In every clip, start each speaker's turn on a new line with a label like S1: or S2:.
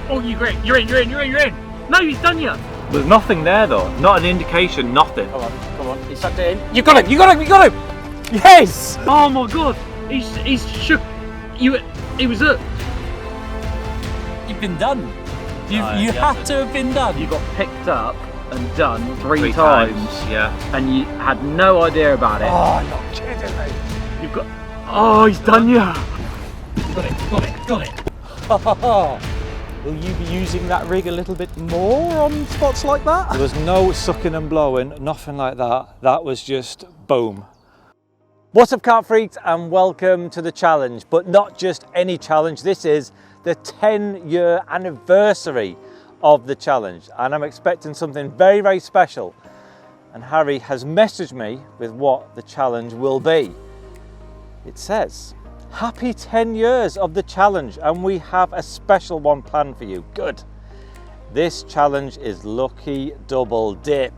S1: Oh, you're in. You're in. No, he's done you.
S2: There's nothing there though. Not an indication, nothing.
S1: Come on. He's sucked it in. You got him. Yes. Oh my God. He's shook. He was up. You've been done. You have to have been done.
S2: You got picked up and done three times. Yeah. And you had no idea about it.
S1: Oh, you're kidding me.
S2: You've got. Oh, he's done you.
S1: Got it. Will you be using that rig a little bit more on spots like that?
S3: There was no sucking and blowing, nothing like that. That was just boom.
S1: What's up, carp freaks, and welcome to the challenge, but not just any challenge. This is the 10-year anniversary of the challenge, and I'm expecting something very, very special. And Harry has messaged me with what the challenge will be. It says, happy 10 years of the challenge, and we have a special one planned for you. Good. This challenge is Lucky Double Dip.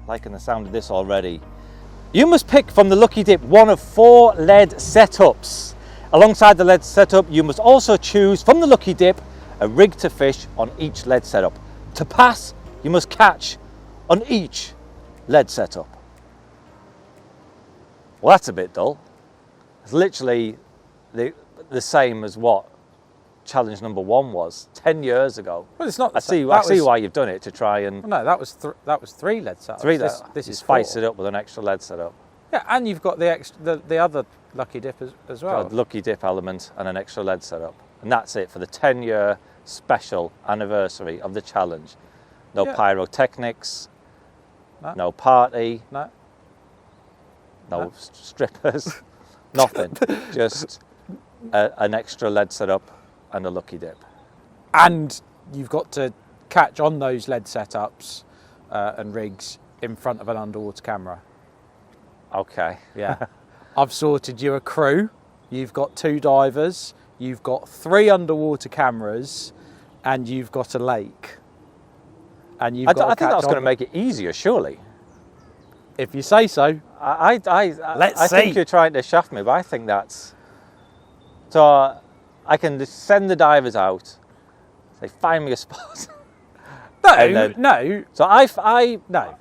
S1: Liking the sound of this already. You must pick from the Lucky Dip one of 4 lead setups. Alongside the lead setup, you must also choose from the Lucky Dip a rig to fish on each lead setup. To pass, you must catch on each lead setup. Well, that's a bit dull. It's literally the same as what challenge number 1 was 10 years ago.
S3: Well, it's not.
S1: I see why you've done it, to try and.
S3: No, that was 3 lead setups.
S1: 3
S3: This
S1: you
S3: is
S1: spice
S3: 4.
S1: it up with an extra lead setup.
S3: Yeah, and you've got the other Lucky Dip as well.
S1: Got a Lucky Dip element and an extra lead setup, and that's it for the 10-year special anniversary of the challenge. No pyrotechnics, no party, no strippers, nothing. Just an extra lead setup and a Lucky Dip.
S3: And you've got to catch on those lead setups and rigs in front of an underwater camera.
S1: Okay.
S3: Yeah. I've sorted you a crew. You've got 2 divers. You've got 3 underwater cameras, and you've got a lake. And you've got.
S1: I think that's going to make it easier, surely.
S3: If you say so.
S1: I think you're trying to shaft me, but I think that's. So I can just send the divers out. Say, find me a spot.
S3: No.
S1: So
S3: no.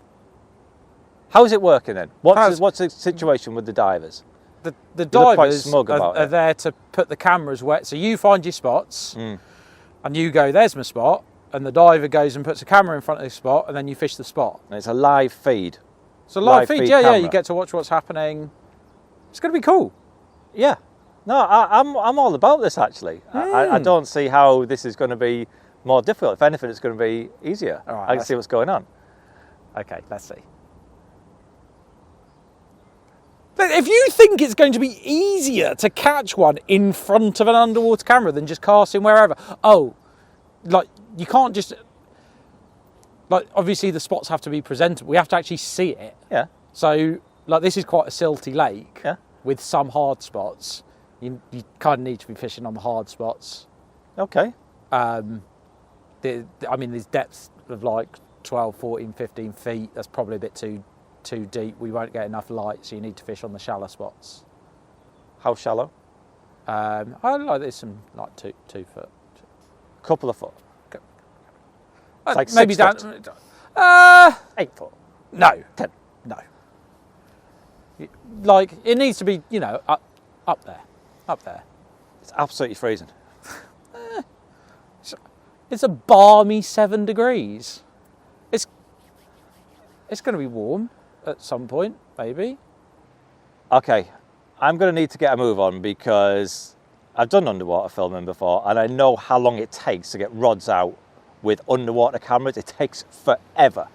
S1: How's it working then? What's the situation with the divers?
S3: The divers
S1: are
S3: there to put the cameras wet. So you find your spots, and you go, there's my spot, and the diver goes and puts a camera in front of the spot, and then you fish the spot.
S1: And it's a live feed.
S3: It's a live feed, yeah,
S1: camera.
S3: you get to watch what's happening. It's going to be cool.
S1: Yeah. No, I'm all about this, actually. I don't see how this is going to be more difficult. If anything, it's going to be easier.
S3: All right,
S1: I can see what's going on.
S3: Okay, let's see. If you think it's going to be easier to catch one in front of an underwater camera than just casting wherever, you can't just, obviously the spots have to be presentable. We have to actually see it.
S1: Yeah.
S3: So, this is quite a silty lake with some hard spots. You kind of need to be fishing on the hard spots.
S1: Okay.
S3: There's depths of 12, 14, 15 feet. That's probably a bit too deep. We won't get enough light, so you need to fish on the shallow spots.
S1: How shallow?
S3: There's some 2 foot.
S1: Couple of foot. It's like
S3: maybe
S1: 6
S3: down.
S1: foot.
S3: 8
S1: foot.
S3: No.
S1: 10.
S3: No. It needs to be, up there. Up there.
S1: It's absolutely freezing.
S3: It's a balmy 7 degrees. It's going to be warm at some point, maybe.
S1: Okay, I'm going to need to get a move on because I've done underwater filming before and I know how long it takes to get rods out with underwater cameras. It takes forever.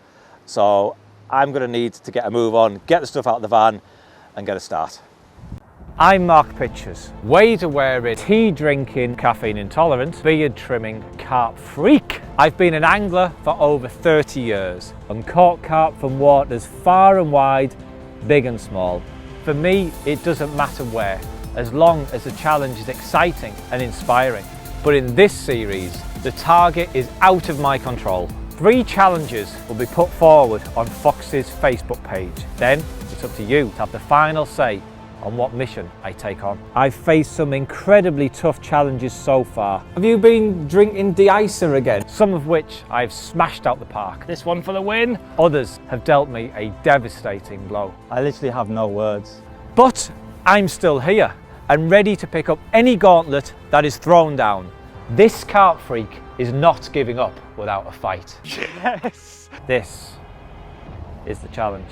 S1: So I'm going to need to get a move on, get the stuff out of the van and get a start. I'm Mark Pitchers, weight wearing, tea drinking, caffeine intolerant, beard trimming carp freak. I've been an angler for over 30 years and caught carp from waters far and wide, big and small. For me, it doesn't matter where, as long as the challenge is exciting and inspiring. But in this series, the target is out of my control. 3 challenges will be put forward on Fox's Facebook page. Then it's up to you to have the final say on what mission I take on. I've faced some incredibly tough challenges so far. Have you been drinking de-icer again? Some of which I've smashed out the park. This one for the win. Others have dealt me a devastating blow.
S4: I literally have no words.
S1: But I'm still here and ready to pick up any gauntlet that is thrown down. This carp freak is not giving up without a fight.
S4: Yes!
S1: This is the challenge.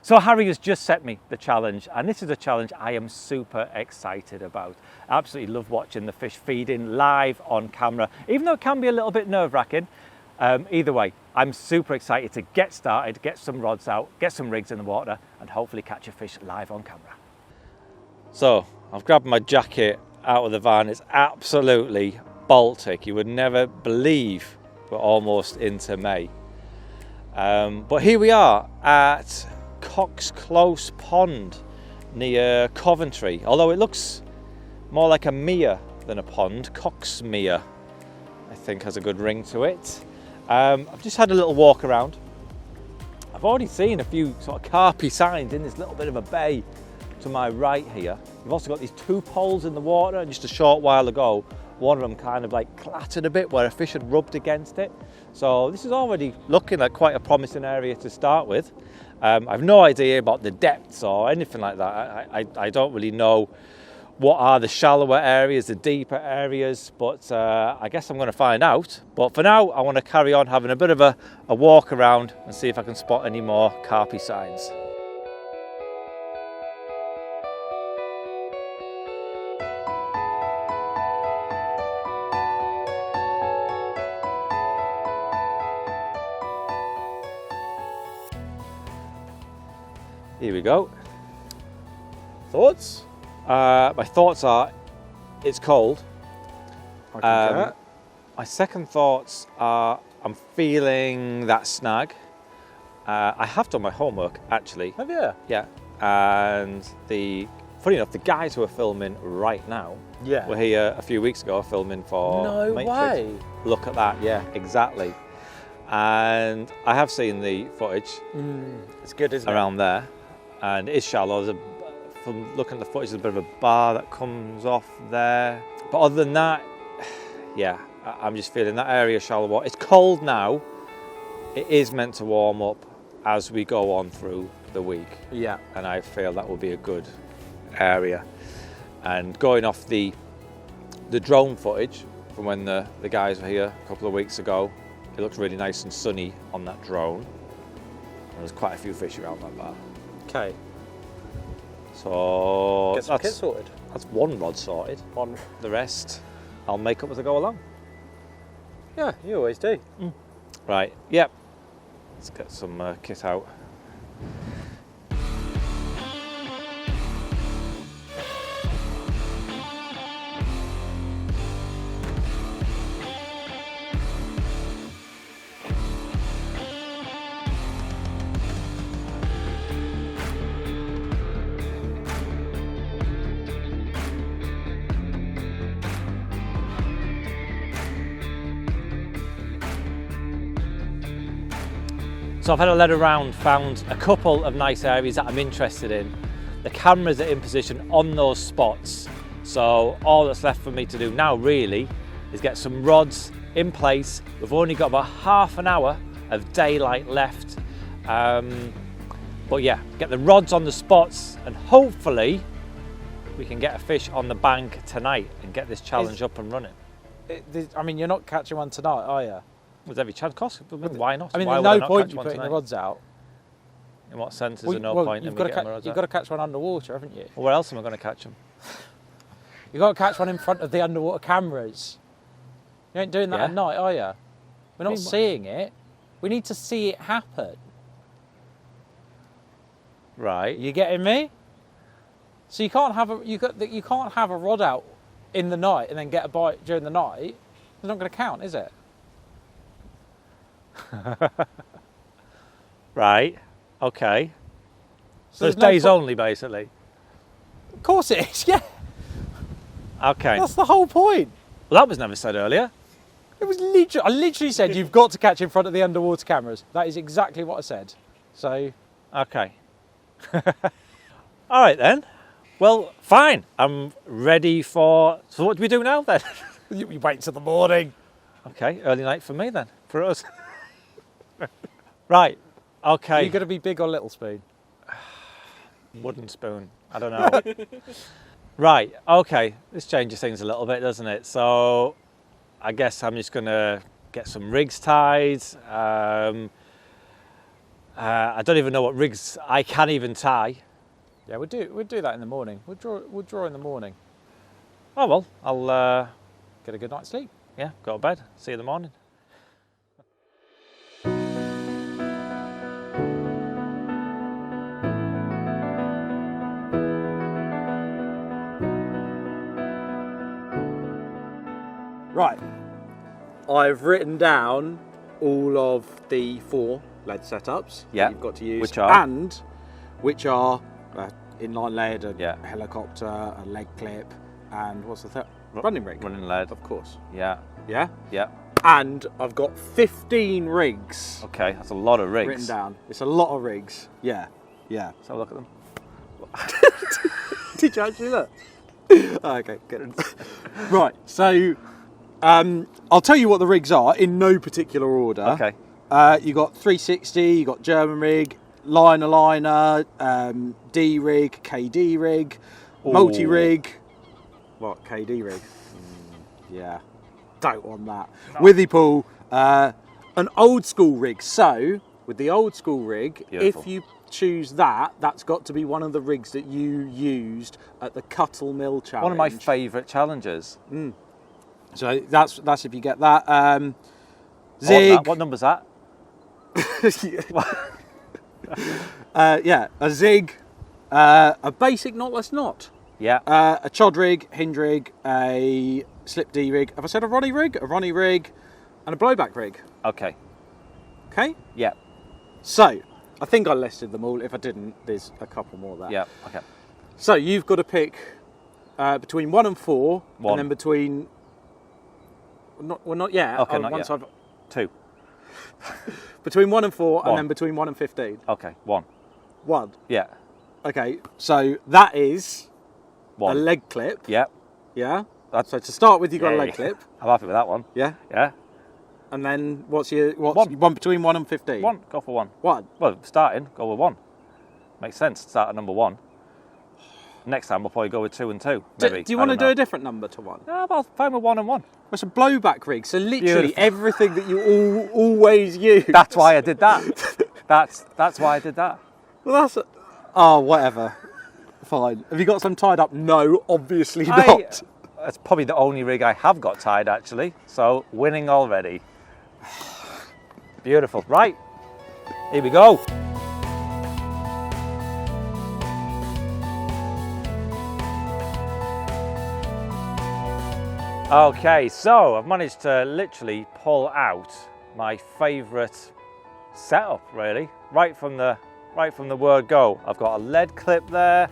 S1: So Harry has just set me the challenge, and this is a challenge I am super excited about. I absolutely love watching the fish feeding live on camera, even though it can be a little bit nerve-wracking. Either way, I'm super excited to get started, get some rods out, get some rigs in the water, and hopefully catch a fish live on camera. So I've grabbed my jacket out of the van. It's absolutely Baltic. You would never believe we're almost into May. But here we are at Cox Close Pond near Coventry, although it looks more like a mere than a pond. Coxmere, I think, has a good ring to it. I've just had a little walk around. I've already seen a few sort of carpy signs in this little bit of a bay to my right here. You've also got these two poles in the water, and just a short while ago one of them kind of like clattered a bit where a fish had rubbed against it. So this is already looking like quite a promising area to start with. I've no idea about the depths or anything like that. I don't really know what are the shallower areas, the deeper areas, but I guess I'm going to find out. But for now, I want to carry on having a bit of a walk around and see if I can spot any more carpy signs. Here we go.
S3: Thoughts?
S1: My thoughts are, it's cold. My second thoughts are, I'm feeling that snag. I have done my homework, actually.
S3: Have you?
S1: Yeah. And funny enough, the guys who are filming right now were here a few weeks ago filming for
S3: No
S1: Matrix.
S3: way.
S1: Look at that, yeah, exactly. And I have seen the footage.
S3: It's good, isn't
S1: around there, and it is shallow. From looking at the footage, there's a bit of a bar that comes off there. But other than that, yeah, I'm just feeling that area shallow water. It's cold now. It is meant to warm up as we go on through the week.
S3: Yeah.
S1: And I feel that will be a good area. And going off the drone footage from when the guys were here a couple of weeks ago, it looks really nice and sunny on that drone. And there's quite a few fish around that bar.
S3: Okay.
S1: So
S3: Get some kit sorted.
S1: That's one rod sorted.
S3: One.
S1: The rest I'll make up as I go along.
S3: Yeah, you always do.
S1: Right, yep. Let's get some kit out. So I've had a look around, found a couple of nice areas that I'm interested in. The cameras are in position on those spots. So all that's left for me to do now really is get some rods in place. We've only got about half an hour of daylight left. But yeah, get the rods on the spots and hopefully we can get a fish on the bank tonight and get this challenge up and running.
S3: I mean, you're not catching one tonight, are you?
S1: There's every chance, why not?
S3: I mean,
S1: Why
S3: there's
S1: would I
S3: no
S1: not
S3: point
S1: catch
S3: you
S1: one
S3: putting the
S1: tonight?
S3: rods out.
S1: In what sense is there no point in me getting my rods
S3: You've
S1: out?
S3: got to catch one underwater, haven't you?
S1: Well, where else am I going to catch them?
S3: You've got to catch one in front of the underwater cameras. You ain't doing that at night, are you? We're not seeing it. We need to see it happen.
S1: Right.
S3: You getting me? So you can't have a rod out in the night and then get a bite during the night. It's not going to count, is it?
S1: Right. Okay. So it's
S3: there's no
S1: days only, basically.
S3: Of course it is, yeah.
S1: Okay.
S3: That's the whole point.
S1: Well, that was never said earlier.
S3: It was literally, I literally said you've got to catch in front of the underwater cameras. That is exactly what I said. So,
S1: Okay. All right then. Well, fine. I'm ready for. So what do we do now then?
S3: You wait till the morning.
S1: Okay, early night for me then. For us. Right. Okay.
S3: Are you going to be big or little spoon?
S1: Wooden spoon. I don't know. Right. Okay. This changes things a little bit, doesn't it? So, I guess I'm just gonna get some rigs tied. I don't even know what rigs I can even tie.
S3: Yeah, we'll do that in the morning. We'll draw in the morning.
S1: Oh well, I'll
S3: Get a good night's sleep.
S1: yeah, go to bed. See you in the morning.
S3: Right. I've written down all of the 4 lead setups
S1: Yeah.
S3: that you've got to use.
S1: Which are?
S3: And which are inline lead, a
S1: Yeah.
S3: helicopter, a leg clip, and what's the third? Running rig.
S1: Running lead.
S3: Of course.
S1: Yeah.
S3: Yeah?
S1: Yeah.
S3: And I've got 15 rigs
S1: Okay, that's a lot of rigs.
S3: written down. It's a lot of rigs. Yeah. Yeah.
S1: Let's have a look at them.
S3: Did you actually look? Oh, okay, good. Right, so I'll tell you what the rigs are in no particular order.
S1: Okay.
S3: You got 360, you got German rig, liner, D rig, KD rig, multi rig. What, KD rig? Yeah, don't want that. No. Withy pool, an old school rig. So with the old school rig,
S1: Beautiful.
S3: if you choose that, that's got to be one of the rigs that you used at the Cuttle Mill challenge.
S1: One of my favourite challenges.
S3: So that's if you get that.
S1: I want
S3: Zig.
S1: that. What number's that?
S3: Yeah, a zig, a basic knotless knot,
S1: Yeah.
S3: a chod rig, hinge rig, a slip D rig. Have I said a Ronnie rig? A Ronnie rig, and a blowback rig.
S1: Okay.
S3: Okay.
S1: Yeah.
S3: So I think I listed them all. If I didn't, there's a couple more there.
S1: Yeah. Okay.
S3: So you've got to pick between 1 and 4,
S1: One.
S3: and then between. Not yet.
S1: Okay, not yet.
S3: I've
S1: 2.
S3: between 1 and 4,
S1: One.
S3: and then between 1 and 15.
S1: Okay. 1.
S3: 1.
S1: Yeah.
S3: Okay. So that is
S1: 1.
S3: a leg clip.
S1: Yeah.
S3: Yeah.
S1: That's
S3: So to start with, you've got a
S1: yeah,
S3: leg
S1: yeah.
S3: clip.
S1: I'm happy with that one.
S3: Yeah.
S1: Yeah.
S3: And then what's
S1: One.
S3: one between 1 and 15?
S1: 1. Go for 1.
S3: 1.
S1: Well, starting, go with 1. Makes sense. Start at number 1. Next time we'll probably go with 2 and 2. Maybe.
S3: Do you want to do a different number to 1?
S1: Yeah, well, fine with 1 and 1.
S3: It's a blowback rig, so literally
S1: Beautiful.
S3: everything that you always use.
S1: That's why I did that. That's why I did that.
S3: Well, oh, whatever. Fine. Have you got some tied up? No, obviously not.
S1: That's probably the only rig I have got tied actually. So winning already. Beautiful. Right. Here we go. Okay, so I've managed to literally pull out my favourite setup really, right from the word go. I've got a lead clip there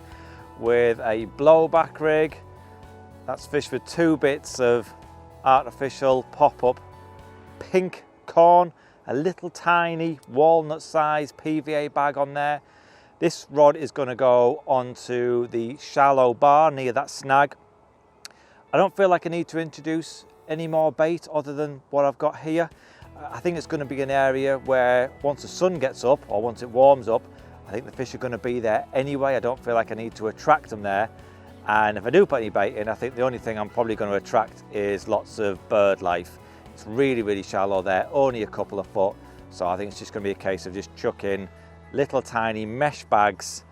S1: with a blowback rig. That's fished with 2 bits of artificial pop-up pink corn, a little tiny walnut size PVA bag on there. This rod is going to go onto the shallow bar near that snag. I don't feel like I need to introduce any more bait other than what I've got here. I think it's going to be an area where once the sun gets up or once it warms up, I think the fish are going to be there anyway. I don't feel like I need to attract them there. And if I do put any bait in, I think the only thing I'm probably going to attract is lots of bird life. It's really, really shallow there, only a couple of foot. So I think it's just going to be a case of just chucking little tiny mesh bags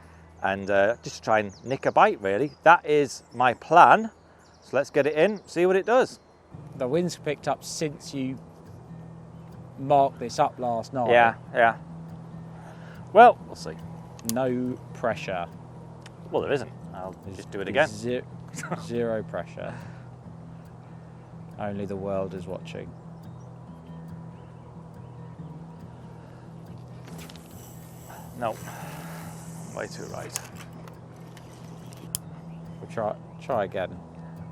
S1: and just try and nick a bite really. That is my plan. So let's get it in, see what it does.
S3: The wind's picked up since you marked this up last night.
S1: Yeah. Well, we'll see.
S3: No pressure.
S1: Well, there isn't. I'll just do it again.
S3: Zero pressure. Only the world is watching.
S1: No, way too right.
S3: We'll try again.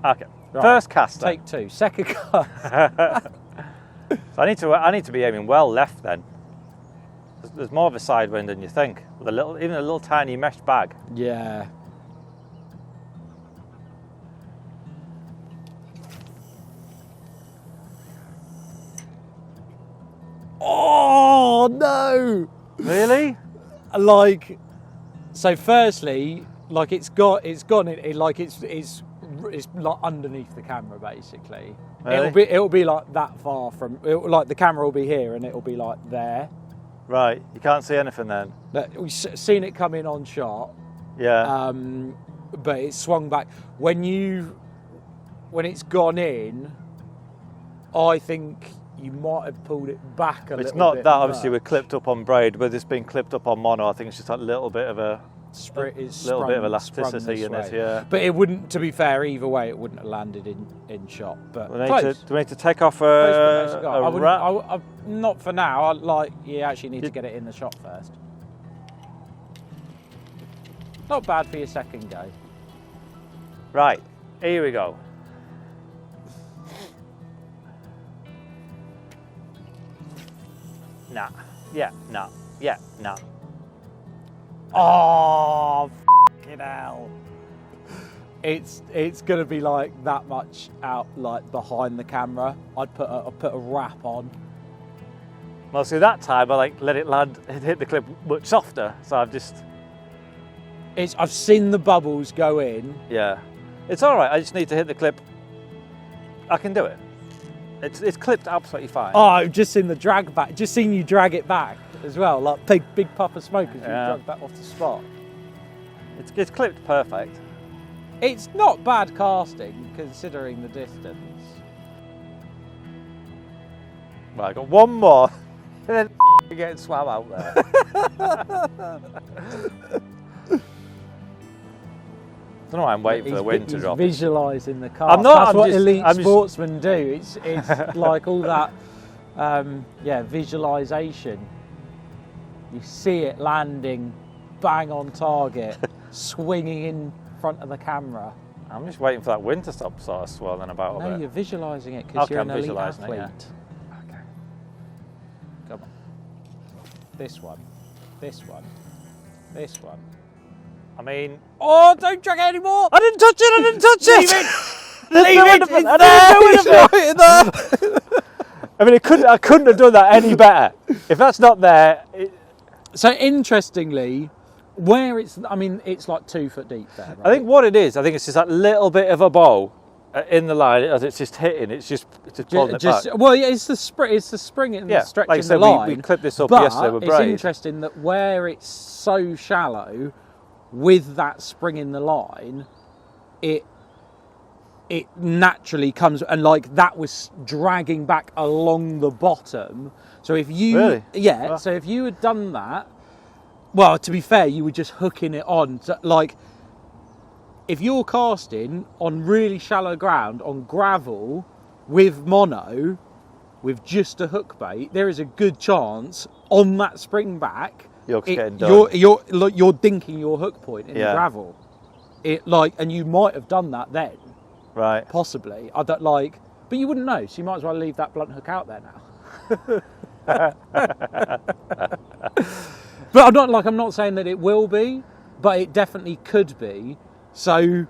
S1: Okay,
S3: Right.
S1: first cast.
S3: Take 2. Second cast.
S1: So I need to be aiming well left then. There's more of a side wind than you think. With even a little tiny mesh bag.
S3: Yeah. Oh no!
S1: Really?
S3: Like, so firstly, like it's gone like it's like underneath the camera basically.
S1: Really?
S3: It'll be like that far from like the camera will be here and it'll be like there.
S1: Right. You can't see anything then.
S3: We've seen it come in on shot.
S1: Yeah.
S3: But it swung back when it's gone in. I think you might have pulled it back a little bit.
S1: It's not that obviously
S3: much.
S1: we're clipped up on braid, but it's been clipped up on mono. I think it's just a little bit of a bit of elasticity in it. Yeah.
S3: But it wouldn't. To be fair, either way, it wouldn't have landed in shot. But
S1: Do
S3: close.
S1: we need to take off
S3: Close, but
S1: a wrap?
S3: not for now. You actually need to get it in the shot first. Not bad for your second go.
S1: Right. Here we go. Nah. Yeah. Nah. Yeah. Nah.
S3: Oh, fucking hell. It's gonna be like that much out like behind the camera. I'd put a wrap on.
S1: Well, see, that time I let it land, hit the clip much softer. So
S3: I've seen the bubbles go in.
S1: yeah, it's all right. I just need to hit the clip. I can do it. It's clipped absolutely fine.
S3: Oh, I've just seen the drag back. Just seen you drag it back as well, like big puff of smoke as you drag back off the spot.
S1: It's clipped perfect.
S3: It's not bad casting considering the distance.
S1: Right, I got one more, and then getting swam out there. I don't know why I'm waiting for the wind to drop.
S3: Visualising the car.
S1: I'm not.
S3: That's
S1: I'm
S3: what
S1: just,
S3: elite
S1: I'm just-
S3: sportsmen do. It's like all that, visualisation. You see it landing, bang on target, swinging in front of the camera.
S1: I'm just waiting for that wind to stop sort of swirling about a
S3: No,
S1: bit.
S3: you're visualising it because
S1: Okay,
S3: you're an
S1: I'm
S3: elite
S1: visualising it,
S3: athlete.
S1: yeah. Okay.
S3: Come on. This one. This one. This one.
S1: I mean,
S3: Oh, don't drag it anymore!
S1: I didn't touch it. I didn't touch it.
S3: Leave it! It's there!
S1: I mean, I couldn't have done that any better. If that's not there,
S3: So interestingly, where it's like 2 foot deep there. Right?
S1: I think what it is, it's just that little bit of a bow in the line as it's just hitting. It's just pulling it back.
S3: Well, yeah, it's the spring and
S1: Yeah,
S3: stretching
S1: like I said,
S3: the line.
S1: we clipped this up
S3: but
S1: yesterday with
S3: it's
S1: braid.
S3: interesting that where it's so shallow, with that spring in the line, it naturally comes, and like that was dragging back along the bottom. So if you,
S1: Really?
S3: yeah,
S1: Oh.
S3: so if you had done that, well, to be fair, you were just hooking it on. So, like, if you're casting on really shallow ground, on gravel, with mono, with just a hook bait, there is a good chance on that spring back,
S1: You're getting done.
S3: you're dinking your hook point in the
S1: Yeah.
S3: gravel. And you might have done that then,
S1: Right.
S3: possibly. I don't like, but you wouldn't know, so you might as well leave that blunt hook out there now. But I'm not saying that it will be, but it definitely could be. So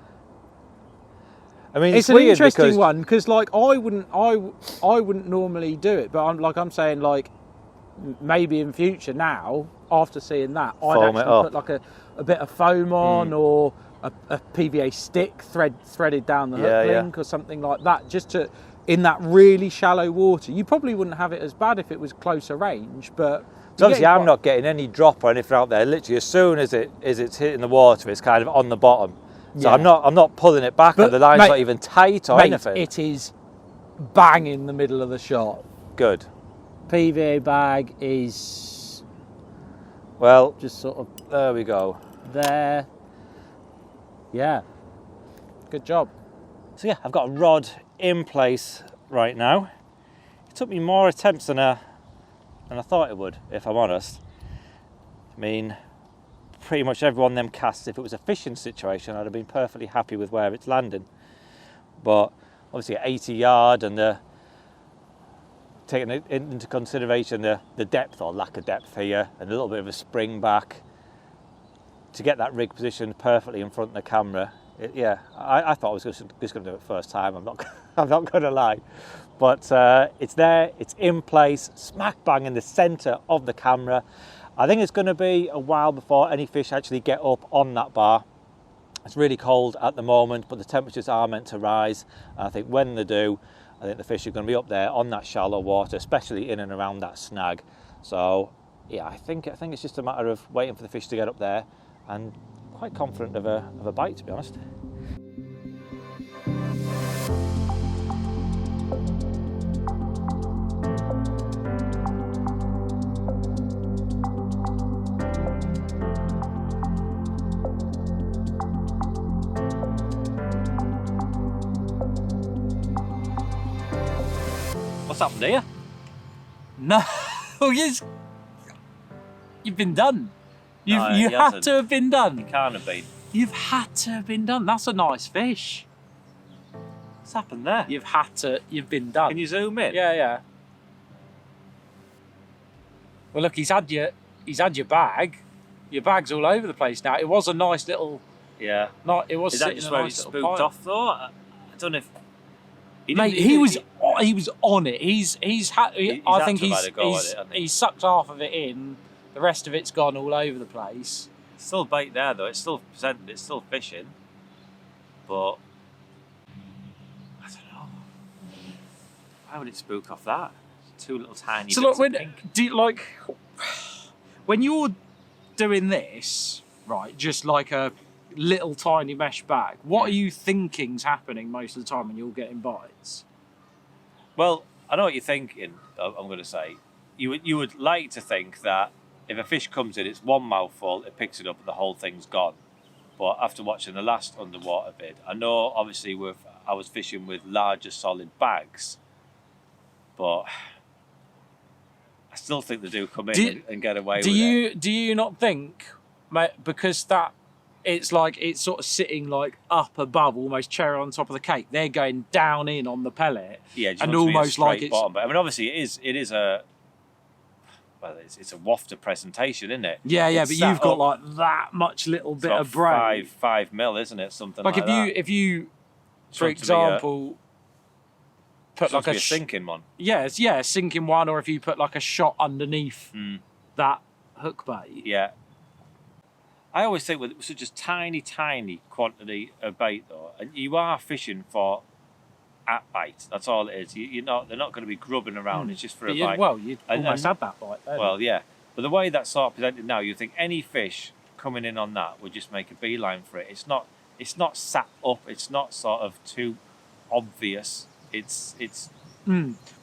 S1: I mean,
S3: it's an
S1: weird
S3: interesting
S1: because
S3: one because like I wouldn't normally do it, but I'm saying like maybe in future now after seeing that I'd
S1: Foam it
S3: actually
S1: up.
S3: put like a bit of foam on or a PVA stick threaded down the hook link or something like that, just to in that really shallow water. You probably wouldn't have it as bad if it was closer range, but
S1: obviously I'm not getting any drop or anything out there. Literally, as soon as it's hitting the water, it's kind of on the bottom. So
S3: Yeah.
S1: I'm not pulling it back,
S3: But,
S1: and the line's
S3: mate-
S1: not even tight or
S3: Mate,
S1: anything.
S3: it is bang in the middle of the shot.
S1: Good.
S3: PVA bag is
S1: Well,
S3: just sort of
S1: there we go.
S3: there. Yeah. Good job.
S1: So yeah, I've got a rod in place right now. It took me more attempts than I thought it would, if I'm honest. I mean, pretty much every one of them casts, if it was a fishing situation, I'd have been perfectly happy with where it's landing. But obviously at 80 yard and the taking into consideration the depth or lack of depth here and a little bit of a spring back to get that rig positioned perfectly in front of the camera. I thought I was just going to do it first time. I'm not going to lie, but it's there, it's in place, smack bang in the centre of the camera. I think it's going to be a while before any fish actually get up on that bar. It's really cold at the moment, but the temperatures are meant to rise. And I think when they do, I think the fish are going to be up there on that shallow water, especially in and around that snag. So yeah, I think it's just a matter of waiting for the fish to get up there, and quite confident of a bite, to be honest. What's happened here?
S2: No, you've been done. You
S1: he
S2: had
S1: hasn't.
S2: to have been done.
S1: Can't have been.
S2: You've had to have been done. That's a nice fish.
S1: What's happened there?
S2: You've been done.
S1: Can you zoom in?
S2: Yeah. Well, look, he's had your bag. Your bag's all over the place now. It was a nice little.
S1: Yeah.
S2: It was.
S1: Is that
S2: sitting
S1: just
S2: in a
S1: where he
S2: nice little
S1: spooked
S2: pile.
S1: off though? I don't know if.
S2: Mate, he was on it. He's
S1: had to have had a go at it, hasn't he?
S2: he's sucked half of it in. The rest of it's gone all over the place.
S1: Still bait there though. It's still presented. It's still fishing, but I don't know. Why would it spook off that? Two little tiny.
S2: So
S1: bits
S2: look,
S1: of pink.
S2: when you're doing this, right, just like a little tiny mesh bag, what are you thinking's happening most of the time when you're getting bites?
S1: Well, I know what you're thinking. I'm going to say, you would like to think that if a fish comes in, it's one mouthful, it picks it up, and the whole thing's gone. But after watching the last underwater vid, I know obviously I was fishing with larger solid bags, but I still think they do come in and get away with it.
S2: Do you not think, mate, because that it's sort of sitting like up above, almost cherry on top of the cake, they're going down in on the pellet,
S1: Yeah, just
S2: and
S1: wants to be a
S2: almost like
S1: straight
S2: it's
S1: bottom. But I mean, obviously it is a. Well, it's a wafter presentation, isn't it?
S2: yeah,
S1: It's
S2: but
S1: sat
S2: you've got
S1: up,
S2: like that much little
S1: it's
S2: bit
S1: got
S2: of bread.
S1: 5 mil, isn't it? Something like,
S2: Like
S1: that.
S2: if you,
S1: It's
S2: for
S1: meant to be a-
S2: example, put
S1: It's
S2: like
S1: like
S2: a
S1: a sinking one.
S2: a sinking one, or if you put like a shot underneath that hook bait.
S1: Yeah. I always think with such a tiny quantity of bait though, and you are fishing for at bite. That's all it is. They're not going to be grubbing around. It's just for a bite.
S2: Well, you
S1: And-
S2: almost
S1: and-
S2: had that bite there.
S1: Well, yeah. But the way that's sort of presented now, you think any fish coming in on that would just make a beeline for it. It's not sat up. It's not sort of too obvious. It's.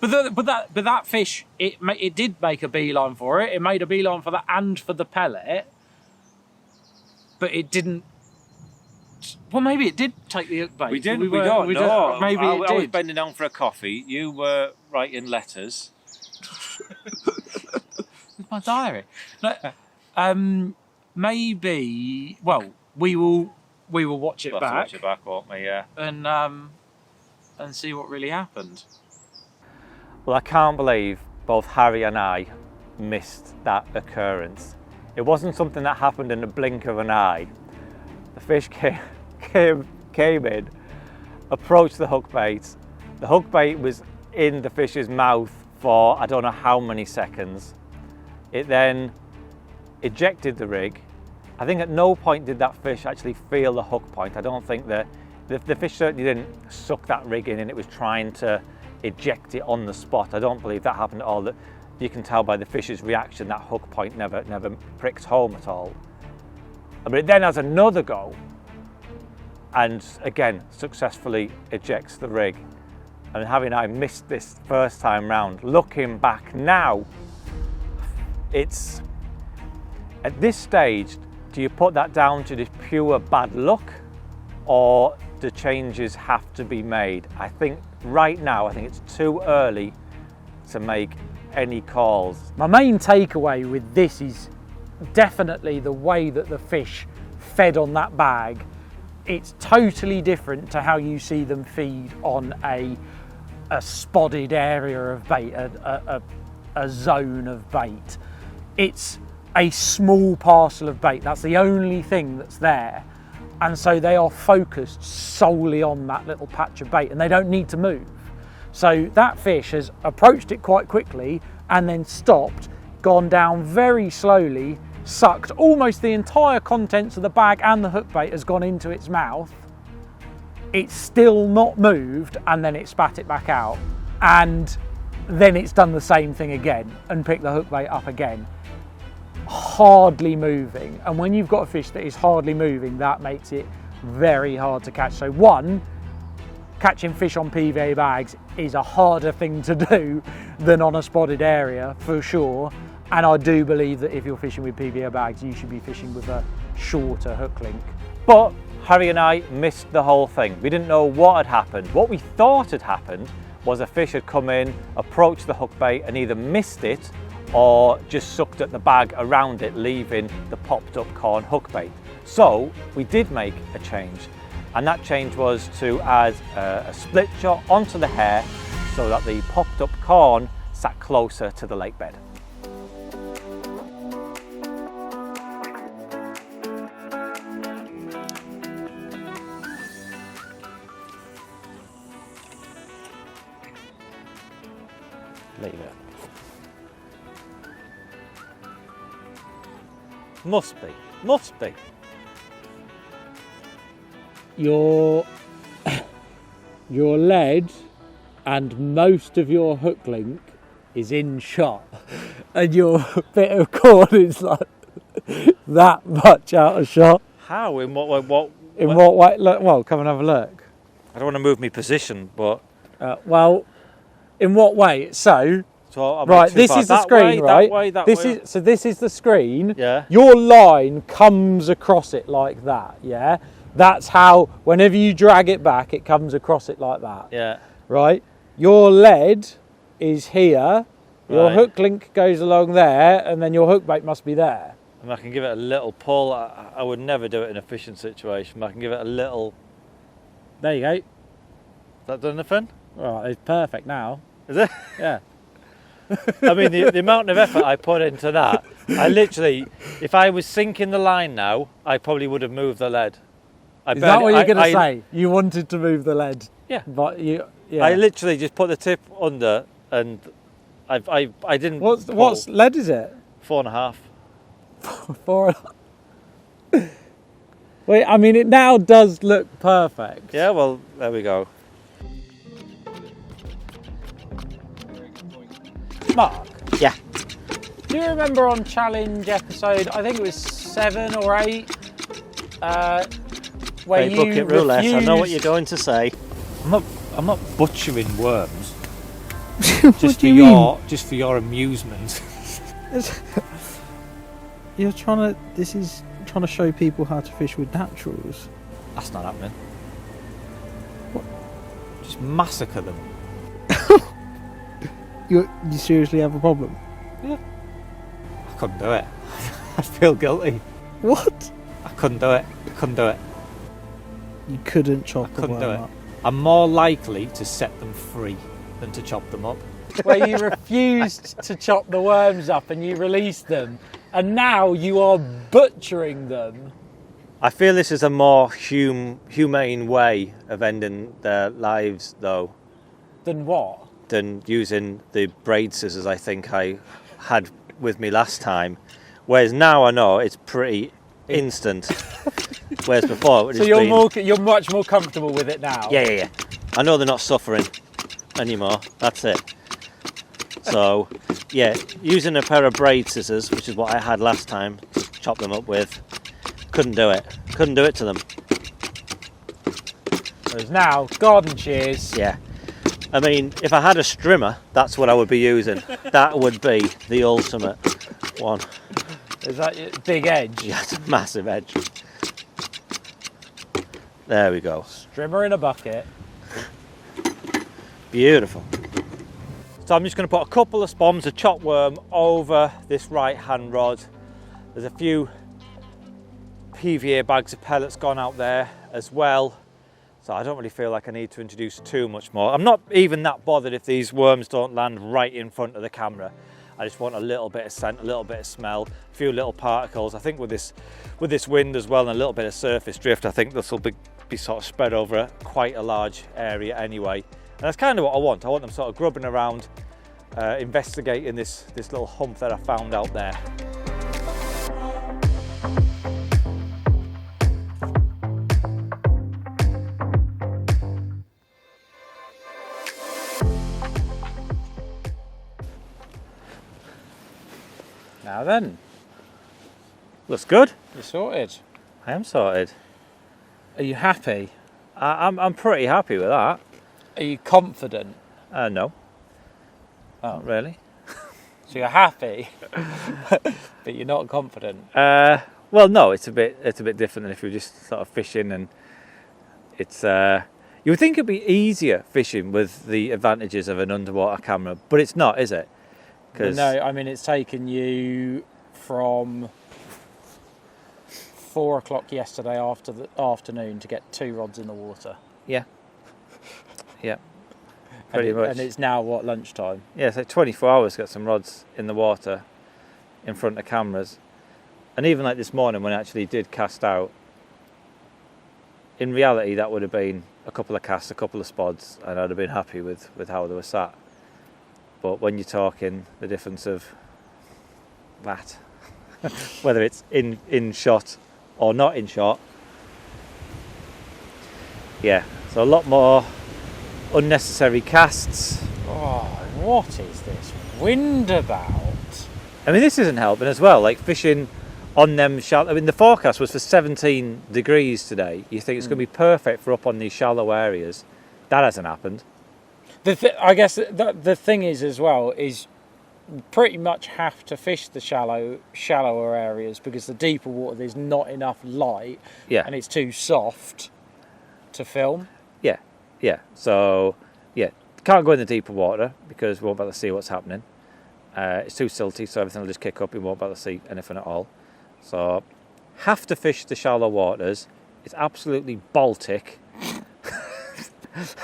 S2: But that fish, it did make a beeline for it. It made a beeline for that and for the pellet, but it didn't. Well, maybe it did take the hook bait.
S1: We don't know.
S2: Maybe
S1: I
S2: it
S1: was
S2: did.
S1: bending down for a coffee. You were writing letters.
S2: With my diary. No, maybe. Well, we will watch it
S1: We'll have to
S2: back
S1: watch it back, won't we? Yeah.
S2: and see what really happened.
S1: Well, I can't believe both Harry and I missed that occurrence. It wasn't something that happened in the blink of an eye. The fish came in, approached the hook bait. The hook bait was in the fish's mouth for I don't know how many seconds. It then ejected the rig. I think at no point did that fish actually feel the hook point. I don't think that the fish certainly didn't suck that rig in and it was trying to eject it on the spot. I don't believe that happened at all. That you can tell by the fish's reaction that hook point never pricked home at all. But it then has another go and again successfully ejects the rig. And having I missed this first time round, looking back now, it's at this stage, do you put that down to just pure bad luck or do changes have to be made? I think right now, I think it's too early to make any calls.
S2: My main takeaway with this is definitely the way that the fish fed on that bag. It's totally different to how you see them feed on a spotted area of bait, a zone of bait. It's a small parcel of bait. That's the only thing that's there. And so they are focused solely on that little patch of bait and they don't need to move. So that fish has approached it quite quickly and then stopped, gone down very slowly, sucked almost the entire contents of the bag and the hook bait has gone into its mouth. It's still not moved and then it spat it back out. And then it's done the same thing again and picked the hook bait up again. Hardly moving. And when you've got a fish that is hardly moving, that makes it very hard to catch. So one, catching fish on PVA bags is a harder thing to do than on a spotted area for sure. And I do believe that if you're fishing with PVA bags, you should be fishing with a shorter hook link.
S1: But Harry and I missed the whole thing. We didn't know what had happened. What we thought had happened was a fish had come in, approached the hook bait and either missed it or just sucked at the bag around it, leaving the popped up corn hook bait. So we did make a change, and that change was to add a split shot onto the hair so that the popped up corn sat closer to the lake bed. Leave it. Must be.
S2: Your lead and most of your hook link is in shot, and your bit of cord is like that much out of shot.
S1: How? In what way?
S2: In what way? Look, well, come and have a look.
S1: I don't want to move my position, but
S2: Well, in what way? So
S1: I'm
S2: right,
S1: not too
S2: this
S1: far.
S2: is the
S1: That
S2: screen,
S1: way,
S2: right?
S1: That way, that
S2: this
S1: way.
S2: is so. This is the screen.
S1: Yeah.
S2: Your line comes across it like that. Yeah. That's how. Whenever you drag it back, it comes across it like that.
S1: Yeah.
S2: Right. Your lead is here. Your
S1: Right.
S2: hook link goes along there, and then your hook bait must be there.
S1: And I can give it a little pull. I would never do it in a fishing situation, but I can give it a little.
S2: There you go.
S1: That done anything?
S2: Right, it's perfect now.
S1: Is it?
S2: Yeah.
S1: I mean, the amount of effort I put into that, I literally, if I was sinking the line now, I probably would have moved the lead.
S2: Is that what you're going to say? You wanted to move the lead.
S1: Yeah.
S2: But you. Yeah.
S1: I literally just put the tip under, and I didn't.
S2: What's lead is it?
S1: 4.5.
S2: 4.5. Wait, I mean, it now does look perfect.
S1: Yeah, well, there we go.
S2: Mark,
S1: Yeah.
S2: do you remember on challenge episode, I think it was 7 or 8, where you
S1: bucket roulette. I know what you're
S2: refused-
S1: going to say.
S5: I'm not butchering worms.
S3: What do you mean?
S5: Just for your amusement.
S3: You're trying to. This is trying to show people how to fish with naturals.
S5: That's not happening. What? Just massacre them.
S3: You seriously have a problem?
S5: I couldn't do it. I feel guilty.
S3: What?
S5: I couldn't do it.
S3: You couldn't chop the
S5: Couldn't do
S3: worm
S5: it.
S3: up.
S5: I'm more likely to set them free than to chop them up.
S2: where you refused to chop the worms up and you released them, and now you are butchering them.
S1: I feel this is a more humane way of ending their lives, though,
S2: Then what?
S1: than using the braid scissors I think I had with me last time. Whereas now I know it's pretty instant. Whereas before, it
S2: So
S1: was
S2: you're much more comfortable with it now.
S1: Yeah. I know they're not suffering anymore. That's it. So, yeah, using a pair of braid scissors, which is what I had last time to chop them up with, couldn't do it. Couldn't do it to them.
S2: Whereas now, garden shears.
S1: Yeah. I mean, if I had a strimmer, that's what I would be using. That would be the ultimate one.
S2: Is that your big edge?
S1: Yeah, it's a massive edge. There we go.
S2: Strimmer in a bucket.
S1: Beautiful. So I'm just going to put a couple of spombs of chopped worm over this right hand rod. There's a few PVA bags of pellets gone out there as well. So I don't really feel like I need to introduce too much more. I'm not even that bothered if these worms don't land right in front of the camera. I just want a little bit of scent, a little bit of smell, a few little particles. I think with this wind as well and a little bit of surface drift, I think this will be sort of spread over quite a large area anyway. And that's kind of what I want. I want them sort of grubbing around, investigating this little hump that I found out there.
S2: Now then,
S1: Looks good.
S2: you're sorted.
S1: I am sorted.
S2: Are you happy?
S1: I'm pretty happy with that.
S2: Are you confident?
S1: No.
S2: Oh.
S1: Not really.
S2: So you're happy, but you're not confident.
S1: Well, no, it's a bit different than if you're just sort of fishing, and it's you would think it'd be easier fishing with the advantages of an underwater camera, but it's not, is it?
S2: No, I mean it's taken you from 4 o'clock yesterday after the afternoon to get 2 rods in the water.
S1: Yeah. Pretty much.
S2: And it's now what, lunchtime?
S1: Yeah, it's like 24 hours to get some rods in the water in front of cameras. And even like this morning when I actually did cast out, in reality that would have been a couple of casts, a couple of spods, and I'd have been happy with how they were sat. But when you're talking the difference of that, whether it's in shot or not in shot, yeah, so a lot more unnecessary casts.
S2: Oh, what is this wind about?
S1: I mean, this isn't helping as well, like fishing on them shallow. I mean, the forecast was for 17 degrees today. You think it's going to be perfect for up on these shallow areas. That hasn't happened.
S2: I guess the thing is as well is you pretty much have to fish the shallower areas because the deeper water there's not enough light, and it's too soft to film.
S1: Yeah. So, can't go in the deeper water because we won't be able to see what's happening. It's too silty, so everything will just kick up. We won't be able to see anything at all. So, have to fish the shallow waters. It's absolutely Baltic.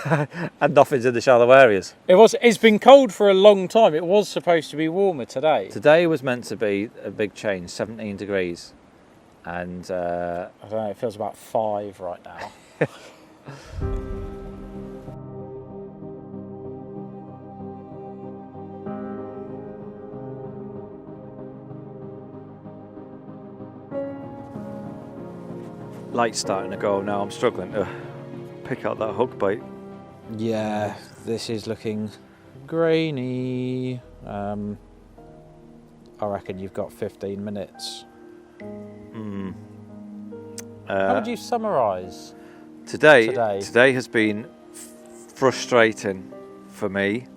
S1: And nothing's in the shallow areas.
S2: It's been cold for a long time. It was supposed to be warmer today.
S1: Today was meant to be a big change, 17 degrees. And
S2: I don't know, it feels about 5 right now.
S1: light's starting to go now. I'm struggling to pick out that hook bait.
S2: Yeah, this is looking grainy. I reckon you've got 15 minutes. How would you summarise
S1: Today has been frustrating for me.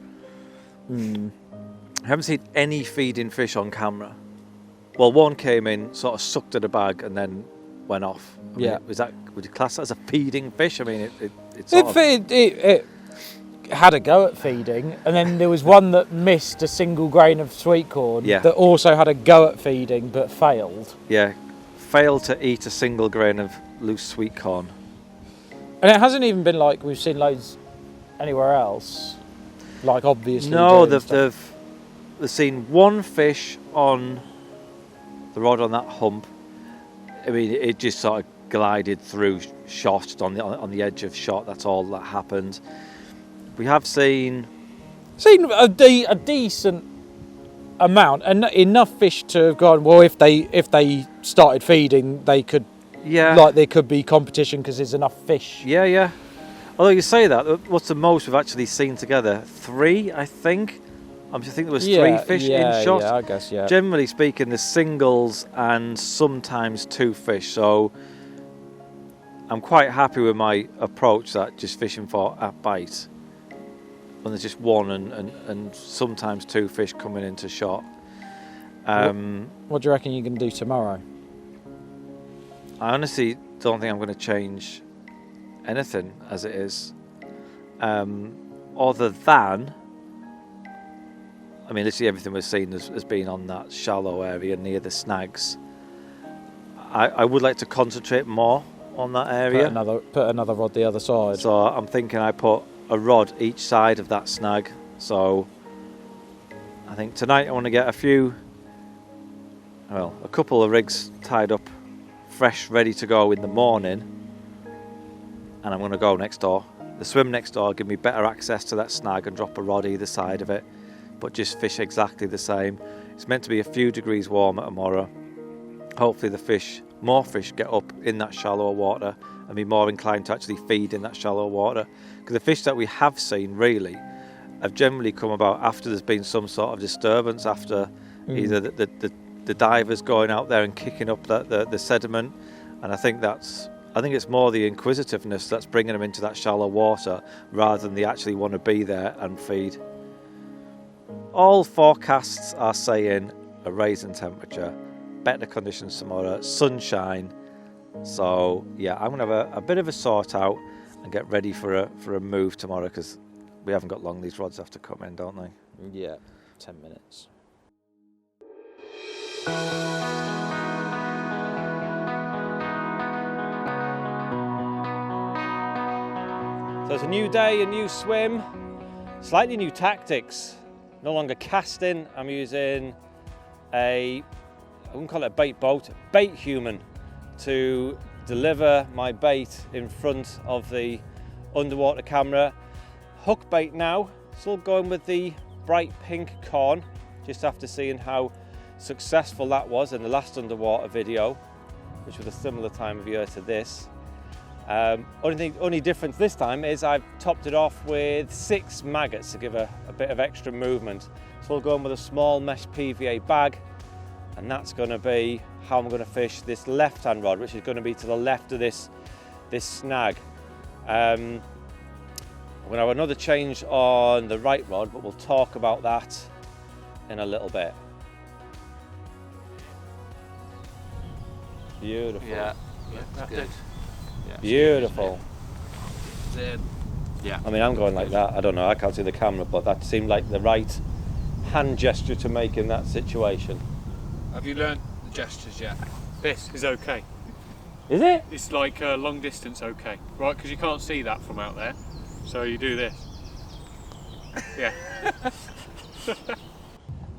S1: I haven't seen any feeding fish on camera. Well, one came in, sort of sucked at a bag and then went off. I mean, would you class that as a feeding fish? I mean,
S2: it had a go at feeding, and then there was one that missed a single grain of sweet corn that also had a go at feeding but failed.
S1: Yeah, failed to eat a single grain of loose sweet corn.
S2: And it hasn't even been like we've seen loads anywhere else. Like obviously.
S1: No, they've seen one fish on the rod on that hump. I mean, it just sort of glided through shot on the edge of shot. That's all that happened. We have seen
S2: a decent amount, and enough fish to have gone. Well, if they started feeding, they could. Yeah. Like there could be competition because there's enough fish.
S1: Yeah. Although you say that, what's the most we've actually seen together? 3, I think. I think there was 3 fish in shot.
S2: Yeah, I guess, yeah.
S1: Generally speaking, there's singles and sometimes 2 fish. So I'm quite happy with my approach, that just fishing for a bite. When there's just one and sometimes 2 fish coming into shot.
S2: What do you reckon you can do tomorrow?
S1: I honestly don't think I'm going to change anything as it is. Other than, I mean, literally everything we've seen has been on that shallow area near the snags. I would like to concentrate more on that area.
S5: Put another rod the other side.
S1: So I'm thinking I put a rod each side of that snag. So I think tonight I want to get a couple of rigs tied up fresh, ready to go in the morning. And I'm going to go next door. The swim next door give me better access to that snag and drop a rod either side of it, but just fish exactly the same. It's meant to be a few degrees warmer tomorrow. Hopefully more fish get up in that shallower water and be more inclined to actually feed in that shallow water. Because the fish that we have seen really have generally come about after there's been some sort of disturbance, after either the divers going out there and kicking up the sediment. And I think it's more the inquisitiveness that's bringing them into that shallow water rather than they actually want to be there and feed. All forecasts are saying a rise in temperature, better conditions tomorrow, sunshine. So yeah, I'm gonna have a bit of a sort out and get ready for a move tomorrow, because we haven't got long. These rods have to come in, don't they?
S5: Yeah, 10 minutes.
S1: So it's a new day, a new swim, slightly new tactics. No longer casting, I'm using I wouldn't call it a bait boat, bait human, to deliver my bait in front of the underwater camera. Hook bait now, still going with the bright pink corn, just after seeing how successful that was in the last underwater video, which was a similar time of year to this. Only difference this time is I've topped it off with 6 maggots to give a bit of extra movement. So we'll go in with a small mesh PVA bag, and that's going to be how I'm going to fish this left-hand rod, which is going to be to the left of this snag. I'm going to have another change on the right rod, but we'll talk about that in a little bit. Beautiful.
S2: Yeah, that's good. Yeah.
S1: Beautiful.
S2: Yeah.
S1: I mean, I'm going like that. I don't know, I can't see the camera, but that seemed like the right hand gesture to make in that situation.
S6: Have you learnt the gestures yet? This is okay.
S1: Is it?
S6: It's like long distance okay, right? Because you can't see that from out there. So you do this. Yeah.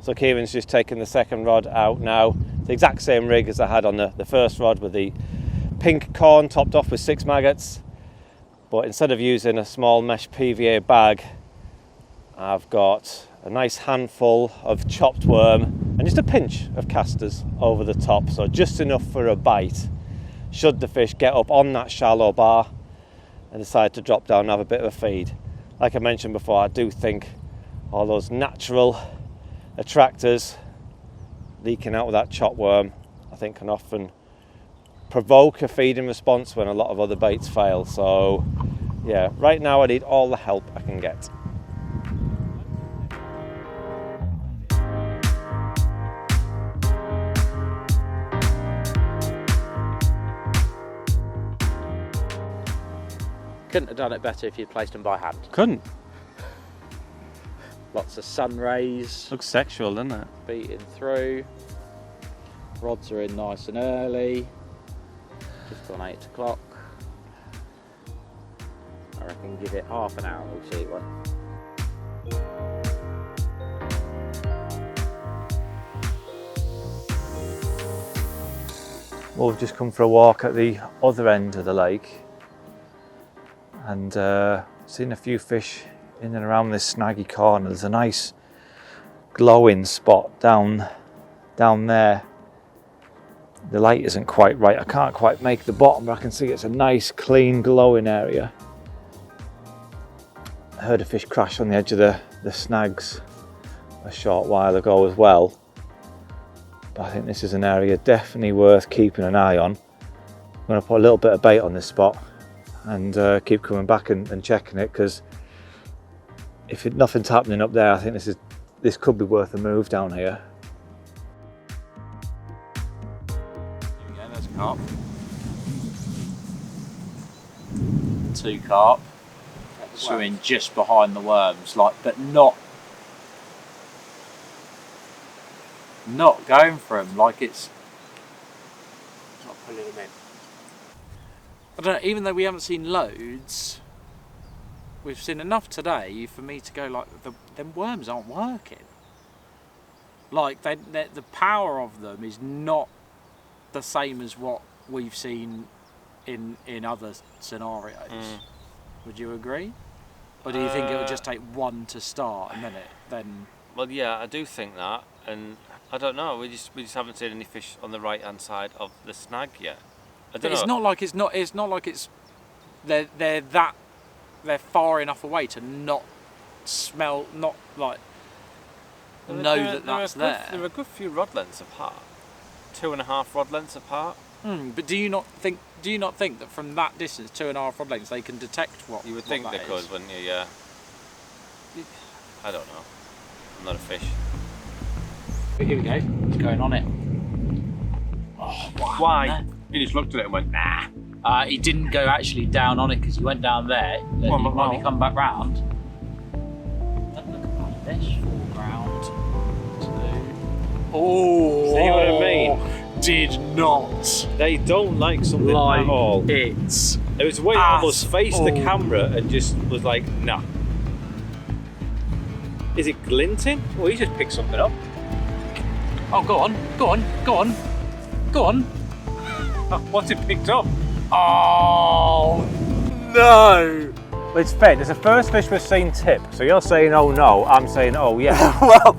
S1: So Kieran's just taken the second rod out now. It's the exact same rig as I had on the first rod, with the pink corn topped off with 6 maggots. But instead of using a small mesh PVA bag, I've got a nice handful of chopped worm and just a pinch of casters over the top. So just enough for a bite, should the fish get up on that shallow bar and decide to drop down and have a bit of a feed. Like I mentioned before, I do think all those natural attractors leaking out with that chopped worm, I think, can often provoke a feeding response when a lot of other baits fail. So yeah, right now I need all the help I can get.
S5: Couldn't have done it better if you'd placed them by hand.
S1: Couldn't.
S5: Lots of sun rays
S1: Looks sexual, doesn't it?
S5: beating through. Rods are in nice and early. Just on 8 o'clock. I reckon give it half an hour, we'll see one.
S1: Well, we've just come for a walk at the other end of the lake and seen a few fish in and around this snaggy corner. There's a nice glowing spot down there. The light isn't quite right. I can't quite make the bottom, but I can see it's a nice, clean, glowing area. I heard a fish crash on the edge of the snags a short while ago as well. But I think this is an area definitely worth keeping an eye on. I'm going to put a little bit of bait on this spot and keep coming back and checking it, because if nothing's happening up there, I think this could be worth a move down here.
S2: Yeah, there's a carp. 2 carp. Swimming just behind the worms, but not going for them, like it's not pulling them in. I don't know, even though we haven't seen loads, we've seen enough today for me to go like, them worms aren't working. Like, the power of them is not the same as what we've seen in other scenarios. Would you agree? Or do you think it would just take one to start and then?
S1: Well, yeah, I do think that, and I don't know. We just haven't seen any fish on the right hand side of the snag yet. I don't know.
S2: It's not like they're far enough away to not smell, not like know that's there.
S1: There are a good few rod lengths apart, 2.5 rod lengths apart.
S2: But do you not think that from that distance, 2.5 rod lengths, they can detect what?
S1: You would think they could, wouldn't you? Yeah. I don't know. I'm not a fish.
S2: But here we go. It's going on it. Oh,
S6: Why? He just looked at it and went, nah.
S2: He didn't go actually down on it because he went down there. Then he might come back round. Look at that fish. Foreground. Oh.
S1: See what I mean?
S2: Did not
S1: They don't like something at all.
S2: It
S1: was the way it almost faced the camera and just was like, nah. Is it glinting? Well, he just picked something up.
S2: Oh, go on.
S1: What's it picked up?
S2: Oh no!
S1: Well, it's fair. There's a first fish we've seen tip. So you're saying, oh no, I'm saying, oh yeah.
S3: Well,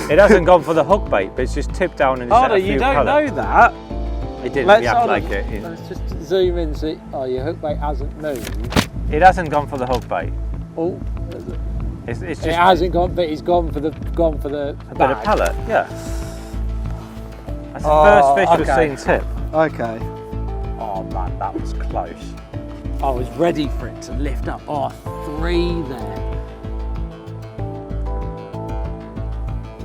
S1: It hasn't gone for the hook bait, but it's just tipped down and it's
S3: Harder, you don't know that.
S1: It didn't
S3: Let's
S1: react like it.
S3: Let's just zoom in. See, oh, your hook bait hasn't moved.
S1: It hasn't gone for the hook bait.
S3: Oh,
S1: It's just
S3: it hasn't gone, but he's gone for the
S1: a bit of
S3: bag.
S1: pellet. Yeah. That's the first fish
S3: okay.
S1: we've seen tip.
S3: Okay.
S1: Oh man, that was close.
S3: I was ready for it to lift up. Oh, 3 there.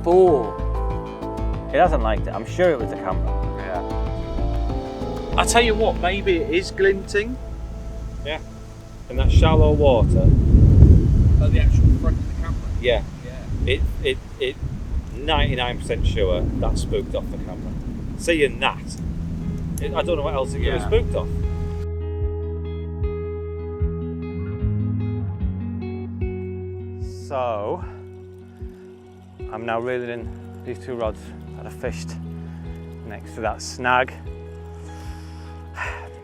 S3: 4.
S1: It hasn't liked it. I'm sure it was the camera.
S3: Yeah.
S2: I tell you what, maybe it is glinting.
S1: Yeah. In that shallow water.
S2: At the actual front of the camera.
S1: Yeah. It 99% sure that spooked off the camera. Seeing that, I don't know what else it could have spooked off. So, I'm now reeling in these 2 rods that I fished next to that snag.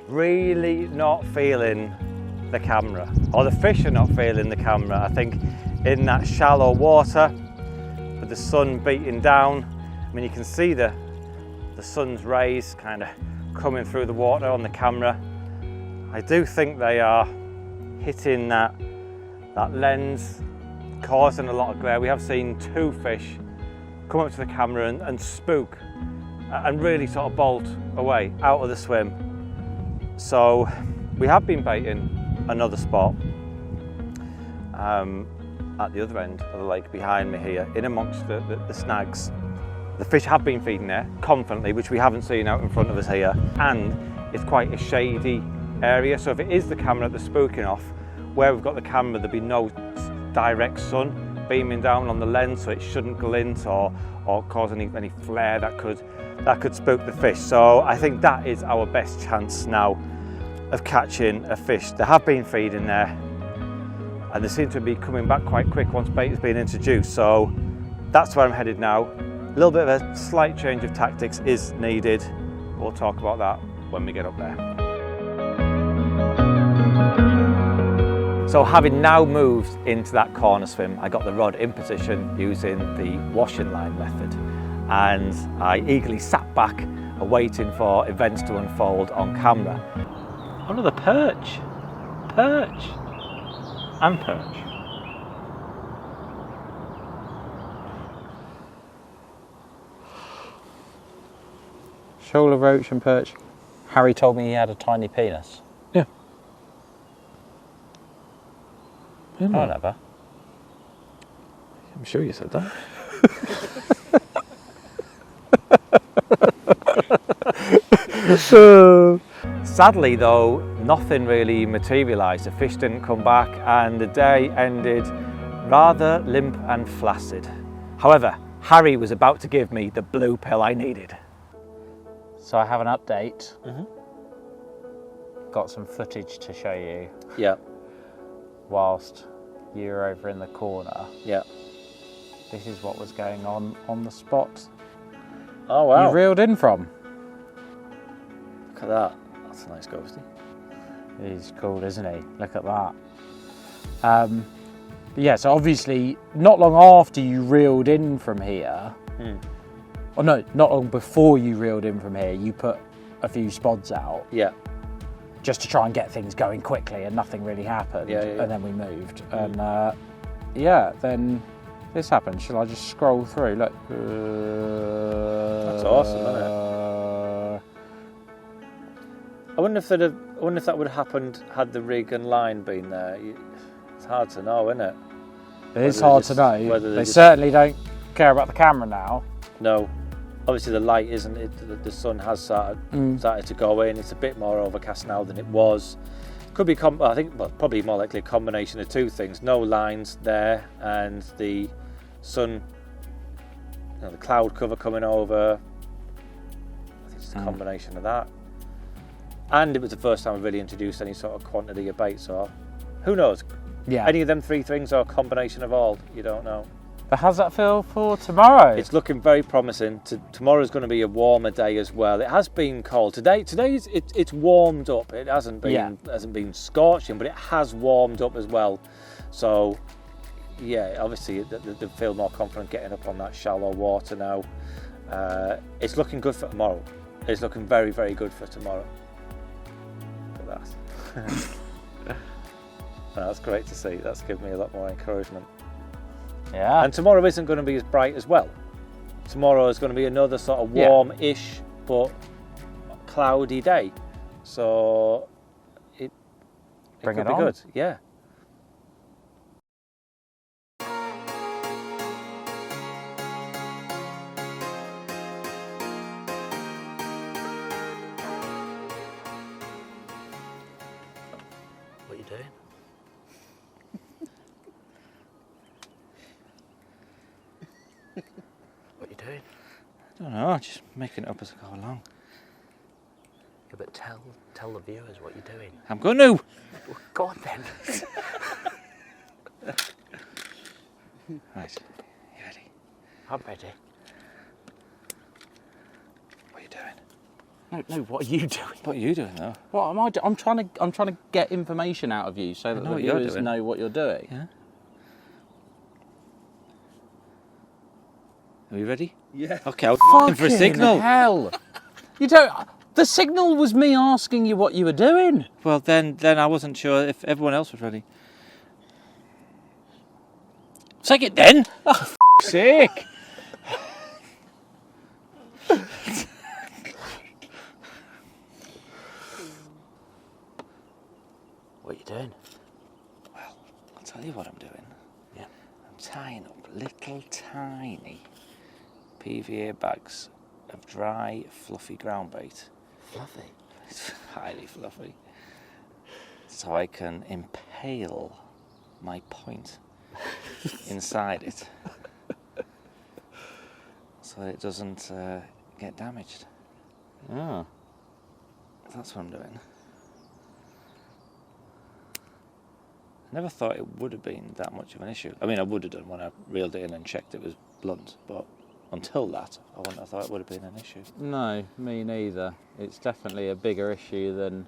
S1: Really not feeling the camera, or the fish are not feeling the camera. I think in that shallow water, with the sun beating down, I mean you can see the sun's rays kind of coming through the water on the camera. I do think they are hitting that lens, causing a lot of glare. We have seen 2 fish come up to the camera and spook and really sort of bolt away out of the swim. So we have been baiting another spot at the other end of the lake behind me here, in amongst the snags. The fish have been feeding there confidently, which we haven't seen out in front of us here, and it's quite a shady area, so if it is the camera that's spooking off, where we've got the camera there'll be no direct sun beaming down on the lens, so it shouldn't glint or cause any flare that could spook the fish. So I think that is our best chance now of catching a fish. They have been feeding there and they seem to be coming back quite quick once bait has been introduced, so that's where I'm headed now. A little bit of a slight change of tactics is needed. We'll talk about that when we get up there. So having now moved into that corner swim, I got the rod in position using the washing line method, and I eagerly sat back awaiting for events to unfold on camera. Another perch, and perch.
S3: Shoulder roach and perch.
S5: Harry told me he had a tiny penis.
S3: Yeah.
S5: I never.
S3: I'm sure you said that.
S1: Sadly though, nothing really materialised. The fish didn't come back and the day ended rather limp and flaccid. However, Harry was about to give me the blue pill I needed.
S5: So I have an update.
S2: got some footage to show you
S1: Yeah,
S2: whilst you were over in the corner.
S1: yeah.
S2: This is what was going on the spot
S1: Oh wow!
S2: you reeled in from.
S1: Look at that. That's a nice ghosty.
S2: He's cool, isn't he? Look at that. Yeah, so obviously not long after you reeled in from here, or no, not long before you reeled in from here, you put a few spods out
S1: Yeah.
S2: just to try and get things going quickly, and nothing really happened.
S1: Yeah, yeah, yeah.
S2: And then we moved, and yeah, then this happened. Shall I just scroll through? Look.
S1: That's awesome, isn't it? I wonder if that would have happened had the rig and line been there. It's hard to know, isn't it?
S2: It is hard to know.
S1: Whether
S2: They certainly don't care about the camera now.
S1: No. Obviously the light isn't it. The sun has started to go in. It's a bit more overcast now than it was. Could be, I think, well, probably more likely a combination of two things. No lines there, and the sun, the cloud cover coming over. I think it's a combination of that. And it was the first time I really introduced any sort of quantity of bait, so who knows?
S2: Yeah.
S1: Any of them three things or a combination of all, you don't know.
S2: But how's that feel for tomorrow?
S1: It's looking very promising. Tomorrow's going to be a warmer day as well. It has been cold. Today's it's warmed up. It hasn't been scorching, but it has warmed up as well. So yeah, obviously they feel more confident getting up on that shallow water now. It's looking good for tomorrow. It's looking very, very good for tomorrow. Look at that. That's great to see. That's given me a lot more encouragement.
S2: Yeah.
S1: And tomorrow isn't going to be as bright as well. Tomorrow is going to be another sort of warm-ish but cloudy day. So it
S2: Bring
S1: could
S2: it
S1: be
S2: on.
S1: good. Yeah.
S5: What are you doing? What are you doing?
S1: I don't know, just making it up as I go along.
S5: Yeah, but tell the viewers what you're doing.
S1: I'm going to.
S5: Well, go on then.
S1: Right, you ready?
S5: I'm ready.
S1: What are you doing?
S2: No, what are you doing?
S1: What are you doing though?
S2: What am I doing? I'm trying to get information out of you so that
S1: know
S2: the
S1: what you're
S2: viewers
S1: doing.
S2: know what you're doing.
S1: Yeah. Are you ready?
S3: Yeah.
S1: Okay, I was looking for a
S2: Fucking
S1: signal.
S2: hell! You don't. The signal was me asking you what you were doing.
S1: Well, then I wasn't sure if everyone else was ready. Take it then.
S2: Oh, sick.
S5: What are you doing?
S1: Well, I'll tell you what I'm doing.
S5: Yeah.
S1: I'm tying up little tiny PVA bags of dry, fluffy ground bait.
S5: Fluffy.
S1: It's highly fluffy. So I can impale my point inside it. So that it doesn't get damaged.
S2: Oh.
S1: That's what I'm doing. I never thought it would have been that much of an issue. I mean, I would have done when I reeled it in and checked it was blunt, but until that, I wouldn't have thought it would have been an issue.
S2: No, me neither. It's definitely a bigger issue than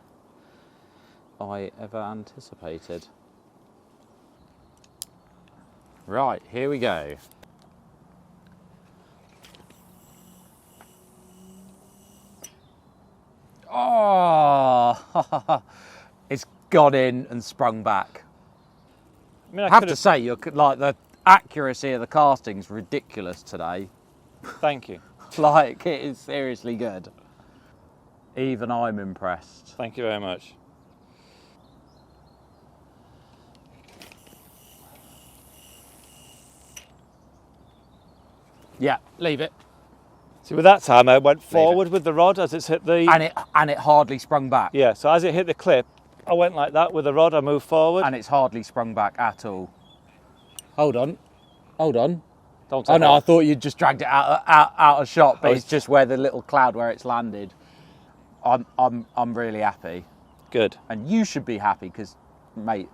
S2: I ever anticipated. Right, here we go. Oh, it's got in and sprung back.
S1: I mean,
S2: I have to say, like the accuracy of the casting's ridiculous today.
S1: Thank you.
S2: Like, it is seriously good. Even I'm impressed.
S1: Thank you very much.
S2: Yeah, leave it.
S1: See, with that time, I went forward with the rod as it's hit the...
S2: And it hardly sprung back.
S1: Yeah, so as it hit the clip, I went like that with the rod, I moved forward.
S2: And it's hardly sprung back at all. Hold on. Hold on.
S1: Don't
S2: Oh
S1: take
S2: no, I
S1: off.
S2: thought you'd just dragged it out of shot, but it's just where the little cloud where it's landed. I'm really happy.
S1: Good.
S5: And you should be happy because, mate,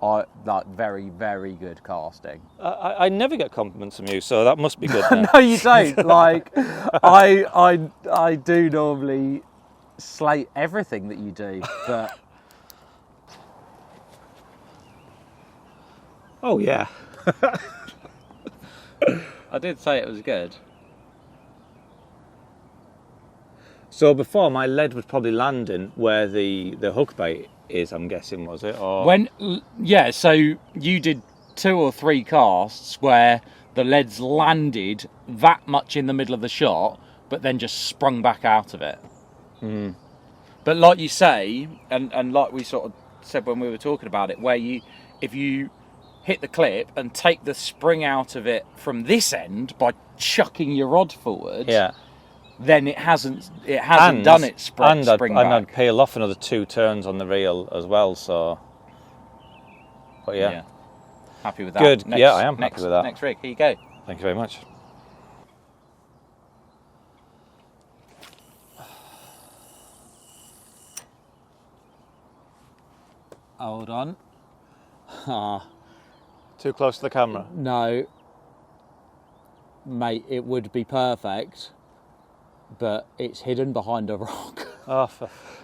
S5: I like very, very good casting.
S1: I never get compliments from you, so that must be good then.
S5: No, you don't. Like, I do normally slate everything that you do, but
S1: Oh yeah.
S5: I did say it was good.
S1: So before, my lead was probably landing where the hook bait is, I'm guessing, was it? Or...
S2: So you did 2 or 3 casts where the leads landed that much in the middle of the shot, but then just sprung back out of it. But like you say, and like we sort of said when we were talking about it, where if you hit the clip and take the spring out of it from this end by chucking your rod forward, then it hasn't done its spring back.
S1: And I'd peel off another 2 turns on the reel as well, so... But yeah.
S5: Happy with that?
S1: Good, yeah, I am happy with that.
S5: Next rig, here you go.
S1: Thank you very much.
S5: Hold on.
S1: Too close to the camera?
S5: No. Mate, it would be perfect, but it's hidden behind a rock.
S1: Oh,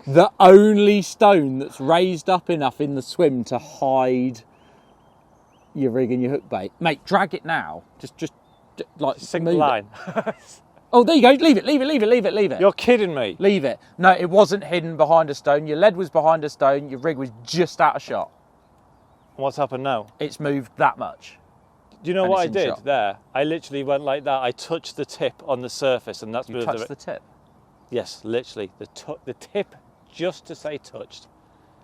S5: The only stone that's raised up enough in the swim to hide your rig and your hook bait. Mate, drag it now. Just like
S1: sink the
S5: move
S1: line.
S5: Oh, there you go. Leave it.
S1: You're kidding me.
S5: Leave it. No, it wasn't hidden behind a stone. Your lead was behind a stone. Your rig was just out of shot.
S1: What's happened now?
S5: It's moved that much.
S1: Do you know
S5: And
S1: what I
S5: it's in
S1: did
S5: shot.
S1: there? I literally went like that. I touched the tip on the surface, and that's
S5: You touched the tip.
S1: Yes, literally the tip, just to say touched.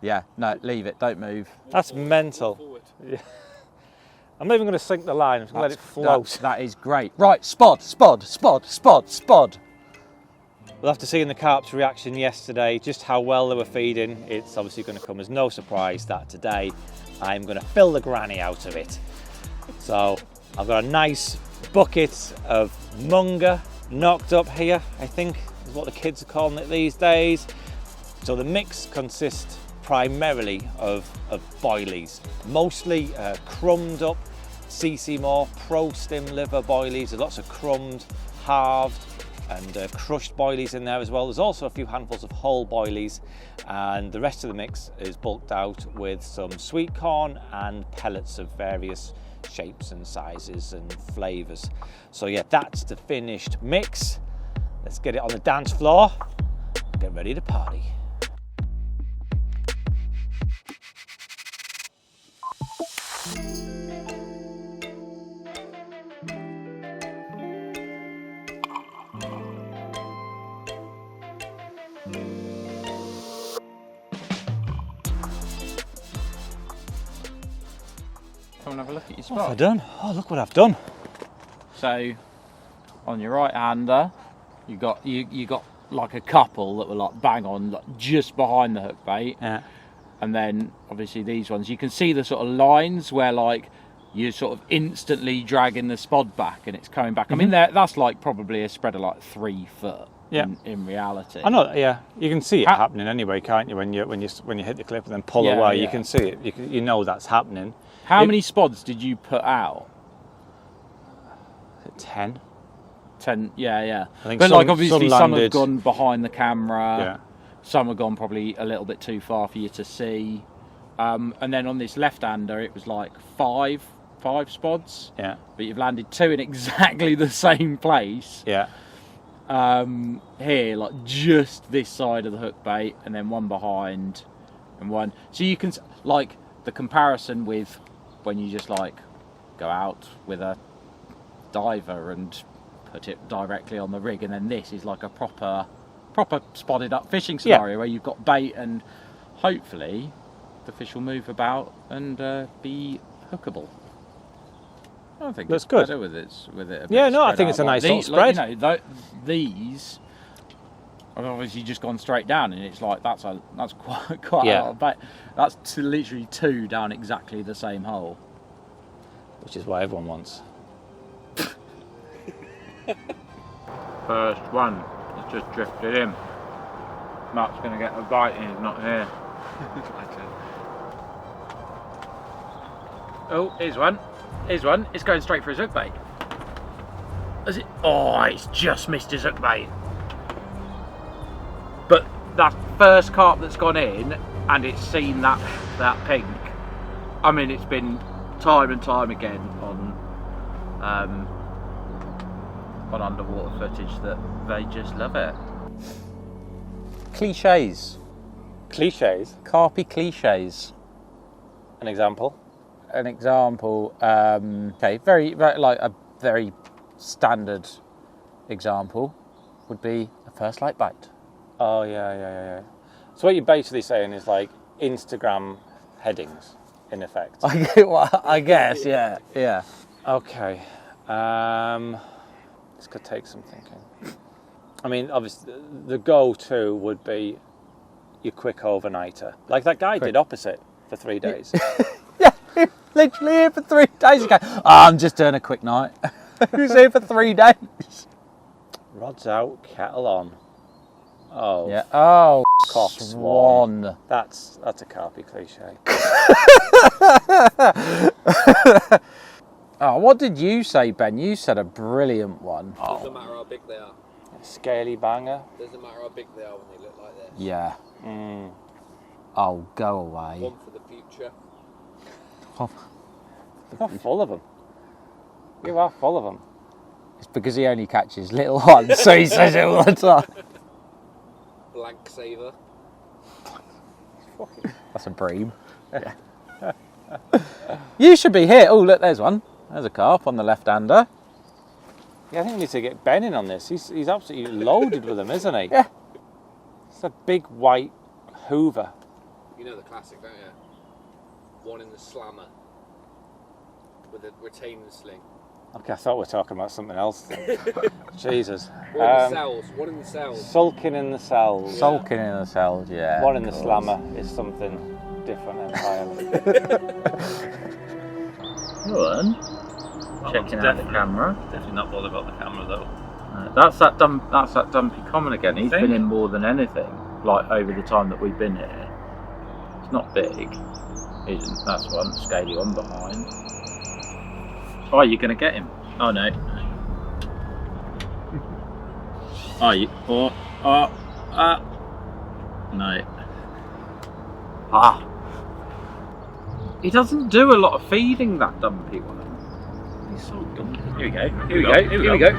S5: Yeah. No, leave it. Don't move.
S1: That's mental. Yeah. I'm not even going to sink the line. I'm just going to let it float.
S5: That is great. Right, spod.
S1: We'll have to see in the carp's reaction yesterday just how well they were feeding. It's obviously going to come as no surprise that today I'm going to fill the granny out of it. So I've got a nice bucket of munga knocked up here, I think is what the kids are calling it these days. So the mix consists primarily of boilies, mostly crumbed up CC Moore Pro Stim liver boilies. There's lots of crumbed, halved and crushed boilies in there as well. There's also a few handfuls of whole boilies, and the rest of the mix is bulked out with some sweet corn and pellets of various shapes and sizes and flavours. So yeah, that's the finished mix. Let's get it on the dance floor and get ready to party.
S5: Come and have a look at your
S1: What have I
S5: spot.
S1: done? Oh, look what I've done.
S5: So, on your right hander, you got like a couple that were like bang on, like just behind the hook bait.
S1: Yeah.
S5: And then obviously these ones, you can see the sort of lines where like you're sort of instantly dragging the spod back and it's coming back. I mean, that's like probably a spread of like 3 foot.
S1: Yeah.
S5: In reality.
S1: I know. Yeah, you can see it happening anyway, can't you? When you hit the clip and then pull away, you can see it. You know that's happening.
S5: How many spods did you put out?
S1: 10.
S5: 10. Yeah.
S1: I think
S5: but
S1: some,
S5: like obviously some have
S1: landed.
S5: gone behind the camera.
S1: Yeah.
S5: Some have gone probably a little bit too far for you to see. And then on this left-hander, it was like five spods.
S1: Yeah.
S5: But you've landed 2 in exactly the same place.
S1: Yeah.
S5: Here, like just this side of the hook bait, and then one behind, and one. So you can like the comparison with when you just like go out with a diver and put it directly on the rig, and then this is like a proper spotted up fishing scenario where you've got bait and hopefully the fish will move about and be hookable. I think
S1: That's
S5: it's
S1: good.
S5: better with it. A bit
S1: Yeah, no, I
S5: spread
S1: think it's
S5: out.
S1: a nice
S5: Like,
S1: little
S5: like,
S1: spread.
S5: these have obviously just gone straight down, and it's like that's quite
S1: Yeah.
S5: a lot of bait. That's literally 2 down exactly the same hole.
S1: Which is what everyone wants.
S2: First one has just drifted in. Mark's going to get a bite and he's not here.
S5: Oh, here's one. Here's one. It's going straight for his hook bait. Is it? Oh, it's just missed his hook bait. But that first carp that's gone in and it's seen that pink. I mean, it's been time and time again on underwater footage that they just love it.
S1: Cliches.
S5: Cliches.
S1: Carpy cliches. An example.
S5: An example. Okay, very like a very standard example would be a first light bite.
S1: Oh yeah. So what you're basically saying is like Instagram headings, in effect.
S5: I guess, yeah.
S1: Okay. This could take some thinking. I mean, obviously, the go-to would be your quick overnighter, like that guy did opposite for 3 days.
S5: Yeah, literally here for 3 days ago. Oh, I'm just doing a quick night. He was here for 3 days.
S1: Rods out, kettle on. Oh,
S5: Yeah. Oh,
S1: cock
S5: swan.
S1: That's a carpy cliche.
S5: Oh, what did you say, Ben? You said a brilliant one.
S7: Doesn't matter how big they are.
S1: Scaly banger.
S7: Doesn't matter how big they are when they look like this.
S5: Yeah.
S1: Mm.
S5: Oh, go away.
S7: One for the future.
S1: You're full of them. You are full of them.
S5: It's because he only catches little ones, so he says it all the time.
S7: Blank saver.
S5: That's a bream. You should be here. Oh, look, there's one. There's a carp on the left-hander.
S1: Yeah, I think we need to get Ben in on this. He's absolutely loaded with them, isn't he?
S5: Yeah.
S1: It's a big white Hoover.
S7: You know the classic, don't you? One in the slammer with a retaining sling.
S1: Okay, I thought we were talking about something else. Jesus.
S7: One in the cells. One in the cells.
S1: Sulking in the cells.
S5: Sulking in the cells, yeah.
S1: One in the slammer is something different entirely.
S5: Good. Checking out the camera.
S1: Definitely not bothered about the camera though.
S5: That's that dumpy common again. He's been in more than anything, like over the time that we've been here. It's not big. Isn't. That's one scaly one behind. Oh, you're gonna get him. Oh no. Oh, you. No. Ah. He doesn't do a lot of feeding, that dumpy one.
S1: He's so dumb.
S5: Here we go. Here we go.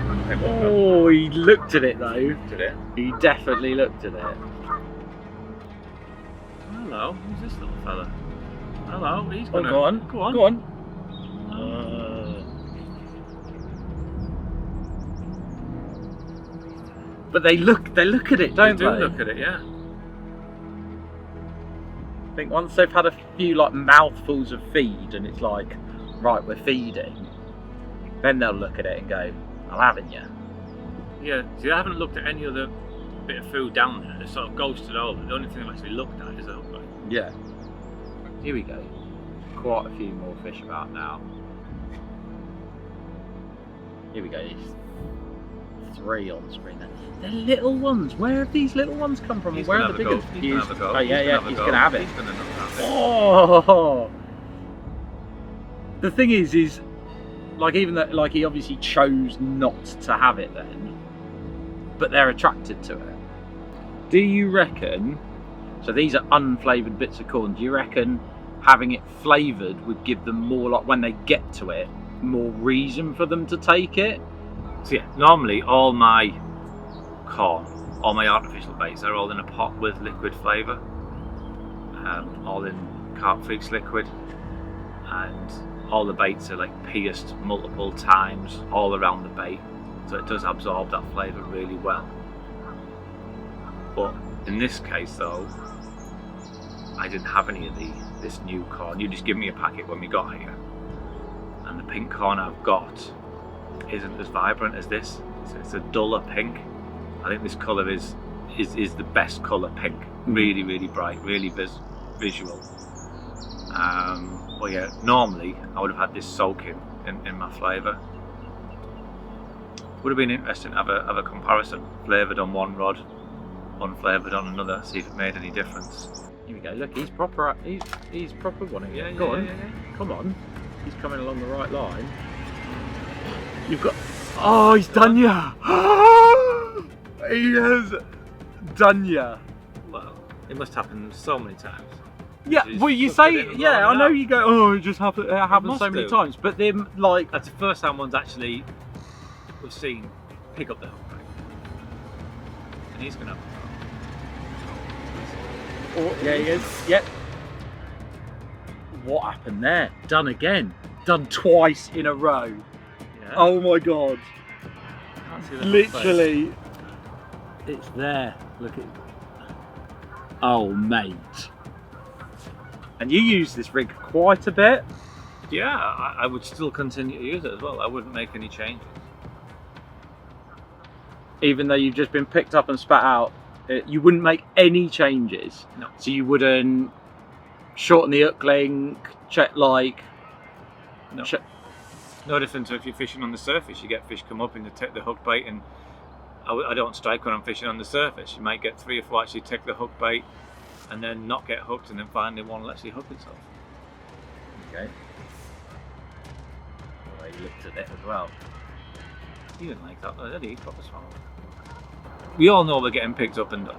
S5: Oh, he looked at it though.
S1: Did it?
S5: He definitely looked at it.
S1: Hello, who's this little fella? Hello, he's
S5: Oh,
S1: gonna...
S5: go on.
S1: Go on.
S5: Go on. But they look at it, don't they?
S1: They do look at it, yeah.
S5: I think once they've had a few like mouthfuls of feed and it's like, right, we're feeding, then they'll look at it and go, I'm having you.
S8: Yeah, see, I haven't looked at any other bit of food down there. It's sort of ghosted over. The only thing I've actually looked at is the hook bait.
S5: Yeah. Here we go. Quite a few more fish about now. Here we go. 3 on screen there. They're little ones. Where have these little ones come from? Where are the bigger?
S8: He's gonna have a go.
S5: Oh yeah, he's gonna have it.
S8: He's gonna have it.
S5: Oh. The thing is like even that, like he obviously chose not to have it then, but they're attracted to it. Do you reckon? So these are unflavoured bits of corn. Do you reckon having it flavoured would give them more, like when they get to it, more reason for them to take it?
S8: So yeah, normally all my corn, all my artificial baits, they're all in a pot with liquid flavour, all in Carp Fishing liquid, and all the baits are like pierced multiple times all around the bait, so it does absorb that flavour really well. But in this case though, I didn't have any of this new corn. You just give me a packet when we got here, and the pink corn I've got isn't as vibrant as this. It's a duller pink. I think this colour is the best colour pink. Really, really bright, really visual. Well, yeah, normally I would have had this soaking in my flavour. Would have been interesting to have a comparison. Flavoured on one rod, unflavoured on another, see if it made any difference.
S5: Here we go. Look, he's proper. He's proper wanting it. Go on. Come on. He's coming along the right line. You've got. Oh, he's done ya. He has done ya.
S8: Well, it must happen so many times.
S5: Yeah.
S8: Just
S5: Well, you
S8: hook
S5: say.
S8: it in and
S5: Yeah,
S8: line
S5: I
S8: it
S5: know
S8: up.
S5: you go. Oh, it just happens. It happens
S8: must
S5: so many
S8: do.
S5: times. But then, like.
S8: That's the first time one's actually we've seen pick up the hook bait. And he's gonna.
S5: Oh, yeah, he is. Yep. What happened there? Done again. Done twice in a row.
S8: Yeah.
S5: Oh my god.
S8: Can't see the hook bait.
S5: Literally. It's there. Look at. Oh, mate. And you use this rig quite a bit.
S8: Yeah, I would still continue to use it as well. I wouldn't make any changes.
S5: Even though you've just been picked up and spat out, you wouldn't make any changes.
S8: No.
S5: So you wouldn't shorten the hook length, check like.
S8: No. No different to if you're fishing on the surface. You get fish come up and you take the hook bait, and I don't strike when I'm fishing on the surface. You might get 3 or 4 actually take the hook bait and then not get hooked, and then finally one will actually hook itself.
S5: Okay. The way you looked at it as well.
S8: He didn't like that though, did he? He proper swallowed. We all know we're getting picked up and done.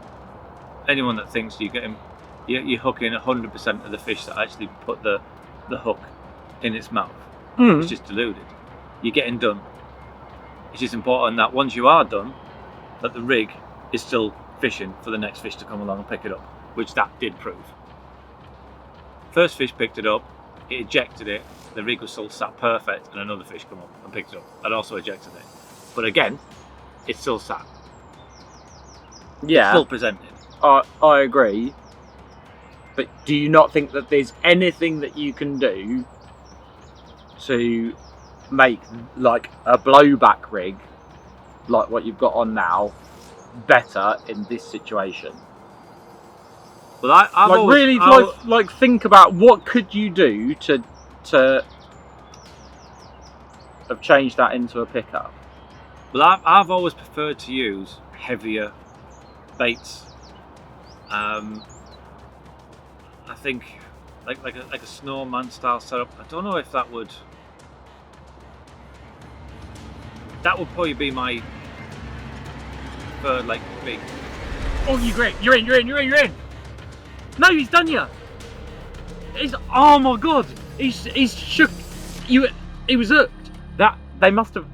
S8: Anyone that thinks you're hooking 100% of the fish that actually put the hook in its mouth, it's just deluded. You're getting done. It's just important that once you are done, that the rig is still fishing for the next fish to come along and pick it up, which that did prove. First fish picked it up, it ejected it, the rig was still sat perfect, and another fish come up and picked it up and also ejected it. But again, it's still sat.
S5: Yeah.
S8: Still presented.
S5: I agree. But do you not think that there's anything that you can do to make like a blowback rig, like what you've got on now, better in this situation?
S8: Well, I've
S5: like
S8: always,
S5: really, like think about what could you do to have changed that into a pickup.
S8: Well, I've always preferred to use heavier baits. I think like a snowman style setup. I don't know if that would probably be my third like big.
S5: Oh, you're in. No, he's done you. Oh my god, he's shook you. He was hooked. That they must have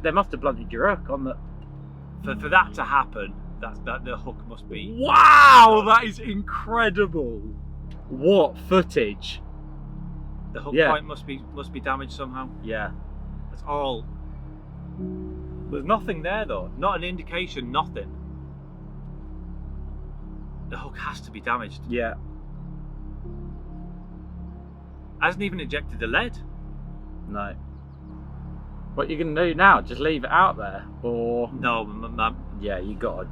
S5: blunted your hook on the.
S8: For that to happen, that the hook must be.
S5: Wow, that is incredible. What footage?
S8: The hook
S5: Yeah.
S8: point must be damaged somehow.
S5: Yeah.
S8: That's all. There's nothing there though. Not an indication. Nothing. The hook has to be damaged.
S5: Yeah.
S8: Hasn't even ejected the lead.
S5: No. What you gonna do now? Just leave it out there, or
S8: No,
S5: yeah, you got to.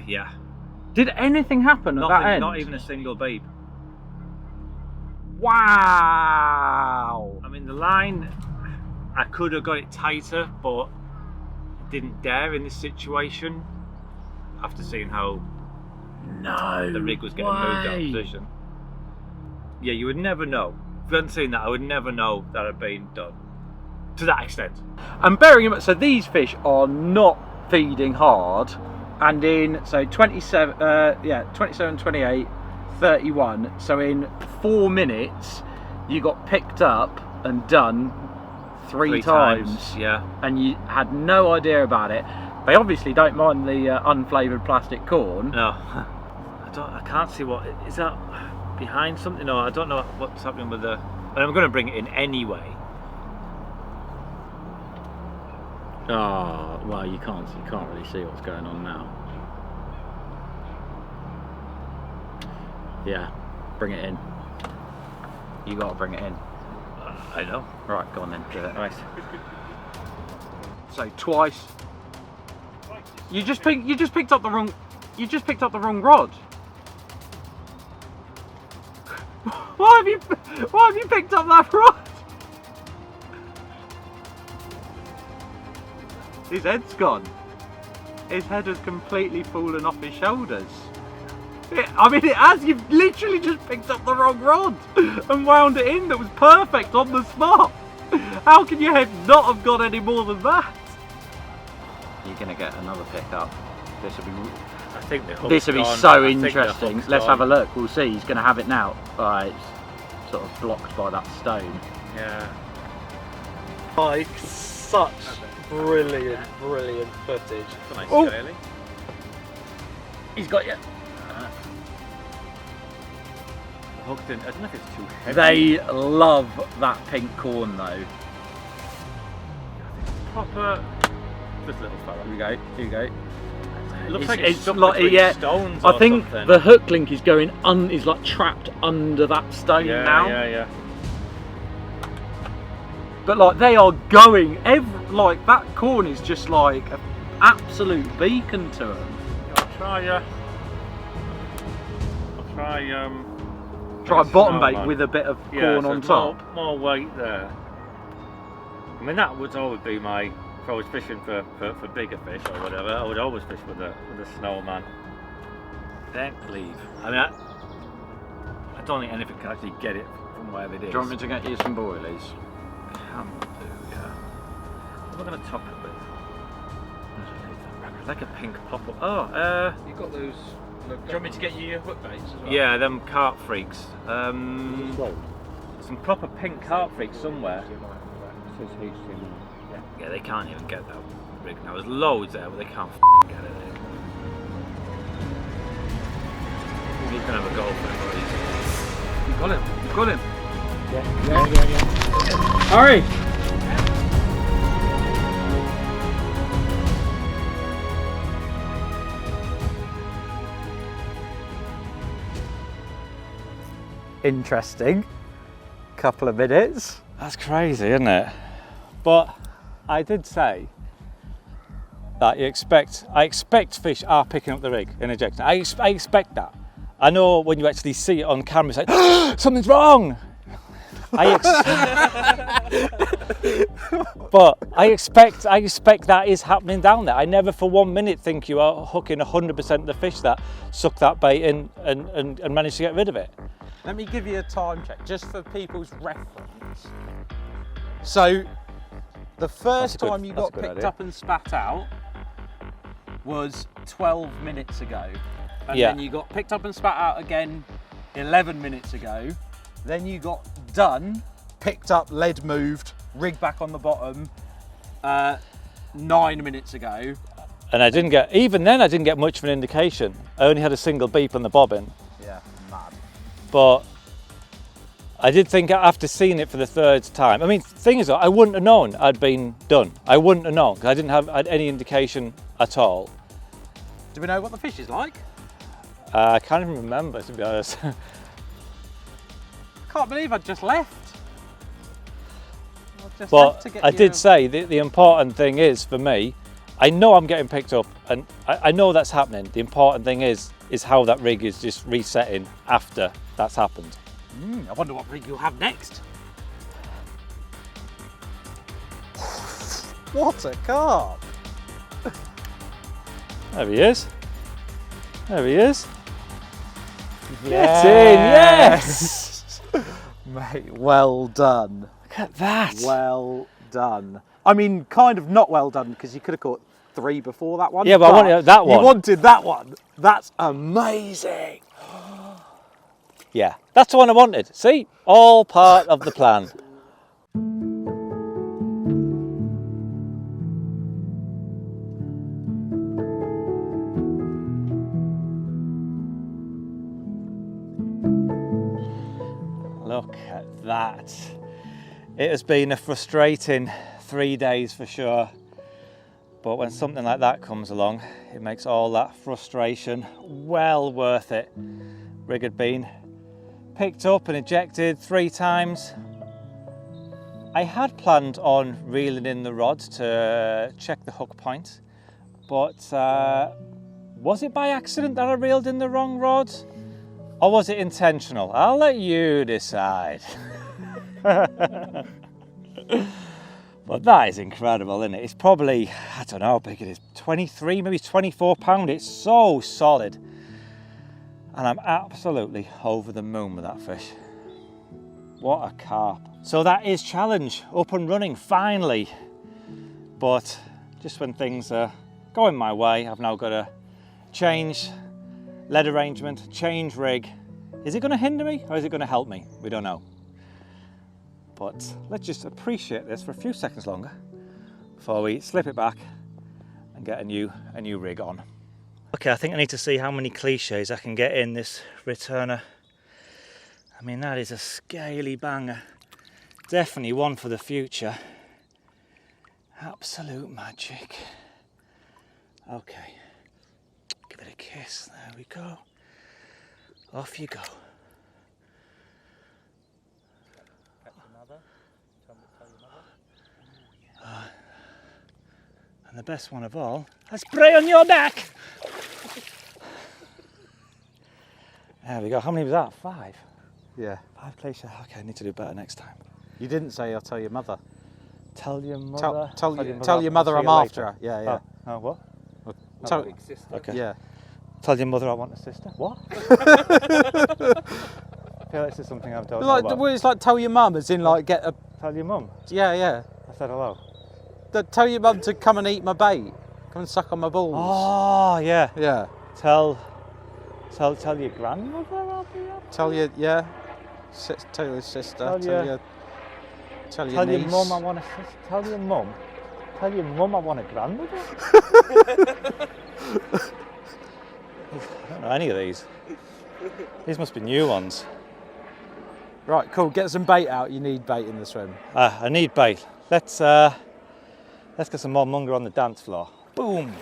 S8: yeah.
S5: Did anything happen at that
S8: Nothing.
S5: end?
S8: Not even a single beep.
S5: Wow.
S8: I mean, the line, I could have got it tighter, but I didn't dare in this situation. After seeing how
S5: No.
S8: the rig was getting moved out of position. Yeah, you would never know. If you hadn't seen that, I would never know that had been done. To that extent.
S5: And bearing in mind, so these fish are not feeding hard, and in 27, 28, 31. So in 4 minutes, you got picked up and done three times.
S8: Yeah.
S5: And you had no idea about it. They obviously don't mind the unflavoured plastic corn.
S8: No. I can't see what is that behind something. No, I don't know what's happening with the. And I'm going to bring it in anyway.
S5: Oh, well, you can't really see what's going on now. Yeah, bring it in. You got to bring it in.
S8: I know.
S5: Right, go on then, do it. Right. So twice. You just picked up the wrong rod. Why have you picked up that rod? His head's gone. His head has completely fallen off his shoulders. I mean, it has. You've literally just picked up the wrong rod and wound it in. That was perfect on the spot. How can your head not have got any more than that? You're gonna get another pickup. This will be.
S8: I think the hook's
S5: This will be
S8: gone.
S5: so
S8: I think the
S5: interesting.
S8: hook's
S5: Let's
S8: gone.
S5: have a look. We'll see. He's gonna have it now. Right, it's sort of blocked by that stone.
S8: Yeah.
S3: Like, such brilliant footage.
S8: Nice
S3: Oh.
S8: curly.
S5: He's got you.
S8: Hooked in. I don't know if it's too heavy.
S5: They love that pink corn though.
S8: Proper. This little fella.
S5: Here we go. Here we go.
S8: It looks like it's stuck
S5: like,
S8: between
S5: yeah.
S8: stones
S5: I
S8: or
S5: think
S8: something.
S5: the hook link is going is like trapped under that stone
S8: Yeah,
S5: now.
S8: yeah.
S5: But like they are going like that corn is just like an absolute beacon to them.
S8: I'll try.
S5: Try bottom bait
S8: snowman.
S5: with a bit of
S8: Yeah,
S5: corn
S8: so
S5: on
S8: it's
S5: top.
S8: More weight there. I mean, that would always be my. If I was fishing for bigger fish or whatever, I would always fish with a snowman. Don't leave. I mean, I don't think anything can actually get it from where it is.
S5: Do you want me to get you some boilies?
S8: Can do, yeah. What am I going to top it with? Like a pink popple. Oh,
S7: You got those.
S2: Do you want me to get you your hook baits as well?
S8: yeah, them carp freaks. Some proper pink carp freaks somewhere. Yeah, they can't even get that rig now. There's loads there, but they can't get it. You can have a go for it, boys.
S5: You got him. You got him.
S3: Yeah.
S5: Hurry.
S1: Interesting. Couple of minutes. That's crazy, isn't it? But I did say that I expect fish are picking up the rig in ejection. I expect that. I know when you actually see it on camera, it's like, something's wrong. But I expect that is happening down there. I never for 1 minute think you are hooking 100% of the fish that suck that bait in and manage to get rid of it.
S3: Let me give you a time check, just for people's reference. So, the first time you
S1: that's a
S3: got
S1: good
S3: picked
S1: idea.
S3: up and spat out was 12 minutes ago. And
S1: Yeah.
S3: then you got picked up and spat out again 11 minutes ago. Then you got done, picked up, lead moved, rig back on the bottom 9 minutes ago.
S1: And I didn't get much of an indication. I only had a single beep on the bobbin.
S3: Yeah, mad.
S1: But I did think after seeing it for the third time, I mean, thing is, I wouldn't have known I'd been done. I wouldn't have known because I didn't have any indication at all.
S3: Do we know what the fish is like?
S1: I can't even remember, to be honest.
S3: Can't believe I just left. Just
S1: But
S3: left to get
S1: I
S3: you
S1: did
S3: a-
S1: say the important thing is for me, I know I'm getting picked up and I know that's happening. The important thing is how that rig is just resetting after that's happened.
S3: I wonder what rig you'll have next. What a carp!
S1: There he is. There he is. Get in, yes!
S3: Mate, well done.
S1: Look at that.
S3: Well done. I mean, kind of not well done because you could have caught 3 before that one.
S1: Yeah, but I wanted that one.
S3: You wanted that one. That's amazing.
S1: Yeah, that's the one I wanted. See, all part of the plan. Look at that. It has been a frustrating 3 days for sure. But when something like that comes along, it makes all that frustration well worth it. Rig had been picked up and ejected 3 times. I had planned on reeling in the rod to check the hook point, but was it by accident that I reeled in the wrong rod? Or was it intentional? I'll let you decide. But that is incredible, isn't it? It's probably, I don't know how big it is, 23, maybe 24 pound. It's so solid. And I'm absolutely over the moon with that fish. What a carp. So that is challenge up and running finally. But just when things are going my way, I've now got to change lead arrangement, change rig. Is it going to hinder me or is it going to help me? We don't know. But let's just appreciate this for a few seconds longer before we slip it back and get a new rig on. Okay, I think I need to see how many cliches I can get in this returner. I mean, that is a scaly banger. Definitely one for the future. Absolute magic. Okay, give it a kiss. There we go. Off you go. And the best one of all, a spray on your back. There we go. How many was that? 5?
S3: Yeah.
S1: 5 cliches. Okay, I need to do better next time.
S3: You didn't say I'll tell your mother.
S1: Tell your mother.
S3: Tell your mother I'm after her. Yeah, yeah.
S1: Oh, what?
S3: Tell,
S7: Big sister.
S1: Okay.
S3: yeah.
S1: Tell your mother I want a sister. What? I feel like this is something I've told
S3: Like,
S1: about.
S3: well, it's like tell your mum, as in like get a.
S1: Tell your mum.
S3: Yeah, yeah.
S1: I said hello.
S3: Tell your mum to come and eat my bait. Come and suck on my balls.
S1: Oh, yeah.
S3: Yeah.
S1: Tell your grandmother I'll be up.
S3: Tell your tell your sister.
S1: Tell
S3: your
S1: Tell
S3: niece.
S1: your mum I want a sister. Tell your mum I want a grandmother. I don't know any of these. These must be new ones.
S3: Right, cool. Get some bait out. You need bait in the swim.
S1: I need bait. Let's get some more munger on the dance floor. Boom.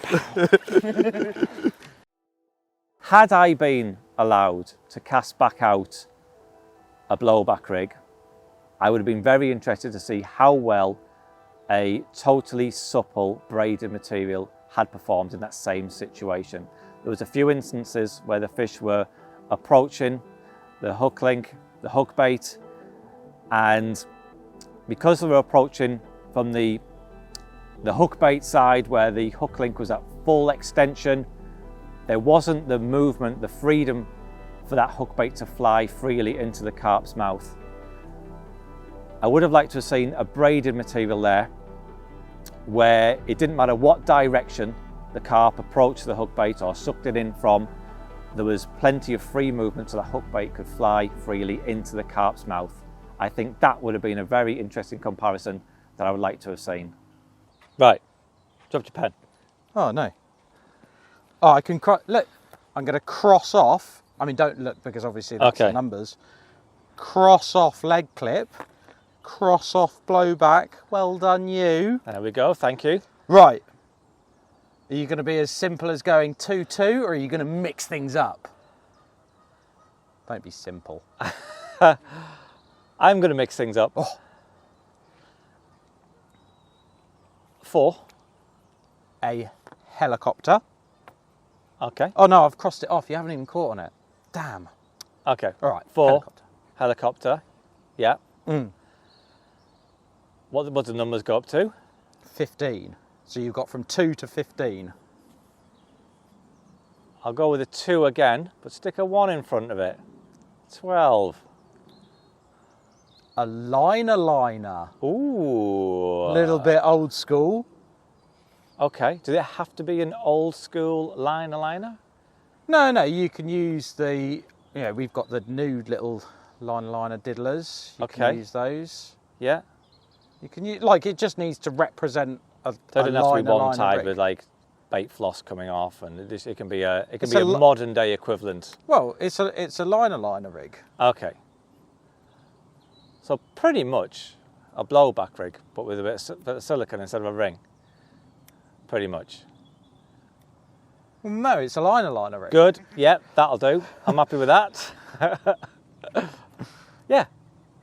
S1: Had I been allowed to cast back out a blowback rig, I would have been very interested to see how well a totally supple braided material had performed in that same situation. There was a few instances where the fish were approaching the hook link, the hook bait, and because they were approaching from the hook bait side where the hook link was at full extension, there wasn't the movement, the freedom for that hook bait to fly freely into the carp's mouth. I would have liked to have seen a braided material there where it didn't matter what direction the carp approached the hook bait or sucked it in from, there was plenty of free movement so the hook bait could fly freely into the carp's mouth. I think that would have been a very interesting comparison that I would like to have seen. Right, drop your pen.
S3: Oh no. Oh, I can look. I'm going to cross off. I mean, don't look because obviously that's the numbers. Cross off leg clip. Cross off blowback. Well done, you.
S1: There we go. Thank you.
S3: Right. Are you going to be as simple as going 2-2, or are you going to mix things up? Don't be simple.
S1: I'm going to mix things up.
S3: Oh.
S1: 4.
S3: A helicopter.
S1: Okay.
S3: Oh no, I've crossed it off. You haven't even caught on it. Damn.
S1: Okay.
S3: All right.
S1: 4. Helicopter. Yeah.
S3: Mm.
S1: What do the numbers go up to?
S3: 15. So you've got from 2 to 15.
S1: I'll go with a 2 again, but stick a 1 in front of it. 12.
S3: A liner.
S1: Ooh.
S3: Little bit old school.
S1: Okay. Does it have to be an old school liner?
S3: No, you can use the, we've got the new little liner diddlers. You can use those.
S1: Yeah.
S3: You can use, it just needs to represent a
S1: So it doesn't have to be one tied
S3: rig.
S1: with like bait floss coming off, and it can be a modern day equivalent.
S3: Well, it's a liner rig.
S1: Okay. So pretty much a blowback rig, but with a bit of silicone instead of a ring. Pretty much.
S3: Well, no, it's a liner rig.
S1: Good. Yeah, that'll do. I'm happy with that. Yeah,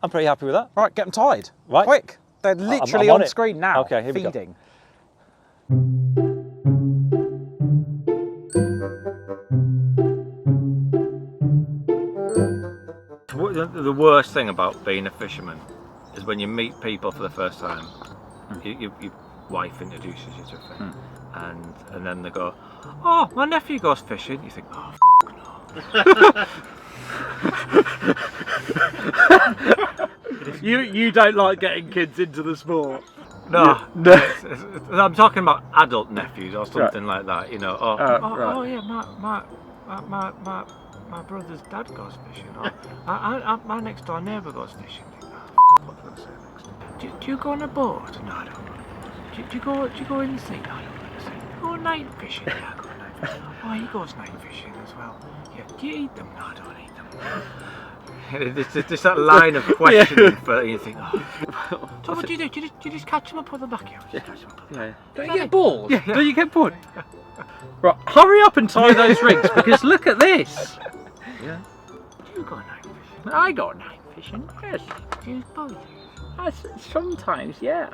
S1: I'm pretty happy with that.
S3: Right, get them tied.
S1: Right.
S3: Quick. They're literally
S1: I'm
S3: on
S1: it.
S3: screen now.
S1: Okay, here we go.
S3: Feeding.
S1: The worst thing about being a fisherman is when you meet people for the first time. Your wife introduces you to a thing, and then they go, "Oh, my nephew goes fishing." You think, "Oh, no." You don't like getting kids into the sport.
S8: No, I'm talking about adult nephews or something like that, you know. Or, oh yeah, my brother's dad goes fishing. Or, my next door neighbour goes fishing. What do I say next? Do you go on a boat? No, I don't. Do you go in the sea? No, I don't go in the sea. Do you go night fishing? Yeah, I go night fishing. Oh, he goes night fishing as well. Yeah. Do you eat them? No, I don't eat them. It's just that line of questioning, but you think, oh. So what do you do? Do you just catch them up with the backyard? Just catch them up.
S1: Yeah. Don't you get bored? Yeah. Don't you get bored? Right, hurry up and tie those rigs because look at this.
S8: Yeah.
S5: Do you go night fishing?
S1: I go night fishing. Yes.
S5: Do you both?
S1: Sometimes, yeah.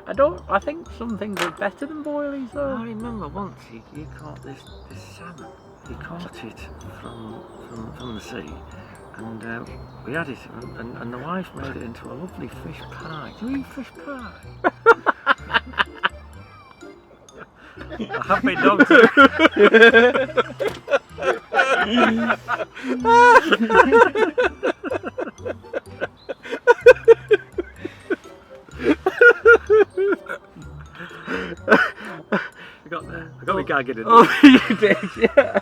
S1: I think some things are better than boilies though.
S8: I remember once he caught this salmon. He caught it from the sea. And we had it, and the wife made it into a lovely fish pie. Do you eat fish pie? I have been known to. I got me gagging in there.
S1: Oh, you did, yeah.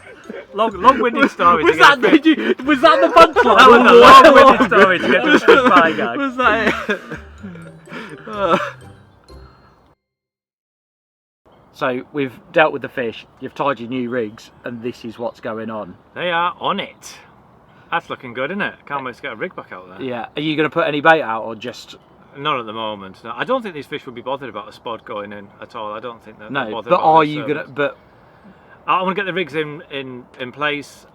S8: Long-winded story.
S1: Was that the punchline?
S8: That was a long-winded story to get to the fish pie gag.
S1: Was that it? So we've dealt with the fish, you've tied your new rigs, and this is what's going on.
S8: They are on it. That's looking good, isn't it? Can't wait to get a rig back out there.
S1: Yeah. Are you going to put any bait out or just...
S8: Not at the moment. No, I don't think these fish would be bothered about a spot going in at all. I don't think they're
S1: no,
S8: bothered
S1: but
S8: about
S1: are
S8: this
S1: you
S8: service.
S1: going to... But
S8: I want to get the rigs in place,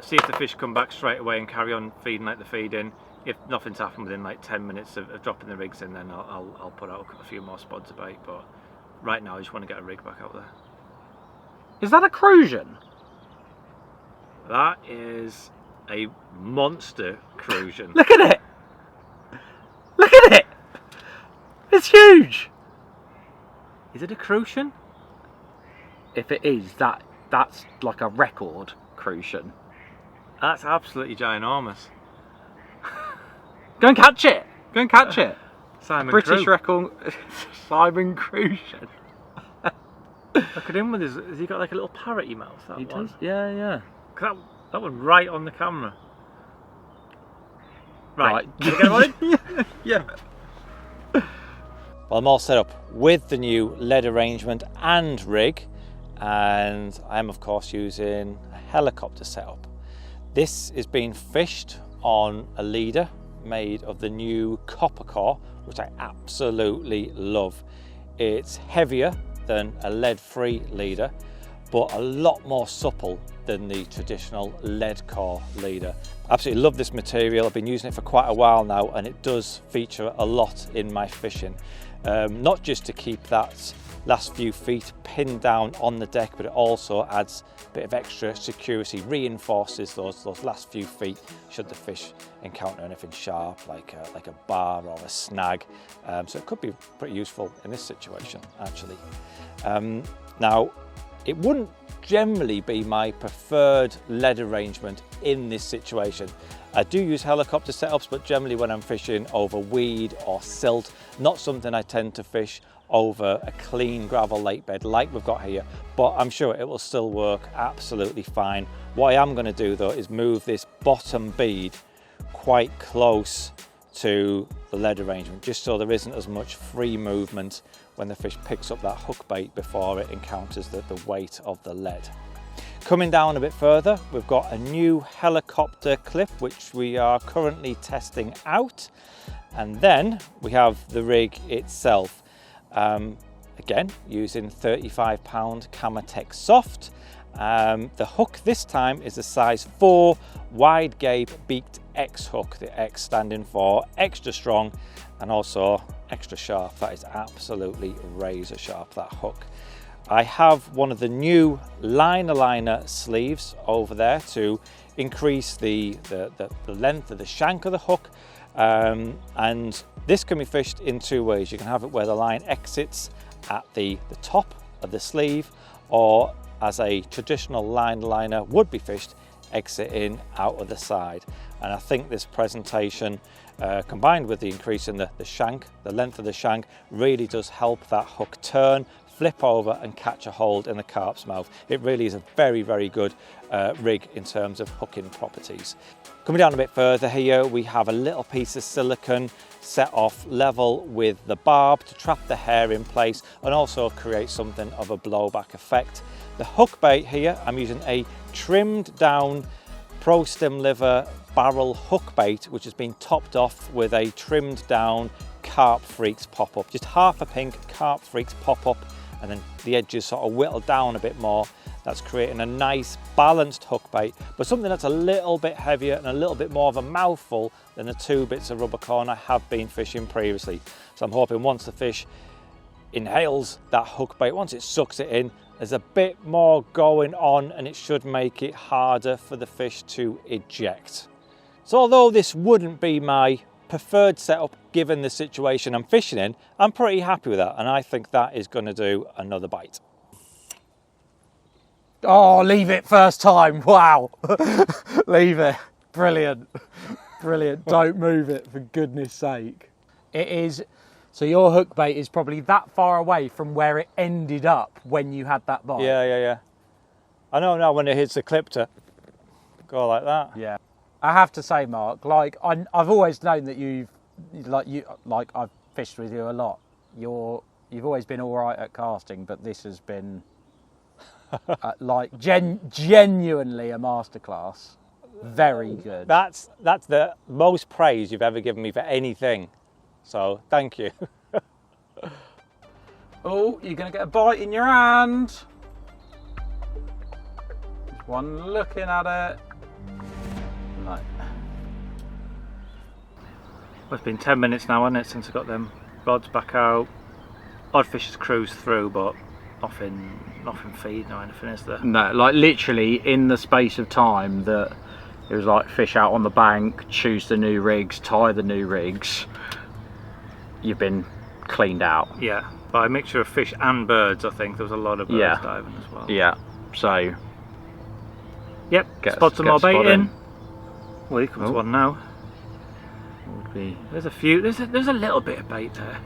S8: see if the fish come back straight away and carry on feeding like they're feeding. If nothing's happened within like 10 minutes of dropping the rigs in, then I'll put out a few more spots of bait. But right now I just want to get a rig back out there.
S1: is that a crucian?
S8: That is a monster crucian.
S1: Look at it! Look at it! It's huge!
S8: Is it a crucian?
S1: If it is, that's like a record crucian.
S8: That's absolutely ginormous.
S1: Go and catch it! Go and catch it!
S8: Simon
S1: British
S8: Crew.
S1: record Simon Crucian.
S8: Look at him with his. Has he got like a little parrot mouth? That
S1: He
S8: one?
S1: does, yeah.
S8: That one right on the camera. Right.
S1: Right.
S8: Can we get one in?
S1: Yeah.
S9: Well, I'm all set up with the new lead arrangement and rig, and I am of course using a helicopter setup. This is being fished on a leader made of the new copper core, which I absolutely love. It's heavier than a lead-free leader, but a lot more supple than the traditional lead core leader. Absolutely love this material. I've been using it for quite a while now, and it does feature a lot in my fishing. Not just to keep that last few feet pinned down on the deck, but it also adds a bit of extra security, reinforces those last few feet should the fish encounter anything sharp like a bar or a snag. So it could be pretty useful in this situation actually. Now, it wouldn't generally be my preferred lead arrangement in this situation. I do use helicopter setups, but generally when I'm fishing over weed or silt, not something I tend to fish over a clean gravel lake bed like we've got here, but I'm sure it will still work absolutely fine. What I am going to do though is move this bottom bead quite close to the lead arrangement, just so there isn't as much free movement when the fish picks up that hook bait before it encounters the weight of the lead. Coming down a bit further, we've got a new helicopter clip which we are currently testing out, and then we have the rig itself. Again, using 35-pound Camatech soft. The hook this time is a size 4 wide gape beaked X hook, the X standing for extra strong and also extra sharp. That is absolutely razor sharp, that hook. I have one of the new liner sleeves over there to increase the length of the shank of the hook, and this can be fished in two ways. You can have it where the line exits at the top of the sleeve, or as a traditional liner would be fished
S1: exiting out of the side. And I think this presentation, combined with the increase in the shank, the length of the shank, really does help that hook turn, flip over and catch a hold in the carp's mouth. It really is a very, very good rig in terms of hooking properties. Coming down a bit further here, we have a little piece of silicone set off level with the barb to trap the hair in place and also create something of a blowback effect. The hook bait here, I'm using a trimmed down Pro Stim Liver barrel hook bait, which has been topped off with a trimmed down Carp Freaks pop-up. Just half a pink Carp Freaks pop-up, and then the edges sort of whittled down a bit more. That's creating a nice balanced hook bait, but something that's a little bit heavier and a little bit more of a mouthful than the 2 bits of rubber corn I have been fishing previously. So I'm hoping once the fish inhales that hook bait, once it sucks it in, there's a bit more going on and it should make it harder for the fish to eject. So although this wouldn't be my preferred setup given the situation I'm fishing in, I'm pretty happy with that, and I think that is going to do another bite.
S3: Oh, leave it first time. Wow. Leave it. Brilliant. Brilliant. Don't move it, for goodness sake. It is. So your hook bait is probably that far away from where it ended up when you had that bite.
S1: Yeah. I know now when it hits the clip to go like that.
S3: Yeah. I have to say, Mark, like I've always known that I've fished with you a lot. You've always been all right at casting, but this has been genuinely a masterclass. Very good.
S1: That's the most praise you've ever given me for anything. So thank you.
S3: Oh, you're going to get a bite in your hand. Just one looking at it. No.
S8: Well, it's been 10 minutes now, hasn't it, since I got them rods back out. Odd fish has cruised through, but nothing feed, no anything, is there?
S5: No, like literally in the space of time that it was like fish out on the bank, choose the new rigs, tie the new rigs, you've been cleaned out.
S8: Yeah, by a mixture of fish and birds, I think. There was a lot of birds diving as well.
S5: Yeah, so...
S8: Yep, spot some more bait in. Well, here comes one now.
S5: Would be...
S8: There's a few, there's a little bit of bait there.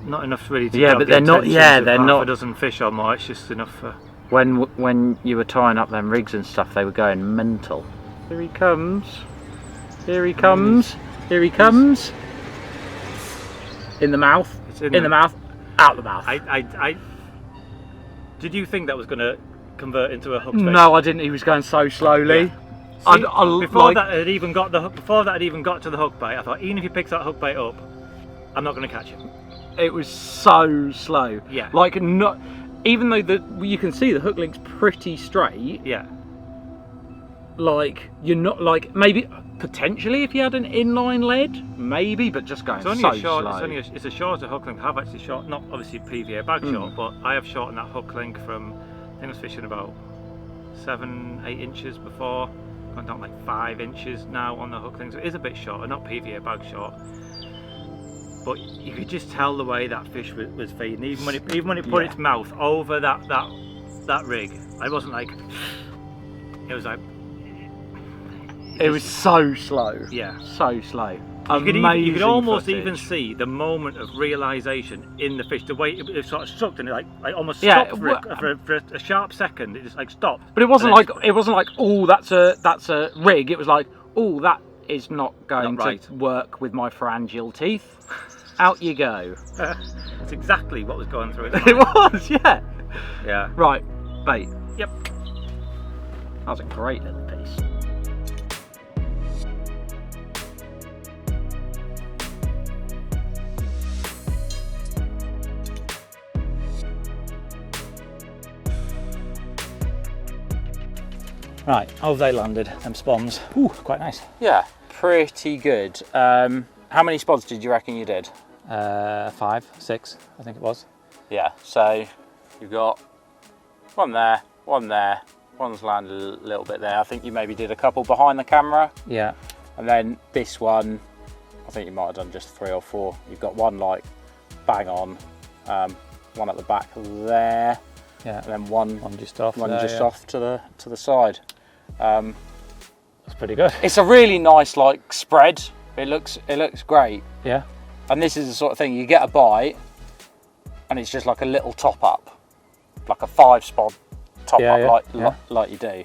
S8: Not enough really to
S5: but they're not. Yeah, they're not.
S8: A dozen fish or more. It's just enough for.
S5: When you were tying up them rigs and stuff, they were going mental. Here he comes. Here he comes. Here he comes. In the mouth.
S8: It's
S5: in the mouth. Out the mouth.
S8: Did you think that was going to convert into a hook bait?
S5: No, I didn't. He was going so slowly.
S8: Yeah. See, before that had even got to the hook bait, I thought even if he picks that hook bait up, I'm not going to catch him.
S5: It was so slow.
S8: Yeah.
S5: Like not, even though you can see the hook link's pretty straight.
S8: Yeah.
S5: Like you're not like maybe potentially if you had an inline lead, maybe, but just going so slow.
S8: It's a shorter hook link. I've actually short, not obviously PVA bag short, but I have shortened that hook link from I think I was fishing about 7-8 inches before. Gone down like 5 inches now on the hook link, so it is a bit shorter, not PVA bag short. But you could just tell the way that fish was feeding, even when it put its mouth over that rig. I wasn't like, it was like,
S5: it was so slow.
S8: Yeah,
S5: so slow.
S8: You could almost even see the moment of realization in the fish, the way it sort of sucked and it like almost stopped for a sharp second. It just like stopped.
S5: But it wasn't like oh that's a rig. It was like oh that is not going to work with my pharyngeal teeth. Out you go.
S8: That's exactly what was going through it.
S5: It was, yeah.
S8: Yeah.
S5: Right, bait.
S8: Yep.
S5: That was a great little piece.
S1: Right, how have they landed, them spawns? Ooh, quite nice.
S5: Yeah, pretty good. How many spots did you reckon you did?
S1: 5, 6, I think it was.
S5: Yeah, so you've got one there, one's landed a little bit there. I think you maybe did a couple behind the camera.
S1: Yeah.
S5: And then this one, I think you might have done just 3 or 4. You've got one like bang on, one at the back there.
S1: Yeah.
S5: And then one
S1: just off.
S5: off to the side.
S1: That's pretty good.
S5: It's a really nice like spread. It looks great.
S1: Yeah.
S5: And this is the sort of thing you get a bite, and it's just like a little top up, like a 5-spot top up, like you do.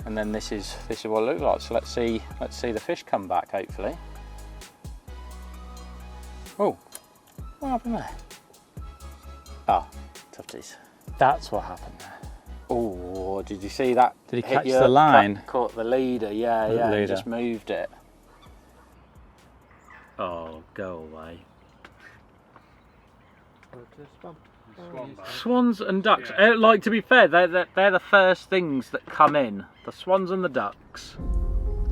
S5: And then this is what it looks like. So let's see the fish come back. Hopefully. Oh, what happened there? Oh, tufties.
S1: That's what happened there.
S5: Oh, did you see that?
S1: Did he catch the line?
S5: Caught the leader. Yeah,
S1: The
S5: yeah.
S1: leader.
S5: He just moved it.
S1: Oh, go away.
S5: Swans and ducks. Like, to be fair, they're the first things that come in. The swans and the ducks.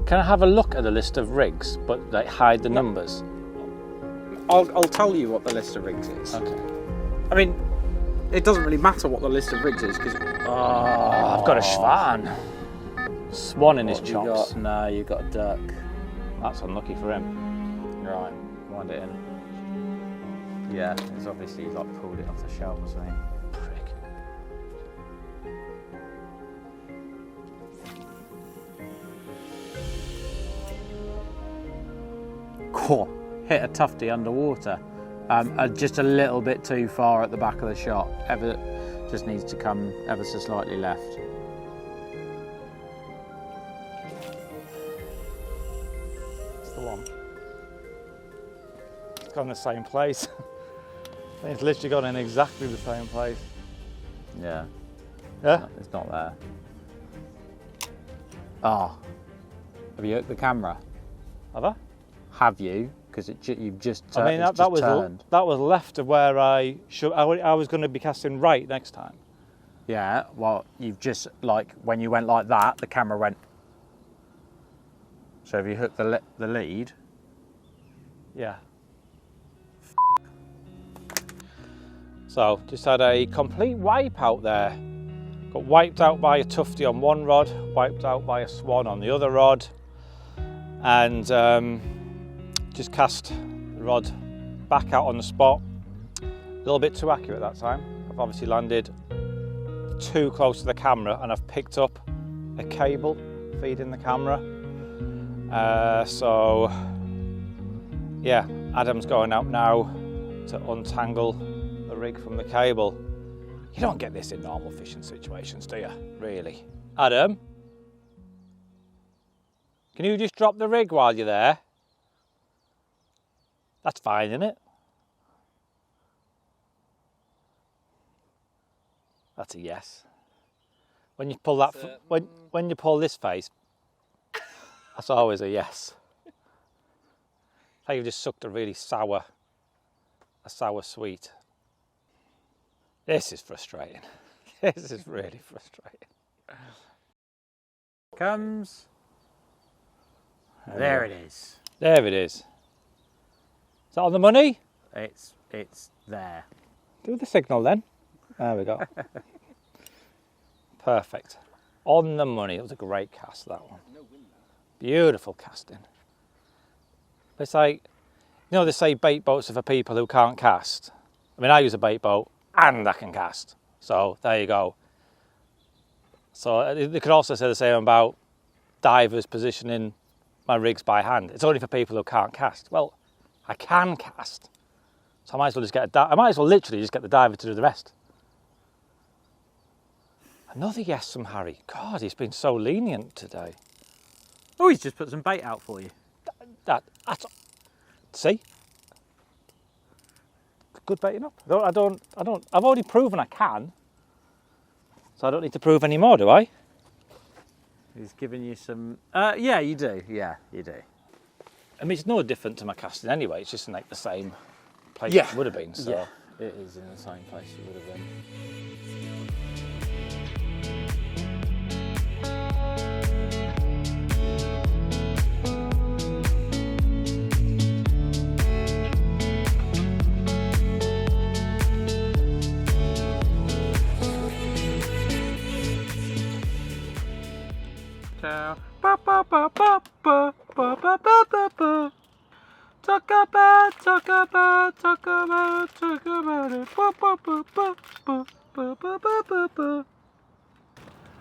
S1: Can I have a look at the list of rigs, but like hide the numbers?
S3: I'll tell you what the list of rigs is.
S1: Okay.
S3: I mean, it doesn't really matter what the list of rigs is because
S1: I've got a schwan. Swan in his chops.
S5: You got a duck.
S1: That's unlucky for him.
S5: Right, wind it in. Yeah, it's obviously he's like pulled it off the shelf or something.
S1: Prick.
S5: Cool. Hit a tufty underwater. Just a little bit too far at the back of the shot. Just needs to come ever so slightly left.
S1: It's the one. It's gone in the same place. It's literally gone in exactly the same place.
S5: Yeah.
S1: Yeah?
S5: It's not there. Oh. Have you hooked the camera?
S1: Have I?
S5: Have you? Because you've just
S1: I mean, that was left of where I should. I was going to be casting right next time.
S5: Yeah, well, you've just, like, when you went like that, the camera went. So have you hooked the lead?
S1: Yeah. So, just had a complete wipe out there. Got wiped out by a tufty on one rod, wiped out by a swan on the other rod, and just cast the rod back out on the spot. A little bit too accurate that time. I've obviously landed too close to the camera and I've picked up a cable feeding the camera. So yeah, Adam's going out now to untangle the rig from the cable. You don't get this in normal fishing situations, do you? Really? Adam? Can you just drop the rig while you're there? That's fine, isn't it? That's a yes. When you pull that, when you pull this face, that's always a yes. Like you've just sucked a really sour sweet. This is frustrating. This is really frustrating.
S5: Comes. There it is.
S1: There it is. Is that on the money?
S5: It's there.
S1: Do the signal then. There we go. Perfect. On the money. It was a great cast, that one. Beautiful casting. It's like, you know, they say bait boats are for people who can't cast. I mean, I use a bait boat and I can cast. So there you go. So they could also say the same about divers positioning my rigs by hand. It's only for people who can't cast. Well, I can cast. So I might as well just I might as well literally just get the diver to do the rest. Another yes from Harry. God, he's been so lenient today.
S5: Oh, he's just put some bait out for you.
S1: That's see? Good baiting up. I've already proven I can. So I don't need to prove any more, do I?
S5: He's giving you some... yeah, you do. Yeah, you do.
S1: I mean, it's no different to my casting anyway. It's just in like the same place
S5: Yeah.
S1: it would have been. So.
S5: Yeah, it is in the same place it would have been.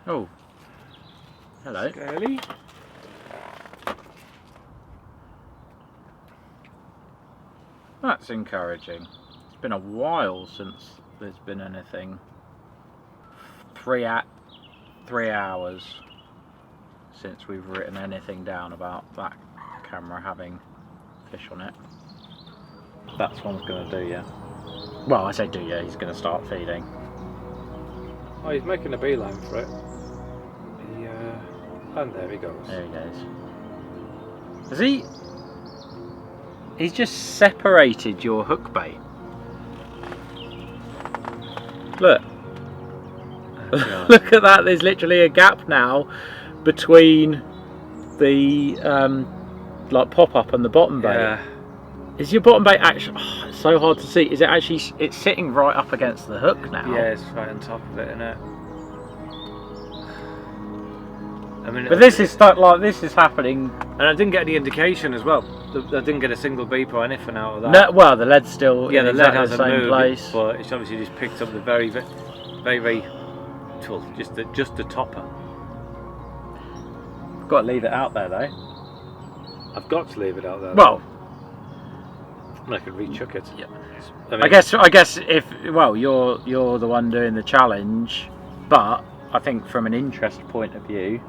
S5: Oh, hello.
S6: Scaly.
S5: That's encouraging. It's been a while since there's been anything. 3 hours since we've written anything down about that camera having fish on it.
S1: That's one's going to do, yeah.
S5: Well, I say do ya, he's going to start feeding.
S1: Oh, he's making a beeline for it. And there he goes.
S5: There he goes. Has he? He's just separated your hook bait. Look. Look at that, there's literally a gap now between the like pop-up and the bottom bait.
S1: Yeah.
S5: Is your bottom bait actually, oh, it's so hard to see, is it actually, it's sitting right up against the hook now?
S1: Yeah, it's right on top of it, isn't it? I mean,
S5: But this is this is happening.
S1: and I didn't get any indication as well. I didn't get a single beep or anything out of that.
S5: No, well, the lead's still
S1: Yeah,
S5: in
S1: the lead
S5: exactly
S1: hasn't
S5: the same
S1: moved,
S5: place.
S1: but it's obviously just picked up the very well, just the topper.
S5: Got to leave it out there though.
S1: I've got to leave it out there.
S5: Well,
S1: and I can rechuck it.
S5: Yeah.
S1: I mean,
S5: I guess if you're the one doing the challenge, but I think from an interest point of view,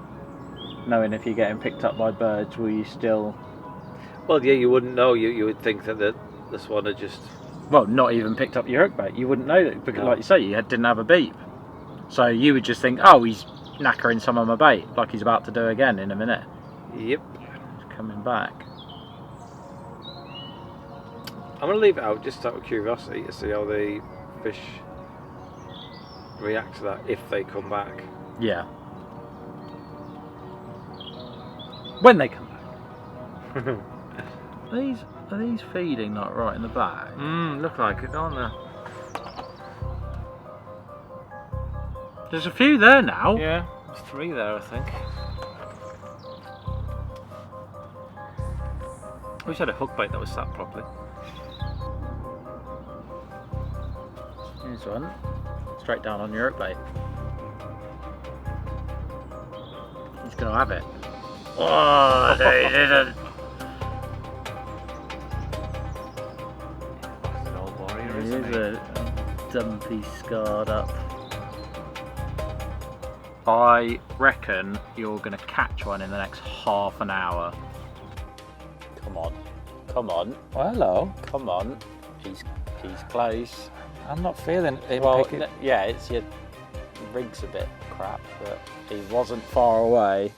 S5: knowing if you're getting picked up by birds, will you still?
S1: Well, yeah, you wouldn't know. You would think that this one had just.
S5: Well, not even picked up your hook bait. You wouldn't know that because,
S1: No.
S5: like you say, you didn't have a beep. So you would just think, oh, he's knackering some of my bait, like he's about to do again in a minute.
S1: Yep.
S5: He's coming back.
S1: I'm going to leave it out just out of curiosity to see how the fish react to that if they come back.
S5: Yeah. When they come back. Are these feeding like right in the back?
S1: Look like it, don't they?
S5: There's a few there now.
S1: Yeah, there's 3 there, I think. I wish I had a hook bait that was sat properly.
S5: Here's one. Straight down on your hook bait. He's going to have it. Oh, no, he didn't.
S1: He's an old warrior,
S5: He
S1: isn't
S5: is
S1: he?
S5: a dumpy, scarred up. I reckon you're going to catch one in the next half an hour. Come on. Come on.
S1: Well, hello.
S5: Come on. He's close.
S1: I'm not feeling him
S5: Well,
S1: picking.
S5: yeah, it's your rig's a bit crap, but he wasn't far away.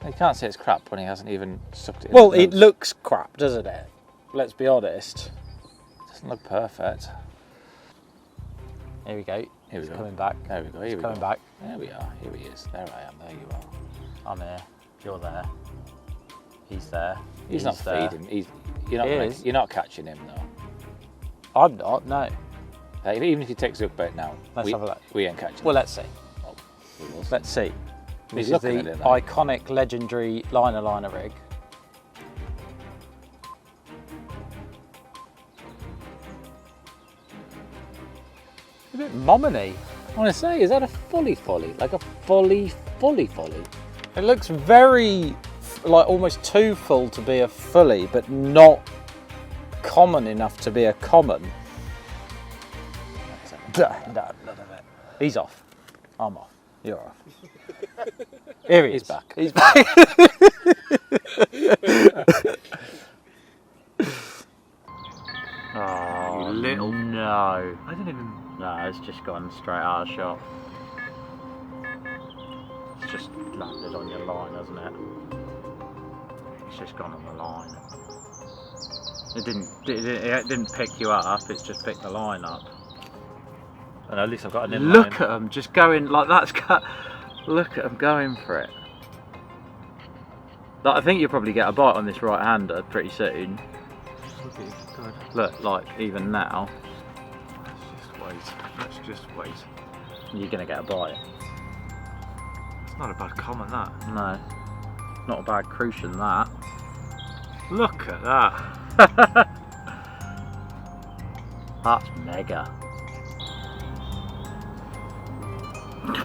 S1: You can't say it's crap when he hasn't even sucked it in.
S5: Well,
S1: his
S5: it
S1: nose.
S5: looks crap, doesn't it? Let's be honest.
S1: It doesn't look perfect.
S5: Here we go.
S1: Here we
S5: He's
S1: go.
S5: coming back.
S1: There we go. Here
S5: He's
S1: we
S5: coming
S1: go.
S5: back.
S1: There we are. Here he is. There I am. There you are.
S5: I'm here. You're there. He's there.
S1: He's not
S5: there.
S1: feeding. You're
S5: He
S1: not.
S5: is.
S1: You're not catching him though.
S5: I'm not. No.
S1: Even if he takes the hook bait now,
S5: Let's have a look.
S1: we ain't catching.
S5: Well, let's see.
S1: We will see.
S5: Let's see.
S1: He's
S5: This is
S1: looking
S5: the
S1: at it now.
S5: iconic, legendary liner rig. A bit mommy.
S1: I want to say, is that a fully? Like a fully?
S5: It looks very, like almost too full to be a fully, but not common enough to be a common. No, none of it. He's off. I'm off. You're off. Here he is.
S1: He's back.
S5: He's back. Oh,
S1: You little-
S5: no.
S1: I didn't even.
S5: No, it's just gone straight out of shot. It's just landed on your line, hasn't it? It's just gone on the line. It didn't pick you up, it's just picked the line up.
S1: And at least I've got an inline.
S5: Look at them just going like that's cut. Look at them going for it. Like, I think you'll probably get a bite on this right-hander pretty soon.
S1: Okay, good.
S5: Look, like even now,
S1: Let's just wait.
S5: you're gonna get a bite.
S1: It's not a bad comment, that.
S5: No, not a bad crucian that.
S1: Look at that.
S5: That's mega.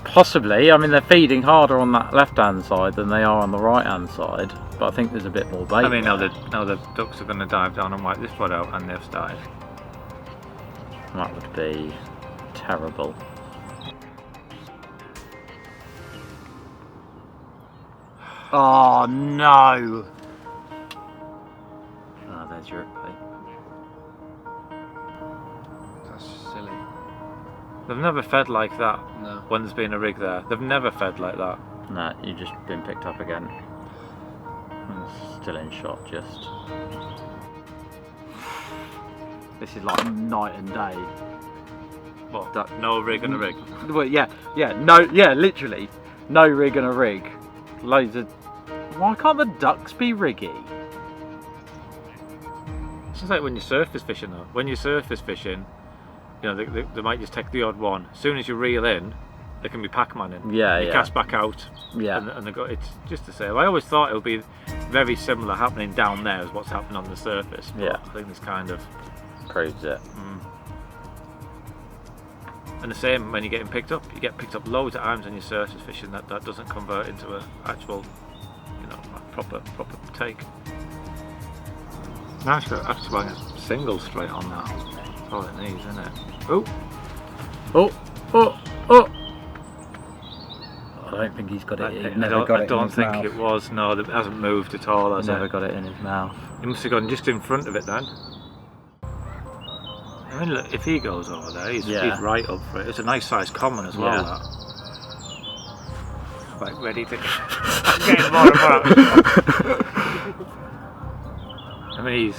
S5: Possibly. I mean, they're feeding harder on that left-hand side than they are on the right-hand side. but I think there's a bit more bait.
S8: I mean, now
S5: there.
S8: the ducks are going to dive down and wipe this rod out, and they've started.
S5: That would be terrible. Oh no! Oh, there's your bait.
S7: That's silly.
S8: They've never fed like that
S7: No.
S8: when there's been a rig there. They've never fed like that.
S5: No, you've just been picked up again. Still in shot, just. This is like night and day.
S8: What? No rig and a rig.
S5: Well, yeah, literally. No rig and a rig. Loads of. Why can't the ducks be riggy?
S8: It's just like when you're surface fishing though. When you're surface fishing, you know, they might just take the odd one. As soon as you reel in, they can be Pac-Manning.
S5: Yeah,
S8: you cast back out.
S5: Yeah.
S8: And they got, it's just the same. I always thought it would be very similar happening down there as what's happening on the surface. But
S5: Yeah.
S8: I think this kind of
S5: Proves it.
S8: And the same when you're getting picked up. You get picked up loads of times when you're surface fishing. That doesn't convert into an actual, you know, proper take. Nice to actually a single straight on that. That's all it needs, isn't it? Oh,
S5: I don't think he's got it.
S8: I
S5: Never got it.
S8: I don't
S5: in his
S8: think
S5: mouth.
S8: it was. No, it hasn't moved at all. Has
S5: Never
S8: it?
S5: got it in his mouth.
S8: He must have gone just in front of it then. I mean, look, if he goes over there, he's right up for it. It's a nice sized common as well.
S5: Yeah.
S8: That. Like ready to get more and more. I mean, he's.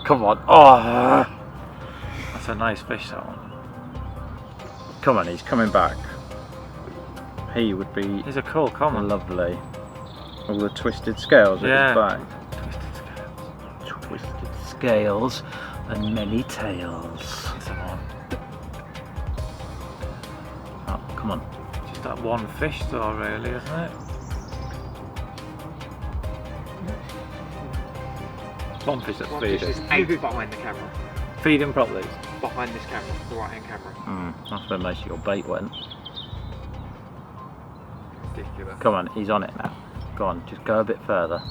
S5: Come on. Oh,
S8: That's a nice fish, that one.
S5: come on. He's coming back. He would be
S8: He's a cool common.
S5: lovely. All the twisted scales at
S8: Yeah.
S5: his back.
S8: Twisted scales.
S5: Twisted scales and many tails.
S8: That's the one.
S5: Oh, come on.
S8: Just that one fish, though, really, isn't it? One fish that's feeding.
S7: Move behind the camera.
S8: Feed him properly.
S7: Behind this camera, the right hand camera.
S5: That's where most of your bait went.
S7: Ridiculous.
S5: Come on, he's on it now. Go on, just go a bit further.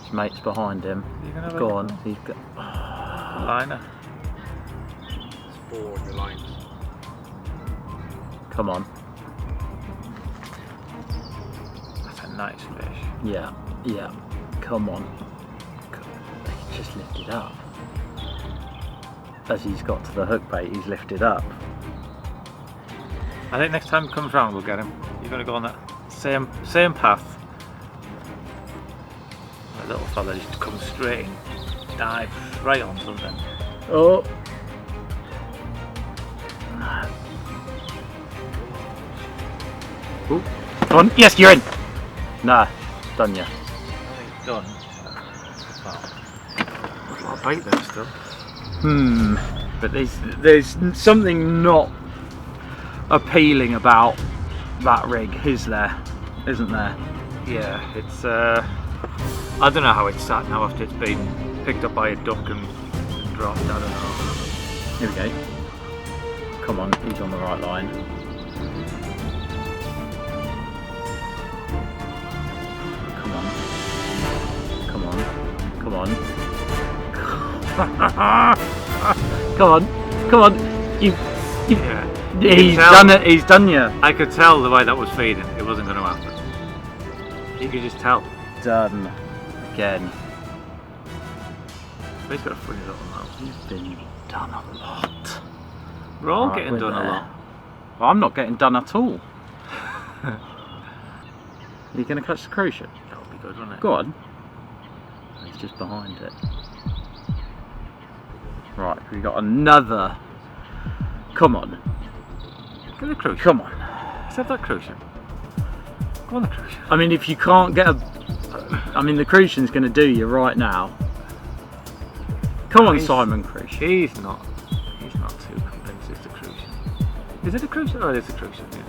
S5: His mate's behind him.
S8: You can have
S5: Go
S8: a
S5: on, he's got.
S8: liner.
S7: It's 4 on your lines.
S5: Come on.
S8: That's a nice fish.
S5: Yeah. Come on. He's just lifted up. As he's got to the hook bait, he's lifted up.
S8: I think next time he comes round, we'll get him. You're going to go on that same path. That little fella just comes straight and dives right on something.
S5: Oh. Ooh. Come on. Yes, you're in. Nah, done ya.
S8: Done. Wow. There's a lot of bait there still.
S5: But there's something not appealing about that rig, is there? Isn't there?
S8: Yeah, it's I don't know how it's sat now after it's been picked up by a duck and dropped. I don't know.
S5: Here we go. Come on, he's on the right line. Come on. Come on. Come on. Come on. Come on.
S8: Yeah.
S5: He's done it. He's done you.
S8: I could tell the way that was feeding, it wasn't going to happen. You could just tell.
S5: Done. Again.
S8: But he's got a funny little mouth.
S5: You've been done a lot.
S8: We're all
S5: Right,
S8: getting
S5: we're
S8: done
S5: there.
S8: a lot.
S5: Well, I'm not getting done at all. Are you going to catch the cruciate?
S8: That would be good, wouldn't it?
S5: Go on. He's just behind it. Right, we got another. Come on.
S8: Get the cruciate.
S5: Come on.
S8: Let's have that cruciate. Go on the cruciate.
S5: I mean, if you can't get a. I mean, the cruciate's going to do you right now. Come on,
S8: He's-
S5: Simon Cruciate.
S8: He's not too convinced it's the cruciate. Is it the cruciate? Oh, it is the cruciate, yeah.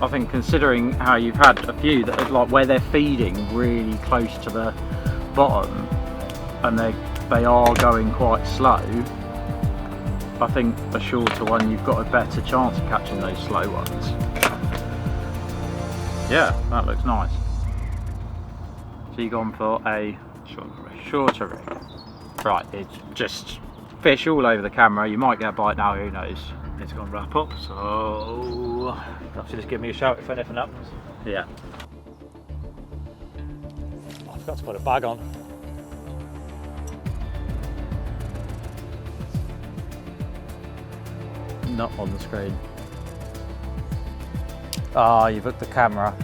S5: I think considering how you've had a few that are like where they're feeding really close to the bottom and they are going quite slow, I think a shorter one, you've got a better chance of catching those slow ones. Yeah, that looks nice. So you've gone for a shorter rig. Right, it's just fish all over the camera. You might get a bite now, who knows.
S9: It's going to wrap up, so perhaps you just give me a shout if anything happens.
S5: Yeah.
S9: Oh, I forgot to put a bag on.
S5: Not on the screen.
S9: Ah, you've hooked the camera.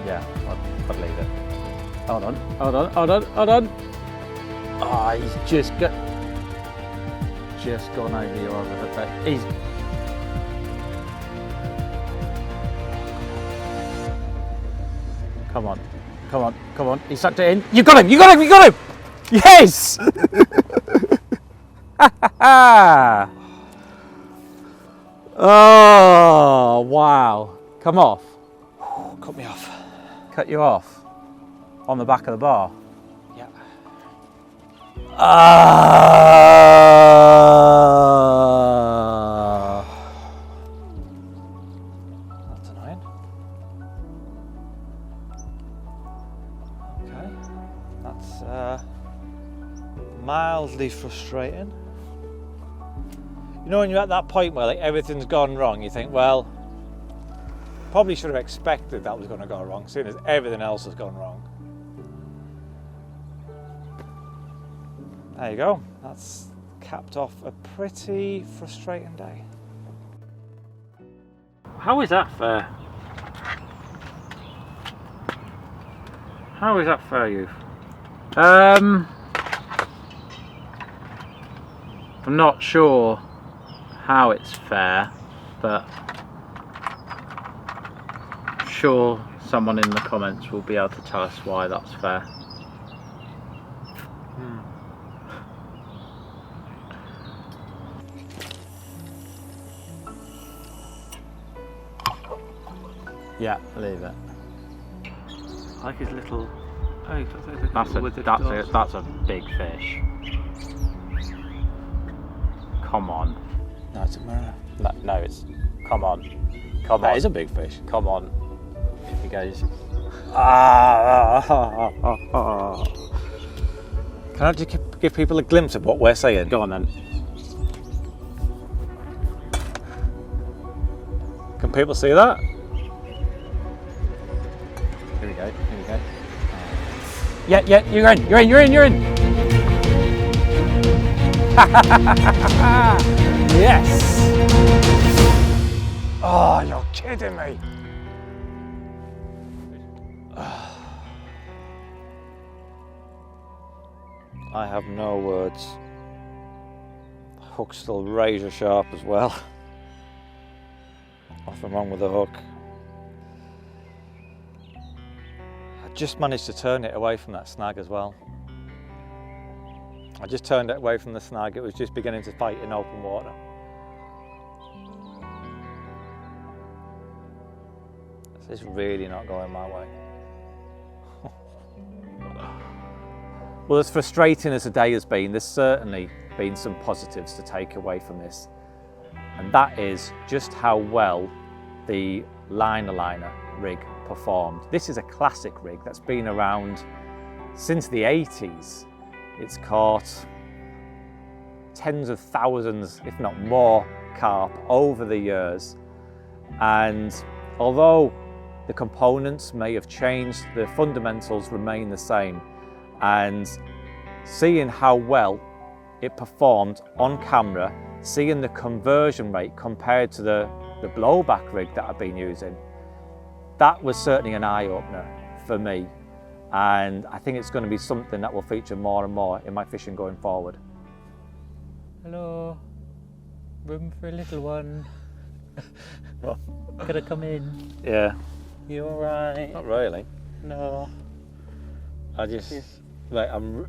S9: Yeah, I'd leave it.
S5: Hold on, hold on, hold on, hold on.
S9: Ah, he's just gone over your other hook. He's
S5: Come on, come on, come on. He sucked it in. You got him, you got him, you got him! Yes! Oh, wow. Come off.
S9: cut me off.
S5: Cut you off. On the back of the bar.
S9: Yeah. That's annoying. Okay, that's mildly frustrating. You know when you're at that point where like everything's gone wrong, you think, well, probably should have expected that was going to go wrong, seeing as everything else has gone wrong. There you go. That's capped off a pretty frustrating day.
S5: How is that fair? How is that fair, youth? I'm not sure how it's fair, but I'm sure someone in the comments will be able to tell us why that's fair.
S9: Yeah, leave it.
S8: I like his little. Oh,
S5: That's a big fish. Come on.
S9: No, it's a mirror.
S5: No, it's. Come on. Come
S9: That
S5: on.
S9: is a big fish.
S5: Come on. He goes.
S9: Can I just give people a glimpse of what we're saying?
S5: Go on then.
S9: Can people see that?
S5: Here we go. Here we go.
S9: Yeah, you're in. Yes! Oh, you're kidding me. I have no words. Hook's still razor sharp as well. Nothing wrong with the hook. I just managed to turn it away from that snag as well. I just turned it away from the snag. It was just beginning to fight in open water. This is really not going my way. Well, as frustrating as the day has been, there's certainly been some positives to take away from this. And that is just how well the liner rig performed. This is a classic rig that's been around since the 80s. It's caught tens of thousands, if not more, carp over the years. And although the components may have changed, the fundamentals remain the same. And seeing how well it performed on camera, seeing the conversion rate compared to the blowback rig that I've been using, that was certainly an eye-opener for me. And I think it's going to be something that will feature more and more in my fishing going forward.
S5: Hello. Room for a little one. Could I come in?
S9: Yeah.
S5: You alright?
S9: Not really.
S5: No.
S9: I just, like, I'm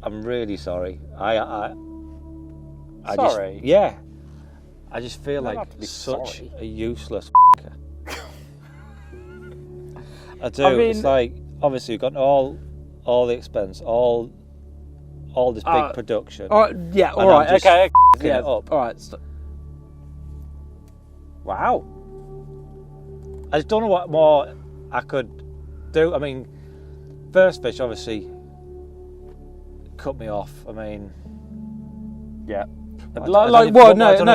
S9: really sorry. I
S5: Sorry?
S9: Just, yeah.
S1: I just feel
S5: don't
S1: like
S5: have to be
S1: such
S5: sorry.
S1: a useless I do.
S5: I mean-
S1: It's like, obviously you've got all the expense, all this big production.
S5: Yeah,
S1: And I'm just f***ing
S5: Yeah,
S1: it up.
S5: all right. Wow.
S1: I just don't know what more I could do. I mean, first fish obviously cut me off. I mean,
S5: Yeah.
S1: I don't know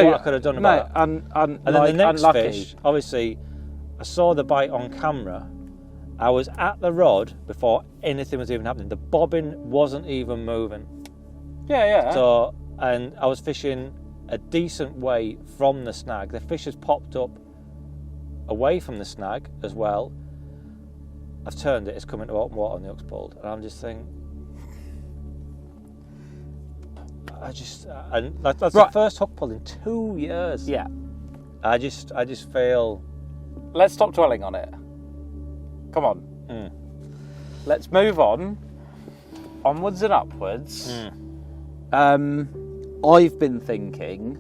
S1: what I could have done about it.
S5: And
S1: And then
S5: like,
S1: the next
S5: unlucky.
S1: fish, obviously, I saw the bite on camera. I was at the rod before anything was even happening. The bobbin wasn't even moving.
S5: Yeah.
S1: So, and I was fishing a decent way from the snag. The fish has popped up away from the snag as well. I've turned it, it's coming to open water on the hook's pulled. And I'm just thinking, and that's the first hook pull in 2 years.
S5: Yeah.
S1: I just feel.
S5: Let's stop dwelling on it. Come on. Let's move on. Onwards and upwards. I've been thinking.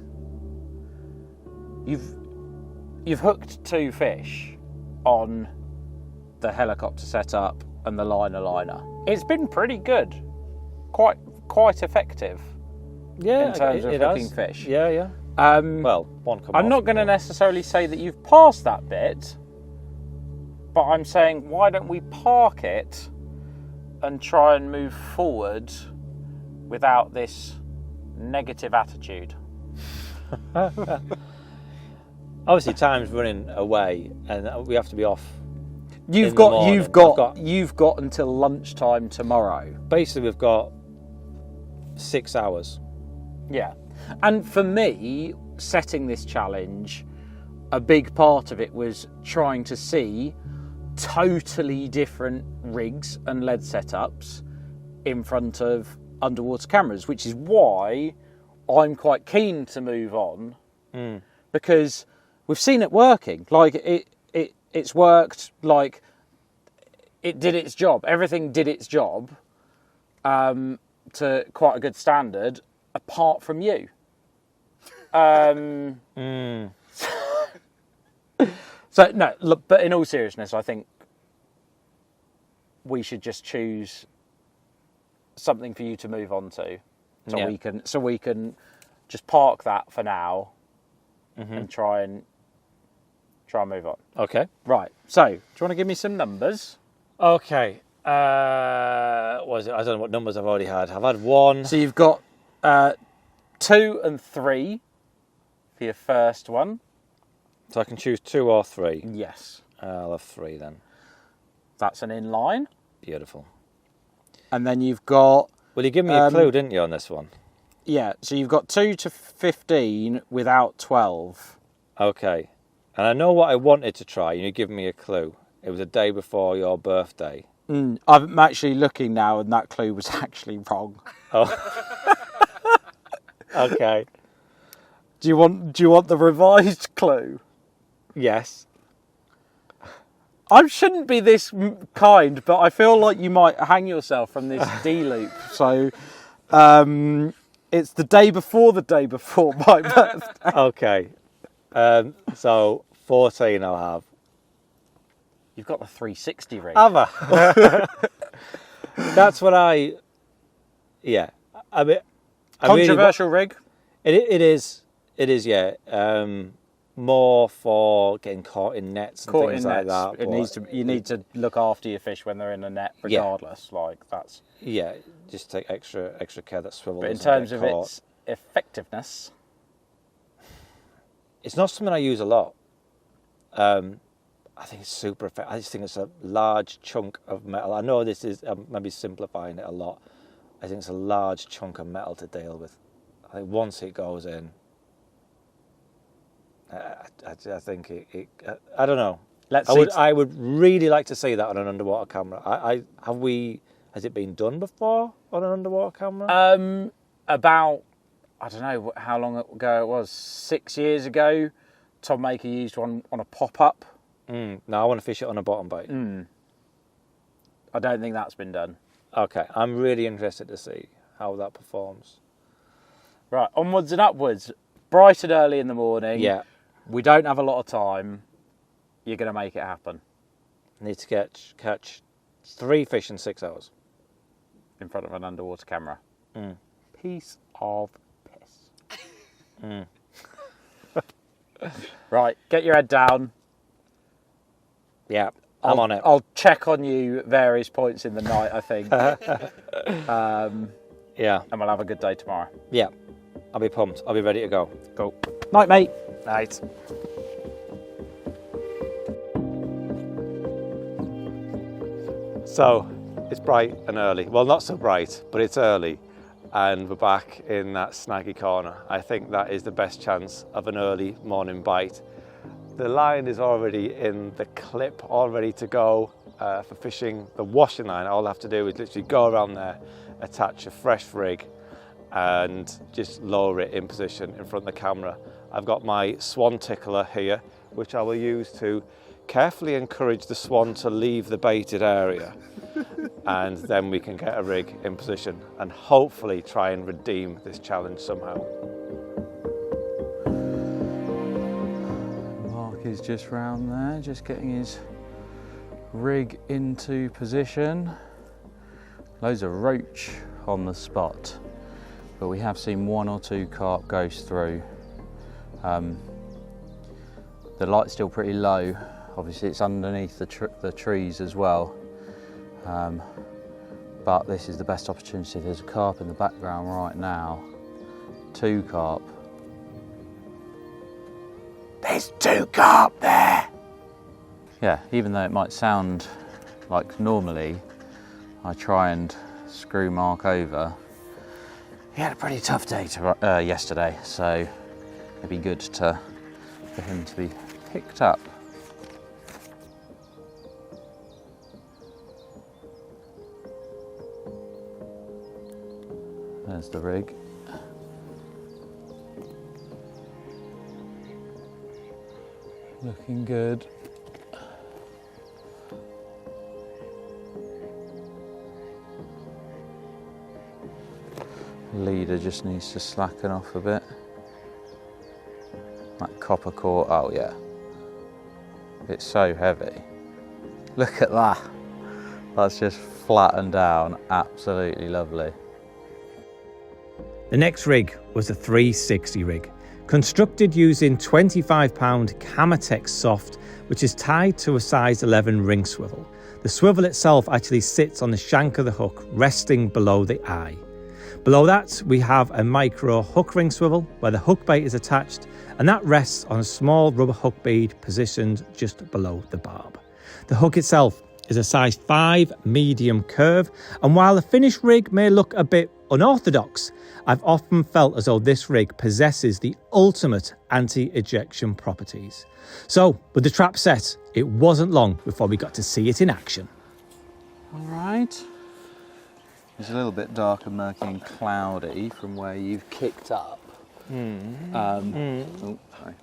S5: You've hooked 2 fish on the helicopter setup and the liner. It's been pretty good. Quite effective.
S1: Yeah,
S5: in terms of
S1: it
S5: hooking
S1: has.
S5: fish.
S1: Yeah. Well, one come
S5: I'm
S1: off,
S5: not going to
S1: but-
S5: necessarily say that you've passed that bit, but I'm saying why don't we park it and try and move forward without this negative attitude.
S1: Obviously, time's running away, and we have to be off.
S5: You've
S1: in the morning.
S5: You've got until lunchtime tomorrow.
S1: Basically, we've got 6 hours.
S5: Yeah. And for me, setting this challenge, a big part of it was trying to see totally different rigs and lead setups in front of underwater cameras, which is why I'm quite keen to move on, because we've seen it working. Like it's worked. Like it did its job. Everything did its job to quite a good standard, apart from you. So no, look, but in all seriousness, I think we should just choose something for you to move on to, so we can just park that for now and try and move on.
S1: Okay.
S5: Right. So, do you want to give me some numbers?
S1: Okay. What was it? I don't know what numbers I've already had. I've had 1.
S5: So you've got 2 and 3 for your first one.
S1: So I can choose 2 or 3.
S5: Yes.
S1: I'll have 3 then.
S5: That's an inline.
S1: Beautiful.
S5: And then you've got...
S1: Well, you gave me a clue, didn't you, on this one?
S5: Yeah, so you've got 2 to 15 without 12.
S1: Okay. And I know what I wanted to try, and you give me a clue. It was a day before your birthday.
S5: I'm actually looking now, and that clue was actually wrong.
S1: Oh. Okay.
S5: Do you want the revised clue?
S1: Yes.
S5: I shouldn't be this kind, but I feel like you might hang yourself from this D loop. So, it's the day before my birthday.
S1: Okay. So 14 I'll have.
S5: You've got the 360 rig.
S1: Have I? That's what I... Yeah. I mean...
S5: Controversial rig?
S1: It is, yeah. More for getting caught in nets and things like that.
S5: You need to look after your fish when they're in a net, regardless.
S1: Yeah.
S5: Like that's.
S1: Yeah, just take extra care that swivel.
S5: But in terms of its effectiveness,
S1: it's not something I use a lot. I think it's super effective. I just think it's a large chunk of metal. I know this is maybe simplifying it a lot. I think it's a large chunk of metal to deal with. I think once it goes in, I think it I don't know. I would really like to see that on an underwater camera. Has it been done before on an underwater camera?
S5: About, I don't know how long ago it was, 6 years ago, Tom Maker used one on a pop-up.
S1: No, I want to fish it on a bottom bait.
S5: I don't think that's been done.
S1: Okay, I'm really interested to see how that performs.
S5: Right, onwards and upwards. bright and early in the morning.
S1: Yeah.
S5: We don't have a lot of time. You're going to make it happen.
S1: Need to catch 3 fish in 6 hours.
S5: In front of an underwater camera.
S1: Mm.
S5: Piece of piss.
S1: Mm.
S5: Right, get your head down.
S1: Yeah, I'm on it.
S5: I'll check on you various points in the night, I think.
S1: Yeah.
S5: And we'll have a good day tomorrow.
S1: Yeah. I'll be pumped. I'll be ready to go.
S5: Cool. Night, mate.
S1: Night. So, it's bright and early. Well, not so bright, but it's early. And we're back in that snaggy corner. I think that is the best chance of an early morning bite. The line is already in the clip, all ready to go for fishing the washing line. All I have to do is literally go around there, attach a fresh rig and just lower it in position in front of the camera. I've got my swan tickler here, which I will use to carefully encourage the swan to leave the baited area. And then we can get a rig in position and hopefully try and redeem this challenge somehow.
S5: Mark is just round there, just getting his rig into position. Loads of roach on the spot, but we have seen 1 or 2 carp ghost through. The light's still pretty low. Obviously it's underneath the trees as well. But this is the best opportunity. There's a carp in the background right now. 2 carp. There's 2 carp there! Yeah, even though it might sound like normally I try and screw Mark over, he had a pretty tough day yesterday, so it'd be good for him to be picked up. There's the rig. Looking good. Leader just needs to slacken off a bit. That copper core, oh yeah. It's so heavy. Look at that. That's just flattened down, absolutely lovely.
S9: The next rig was a 360 rig, constructed using 25-pound Cametex soft, which is tied to a size 11 ring swivel. The swivel itself actually sits on the shank of the hook, resting below the eye. Below that, we have a micro hook ring swivel where the hook bait is attached, and that rests on a small rubber hook bead positioned just below the barb. The hook itself is a size 5 medium curve, and while the finished rig may look a bit unorthodox, I've often felt as though this rig possesses the ultimate anti-ejection properties. So, with the trap set, it wasn't long before we got to see it in action.
S5: All right. It's a little bit dark and murky and cloudy from where you've kicked up. Oh, sorry.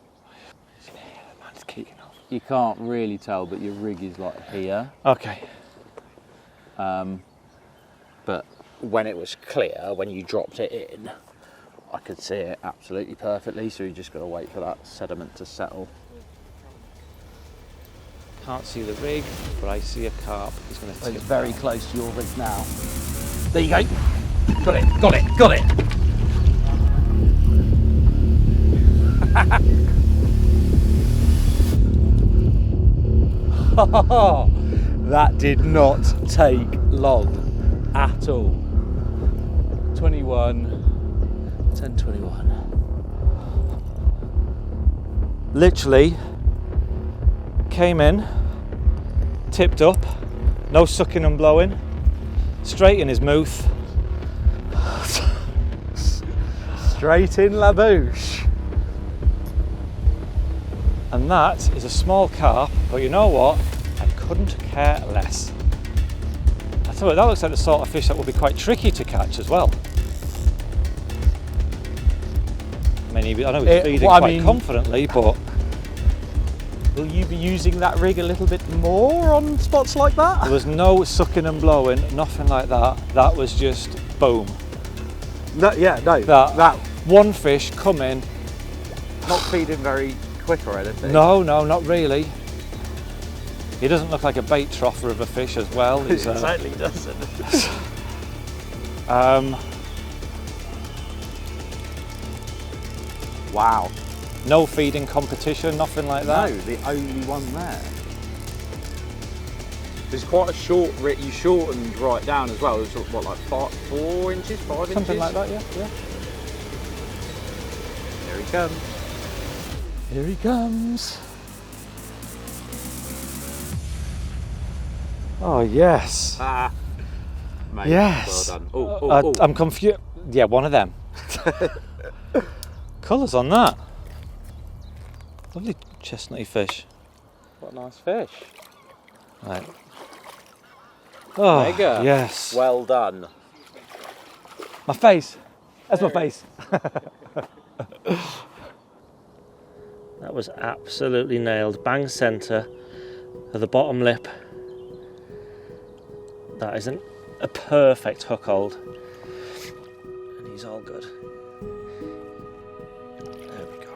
S1: Mine's kicking off.
S5: You can't really tell, but your rig is like here.
S1: Okay.
S5: But when it was clear, when you dropped it in, I could see it absolutely perfectly, so you just got to wait for that sediment to settle.
S1: Can't see the rig, but I see a carp. He's going to tip
S5: It's very
S1: down.
S5: close to your rig now. There you go. Got it, got it, got it. That did not take long at all. 10:21.
S1: Literally came in, tipped up, no sucking and blowing, straight in his mouth.
S5: Straight in la bouche.
S1: And that is a small carp, but you know what? I couldn't care less. I tell you, that looks like the sort of fish that will be quite tricky to catch as well. I mean, I know he's feeding quite confidently, but...
S5: Will you be using that rig a little bit more on spots like that?
S1: There was no sucking and blowing, nothing like that. That was just boom.
S3: No, yeah, no.
S1: That one fish come in,
S5: not feeding very quick or anything?
S1: No, not really. He doesn't look like a bait troffer of a fish as well. He's,
S5: It certainly doesn't. Wow.
S1: No feeding competition, nothing like that.
S5: No, the only one there. It's quite a short rip. You shortened right down as well. It's what, like 4 inches, 5 inches?
S1: Something like that, yeah.
S5: Here he comes.
S1: Here he comes. Oh, yes.
S5: Mate,
S1: Yes.
S5: well done. Oh.
S1: I'm confused. Yeah, one of them. Colours on that. Lovely chestnutty fish.
S5: What a nice fish.
S1: Right. Oh,
S5: Mega.
S1: yes.
S5: Well done.
S1: My face. That's my face. That was absolutely nailed. Bang centre of the bottom lip. That isn't a perfect hook hold. And he's all good. There we go.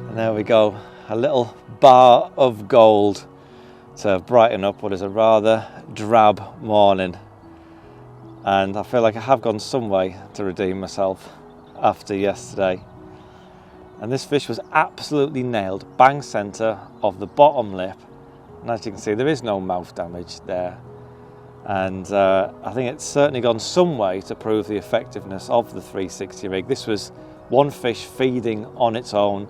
S1: And there we go. A little bar of gold to brighten up what is a rather drab morning. And I feel like I have gone some way to redeem myself after yesterday. And this fish was absolutely nailed, bang centre of the bottom lip. And as you can see, there is no mouth damage there. And I think it's certainly gone some way to prove the effectiveness of the 360 rig. This was one fish feeding on its own,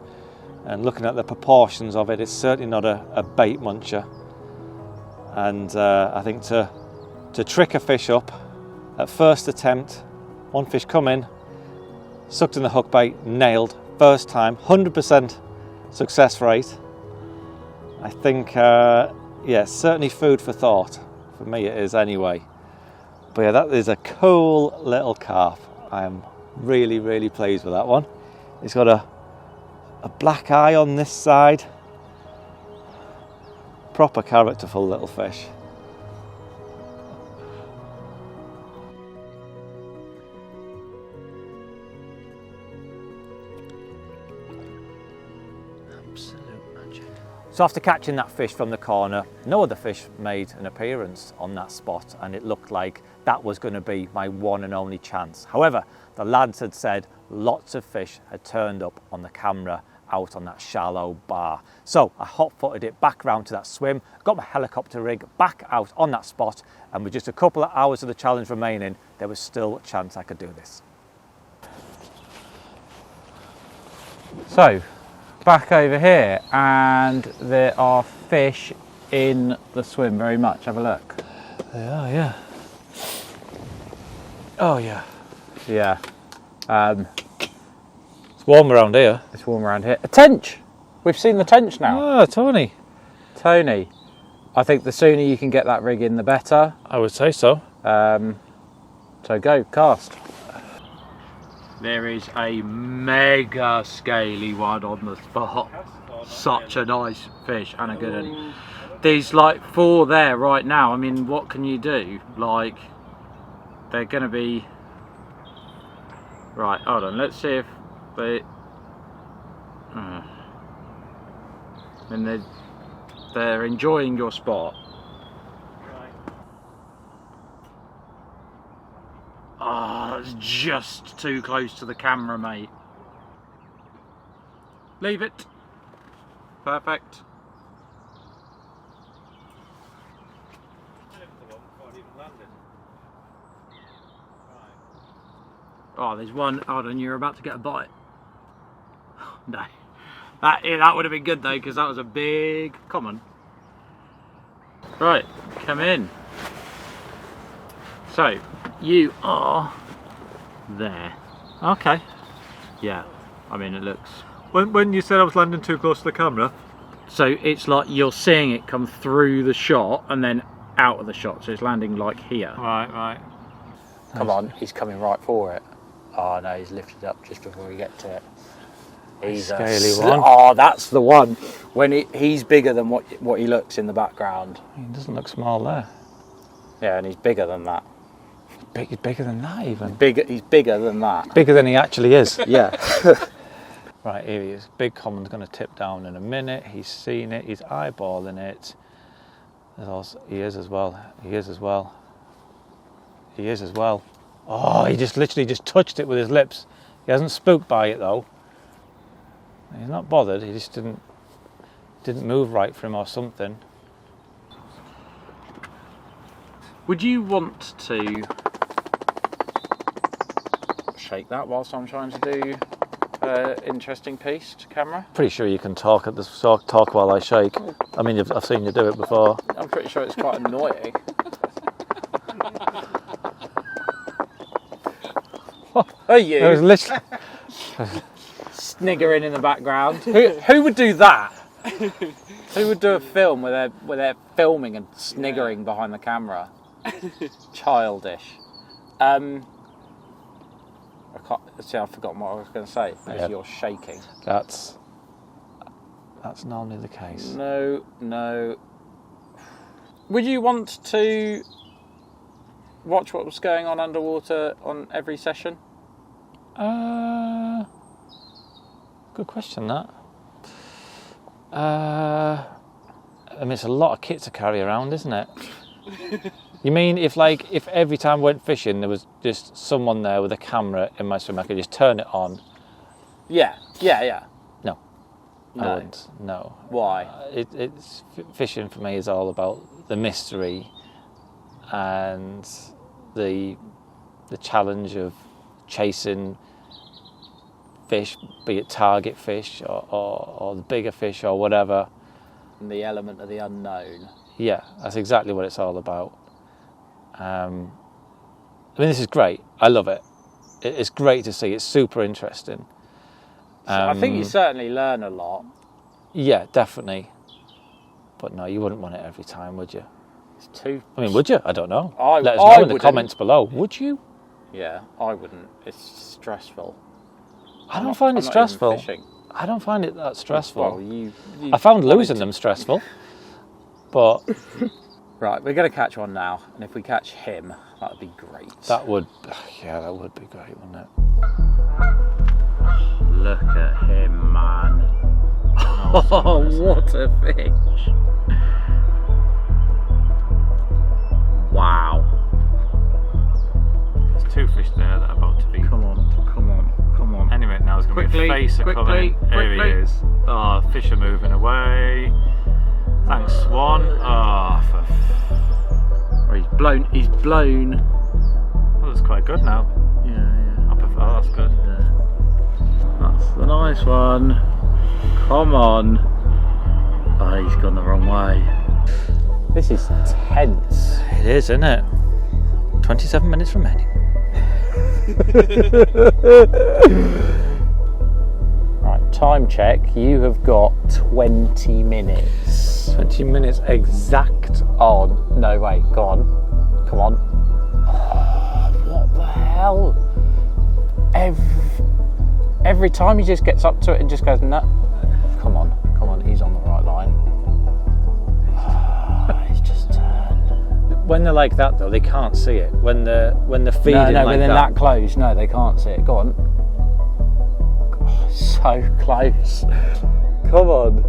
S1: and looking at the proportions of it, it's certainly not a bait muncher. And I think to trick a fish up at first attempt, one fish come in, sucked in the hook bait, nailed, first time, 100% success rate. I think, yeah, certainly food for thought. For me it is anyway. But yeah, that is a cool little carp. I am really, really pleased with that one. It's got a black eye on this side. Proper characterful little fish. So after catching that fish from the corner, no other fish made an appearance on that spot, and it looked like that was going to be my one and only chance. However, the lads had said lots of fish had turned up on the camera out on that shallow bar. So I hot-footed it back round to that swim, got my helicopter rig back out on that spot, and with just a couple of hours of the challenge remaining, there was still a chance I could do this.
S5: So, back over here, and there are fish in the swim very much. Have a look.
S1: They are, yeah. Oh yeah.
S5: Yeah.
S1: It's warm around here.
S5: It's warm around here. A tench! We've seen the tench now.
S1: Oh, Tony.
S5: Tony, I think the sooner you can get that rig in, the better.
S1: I would say so.
S5: So go, cast. There is a mega scaly one on the spot. Such a nice fish and a good one. There's like 4 there right now. I mean, what can you do? Like, they're going to be... Right, hold on. Let's see if they... And they're enjoying your spot. Oh, that's just too close to the camera, mate. Leave it. Perfect. Oh, there's one. Hold on, you're about to get a bite. No. That would have been good though, because that was a big... Come on. Right, come in. So, you are there. Okay. Yeah, I mean it looks...
S1: When you said I was landing too close to the camera?
S5: So it's like you're seeing it come through the shot and then out of the shot, so it's landing like here.
S1: Right, right.
S5: Come on, he's coming right for it. Oh no, he's lifted up just before we get to it. He's
S1: a scaly one.
S5: Oh, that's the one. When he's bigger than what he looks in the background.
S9: He doesn't look small there.
S5: Yeah, and he's bigger than that.
S9: He's bigger than that even.
S5: He's bigger than that.
S9: Bigger than he actually is.
S5: Yeah.
S9: Right, here he is. Big common's going to tip down in a minute. He's seen it. He's eyeballing it. He is as well. He is as well. He is as well. Oh, he just literally just touched it with his lips. He hasn't spooked by it though. He's not bothered. He just didn't move right for him or something.
S5: Would you want to shake that whilst I'm trying to do an interesting piece to camera?
S9: Pretty sure you can talk while I shake. I mean, I've seen you do it before.
S5: I'm pretty sure it's quite annoying. What are you?
S9: It was literally
S5: Sniggering in the background. Who would do that? Who would do a film where they're filming and sniggering behind the camera? Childish. I I've forgotten what I was going to say. As you're shaking.
S9: That's normally the case.
S5: No. Would you want to watch what was going on underwater on every session?
S9: Good question, that. I mean, it's a lot of kit to carry around, isn't it? You mean if every time I went fishing there was just someone there with a camera in my swim, I could just turn it on?
S5: Yeah.
S9: No. I wouldn't. No.
S5: Why?
S9: Fishing for me is all about the mystery and the challenge of chasing fish, be it target fish or the bigger fish or whatever.
S5: And the element of the unknown.
S9: Yeah, that's exactly what it's all about. I mean, this is great. I love it. It's great to see. It's super interesting.
S5: I think you certainly learn a lot.
S9: Yeah, definitely. But no, you wouldn't want it every time, would you?
S5: It's too...
S9: I mean, would you? I don't know.
S5: I
S9: Let us know in the
S5: wouldn't.
S9: comments below. Would you?
S5: Yeah, I wouldn't. It's stressful.
S9: I don't find it stressful. I don't find it that stressful.
S5: Well,
S9: I found losing them stressful. But...
S5: Right, we're going to catch one now. And if we catch him, that would be great.
S9: That would be great, wouldn't it?
S5: Look at him, man. Oh, what a fish. Wow.
S9: There's two fish there that are about to be...
S5: Come on.
S9: Any minute now, there's going to be a face coming. Here he is. Oh, fish are moving away. Thanks, Swan. Oh,
S5: he's blown.
S9: Oh, that's quite good now.
S5: Yeah.
S9: I prefer, oh, that's good.
S5: Yeah. That's the nice one. Come on. Oh, he's gone the wrong way. This is tense.
S9: It is, isn't it? 27 minutes remaining.
S5: Right, time check. You have got 20 minutes.
S9: 20 minutes exact on.
S5: No, wait, go on. Come on. Oh, what the hell? Every time he just gets up to it and just goes, no. Come on, he's on the right line. He's just turned.
S9: When they're like that though, they can't see it. When they're feeding
S5: no,
S9: like
S5: within
S9: that.
S5: that close, no, they can't see it. Go on. Oh, so close. Come on.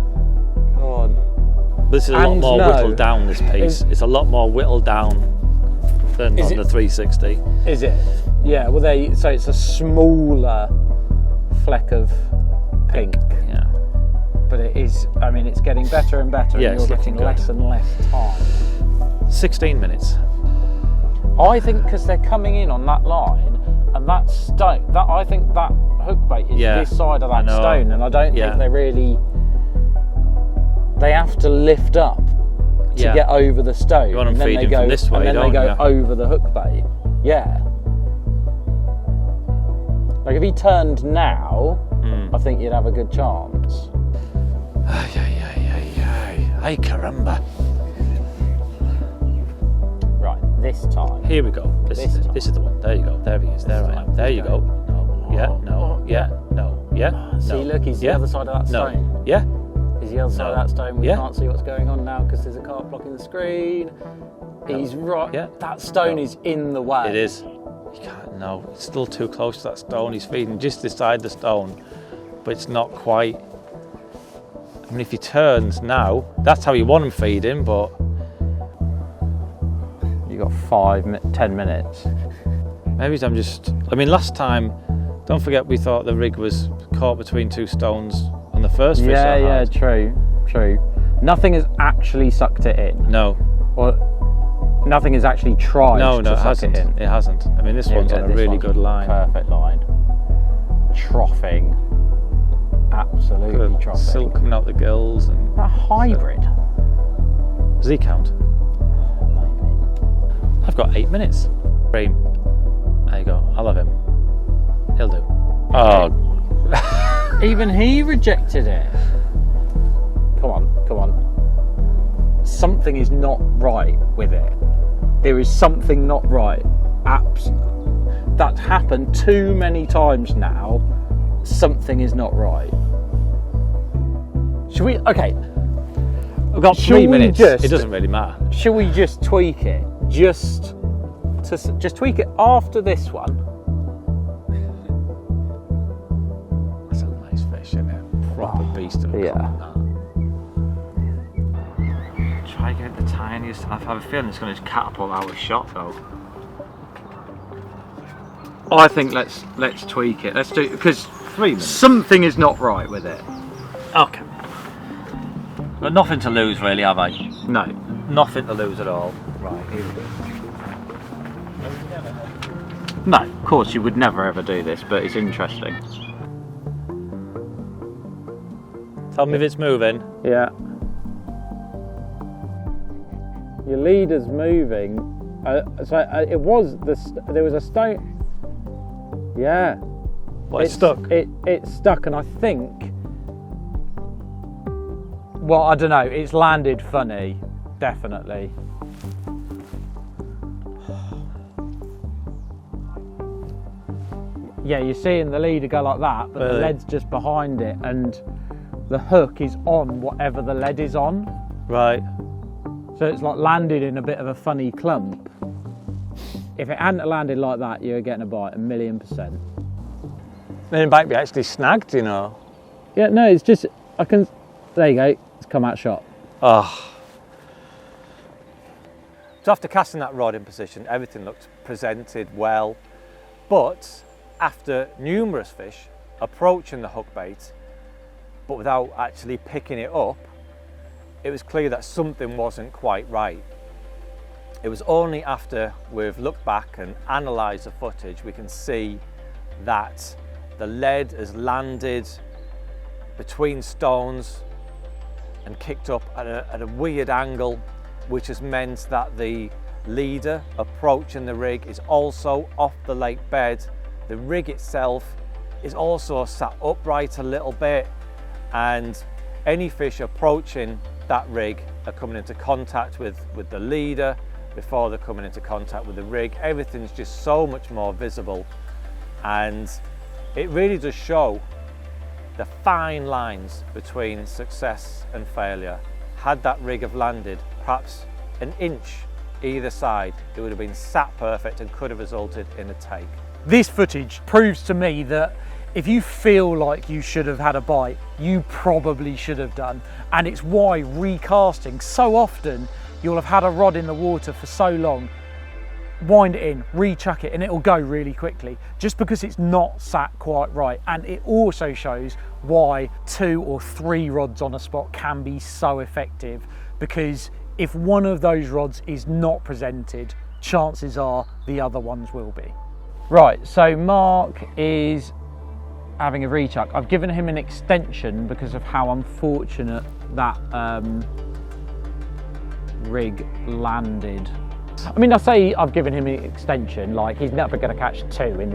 S9: This is a lot more whittled down, this piece. It's a lot more whittled down than on the 360.
S5: Is it? Yeah, well, so it's a smaller fleck of pink.
S9: Yeah.
S5: But it is, I mean, it's getting better and better,
S9: Yeah,
S5: and
S9: it's
S5: you're getting
S9: looking good.
S5: less and less time.
S9: 16 minutes.
S5: I think because they're coming in on that line, and that stone, I think that hook bait is this side of that stone, and I don't think they really, they have to lift up to get over the stone.
S9: You want them
S5: and then
S9: feeding
S5: they go,
S9: from this way,
S5: and then
S9: don't
S5: they go
S9: you?
S5: over the hook bait. Yeah. Like if he turned now, I think you'd have a good chance.
S9: Ay caramba.
S5: Right, this time.
S9: Here we go. This is the one. There you go. There he is. There I am. There you go. No. Yeah. No. Yeah. No. Yeah.
S5: See,
S9: no.
S5: look, he's the other side of that
S9: No.
S5: stone.
S9: Yeah.
S10: He's the other side of that stone. We
S1: Yeah.
S10: can't see what's going on now because there's a carp blocking the screen. He's right.
S1: Yeah.
S10: That stone is in the way.
S1: It is. You can't, no, it's still too close to that stone. He's feeding just beside the stone, but it's not quite. I mean, if he turns now, that's how you want him feeding, but
S10: You got 10 minutes.
S1: maybe I'm just. I mean, last time, don't forget we thought the rig was caught between two stones on the first fish. I
S10: Yeah,
S1: had.
S10: true. Nothing has actually sucked it in.
S1: No.
S10: Or nothing has actually tried
S1: No,
S10: to
S1: it
S10: suck
S1: hasn't.
S10: it in.
S1: It hasn't. I mean, this
S10: Yeah,
S1: one's
S10: yeah,
S1: on a
S10: this
S1: really
S10: one's
S1: good line.
S10: Perfect line. Troughing. Absolutely
S1: Good
S10: troughing.
S1: silk coming out the gills. And
S10: A hybrid.
S1: does he count? I've got 8 minutes. Cream. There you go. I'll have him. He'll do. Oh.
S10: Even he rejected it. Come on. Something is not right with it. There is something not right. That's happened too many times now. Something is not right. Should we? Okay.
S1: I've got
S10: Shall
S1: 3
S10: we
S1: minutes.
S10: just-
S1: It doesn't really matter.
S10: Shall we just tweak it? Just tweak it after this one.
S1: That's a nice fish, isn't it? Proper beast of a
S10: Yeah.
S8: Try to get the tiniest. I have a feeling it's going to catapult out a shot though. Oh, I think let's tweak it. Let's do because
S1: 3 minutes.
S10: Something is not right with it.
S1: Okay.
S8: but nothing to lose really, have I?
S10: No.
S1: Nothing to lose at all. Right, here we go.
S10: No, of course you would never ever do this, but it's interesting.
S1: Tell me if it's moving.
S10: Yeah. Your leader's moving. It was there was a stone. Yeah.
S1: Well, it's stuck.
S10: It's stuck, and I think. Well, I don't know. It's landed funny, definitely. Yeah, you're seeing the leader go like that, but the
S1: Really?
S10: lead's just behind it, and the hook is on whatever the lead is on.
S1: Right.
S10: So it's like landed in a bit of a funny clump. If it hadn't landed like that, you're getting a bite, 1,000,000%.
S1: Then it might be actually snagged, you know.
S10: Yeah, no, it's just, there you go, it's come out shot.
S1: Oh. So after casting that rod in position, everything looked presented well, but after numerous fish approaching the hook bait, but without actually picking it up, it was clear that something wasn't quite right. It was only after we've looked back and analysed the footage we can see that the lead has landed between stones and kicked up at a weird angle, which has meant that the leader approaching the rig is also off the lake bed. The rig itself is also sat upright a little bit, and any fish approaching that rig are coming into contact with the leader before they're coming into contact with the rig. Everything's just so much more visible, and it really does show the fine lines between success and failure. Had that rig have landed perhaps an inch either side, it would have been sat perfect and could have resulted in a take.
S10: This footage proves to me that if you feel like you should have had a bite, you probably should have done. And it's why recasting, so often you'll have had a rod in the water for so long, wind it in, re-chuck it, and it'll go really quickly, just because it's not sat quite right. And it also shows why 2 or 3 rods on a spot can be so effective, because if one of those rods is not presented, chances are the other ones will be. Right, so Mark is having a rechuck. I've given him an extension because of how unfortunate that rig landed. I mean, I say I've given him an extension, like he's never going to catch 2 in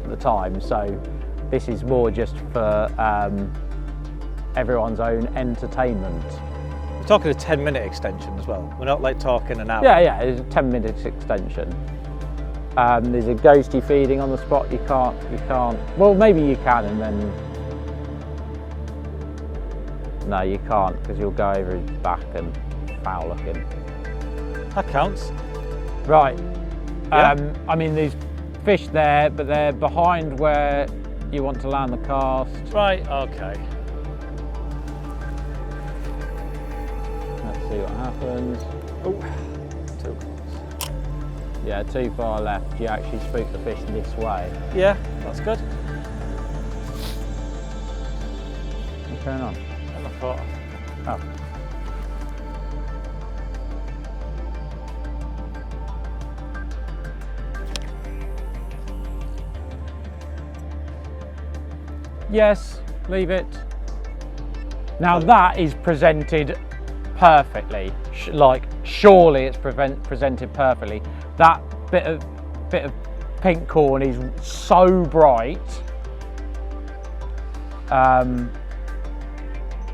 S10: the time, so this is more just for everyone's own entertainment.
S1: We're talking a 10-minute extension as well. We're not like talking an hour.
S10: Yeah, it's a 10-minute extension. There's a ghosty feeding on the spot. You can't, well, maybe you can, and then
S5: No, you can't, because you'll go over his back and foul looking.
S1: That counts.
S5: Right.
S1: Yeah.
S5: I mean, there's fish there, but they're behind where you want to land the cast.
S1: Right, okay.
S5: Let's see what happens.
S1: Oh, too close.
S5: Yeah, too far left. You actually spook the fish this way.
S1: Yeah, that's good.
S5: What's going on?
S1: And I thought,
S5: Oh. Yes, leave it. Now that is presented perfectly. Surely it's presented perfectly. That bit of pink corn is so bright.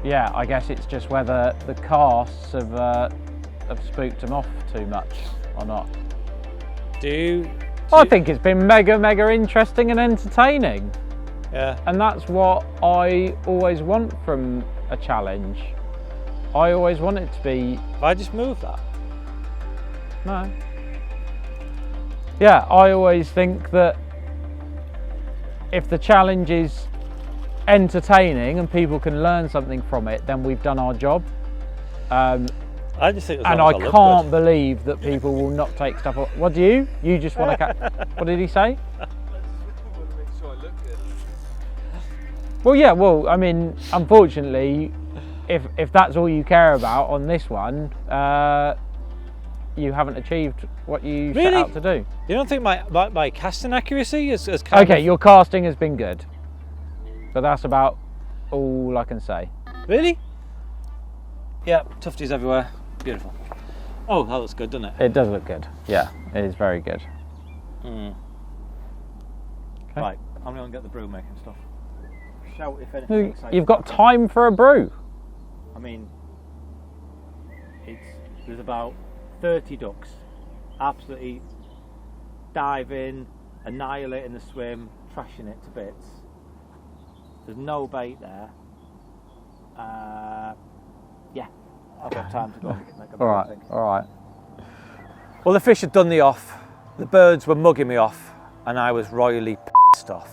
S5: Yeah, I guess it's just whether the casts have spooked them off too much or not. I think it's been mega interesting and entertaining.
S1: yeah.
S5: And that's what I always want from a challenge. I always want it to be...
S1: If I just move that.
S5: No. Yeah, I always think that if the challenge is entertaining and people can learn something from it, then we've done our job.
S1: I just think as
S5: And
S1: long
S5: I
S1: as look
S5: can't
S1: good.
S5: believe that people will not take stuff off. What do you? You just want to... What did he say? Well, yeah, well, I mean, unfortunately, if that's all you care about on this one, you haven't achieved what you set
S1: Really?
S5: out to do.
S1: You don't think my casting accuracy is kind
S5: Okay,
S1: of...
S5: your casting has been good, but that's about all I can say.
S1: Really? Yeah, tufties everywhere. Beautiful. Oh, that looks good, doesn't it?
S5: It does look good. Yeah, it is very good.
S1: Mm.
S5: Okay.
S1: Right, I'm going to get the brew making stuff. Shout if anything exciting.
S5: You've got time for a brew.
S1: I mean, there's about 30 ducks, absolutely diving, annihilating the swim, trashing it to bits. There's no bait there. Yeah, I've got time to go and make a brew, I think.
S5: All right.
S1: Well, the fish had done the off, the birds were mugging me off, and I was royally pissed off.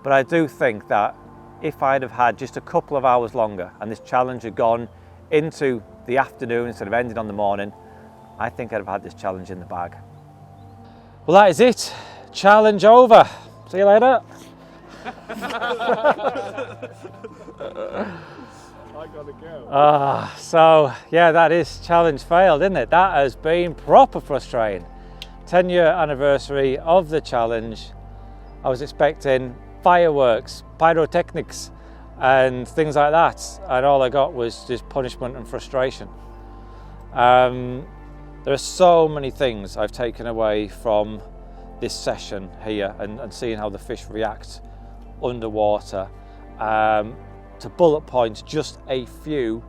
S1: But I do think that if I'd have had just a couple of hours longer and this challenge had gone into the afternoon instead of ending on the morning, I think I'd have had this challenge in the bag. Well, that is it. Challenge over. See you later.
S6: I gotta go.
S1: So yeah, that is challenge failed, isn't it? That has been proper frustrating. 10-year anniversary of the challenge. I was expecting fireworks, pyrotechnics and things like that, and all I got was just punishment and frustration. There are so many things I've taken away from this session here and seeing how the fish react underwater. To bullet point just a few.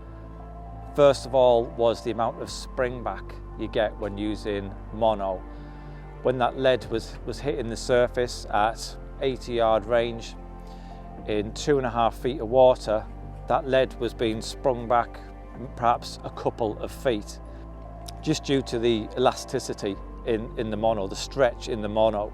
S1: First of all was the amount of springback you get when using mono. When that lead was hitting the surface at 80-yard range in 2.5 feet of water, that lead was being sprung back perhaps a couple of feet, just due to the elasticity in the mono, the stretch in the mono.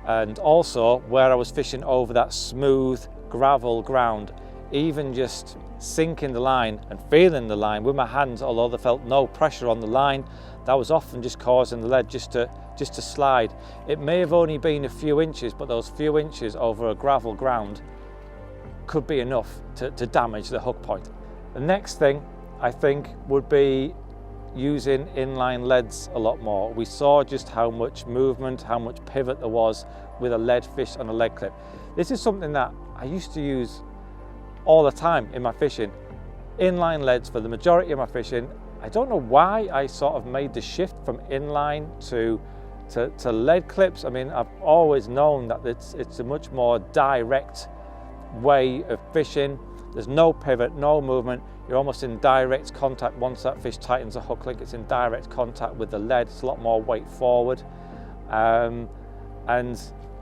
S1: And also where I was fishing over that smooth gravel ground, even just sinking the line and feeling the line with my hands, although there felt no pressure on the line, that was often just causing the lead just to slide. It may have only been a few inches, but those few inches over a gravel ground could be enough to damage the hook point. The next thing I think would be using inline leads a lot more. We saw just how much movement, how much pivot there was with a lead fish on a lead clip. This is something that I used to use all the time in my fishing. Inline leads for the majority of my fishing. I don't know why I sort of made the shift from inline to lead clips. I mean, I've always known that it's a much more direct way of fishing. There's no pivot, no movement. You're almost in direct contact. Once that fish tightens a hook link, it's in direct contact with the lead. It's a lot more weight forward. And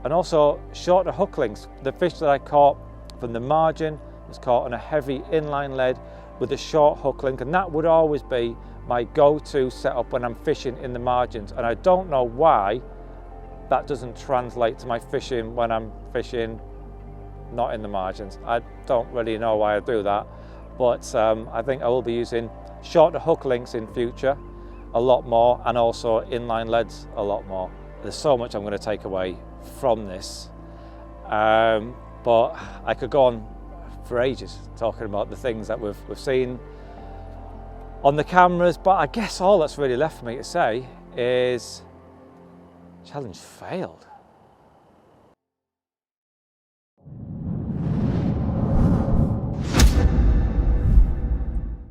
S1: also shorter hook links. The fish that I caught from the margin was caught on a heavy inline lead with a short hook link, and that would always be my go-to setup when I'm fishing in the margins. And I don't know why that doesn't translate to my fishing when I'm fishing not in the margins. I don't really know why I do that, but I think I will be using shorter hook links in future a lot more, and also inline leads a lot more. There's so much I'm going to take away from this, but I could go on for ages talking about the things that we've seen on the cameras, but I guess all that's really left for me to say is challenge failed.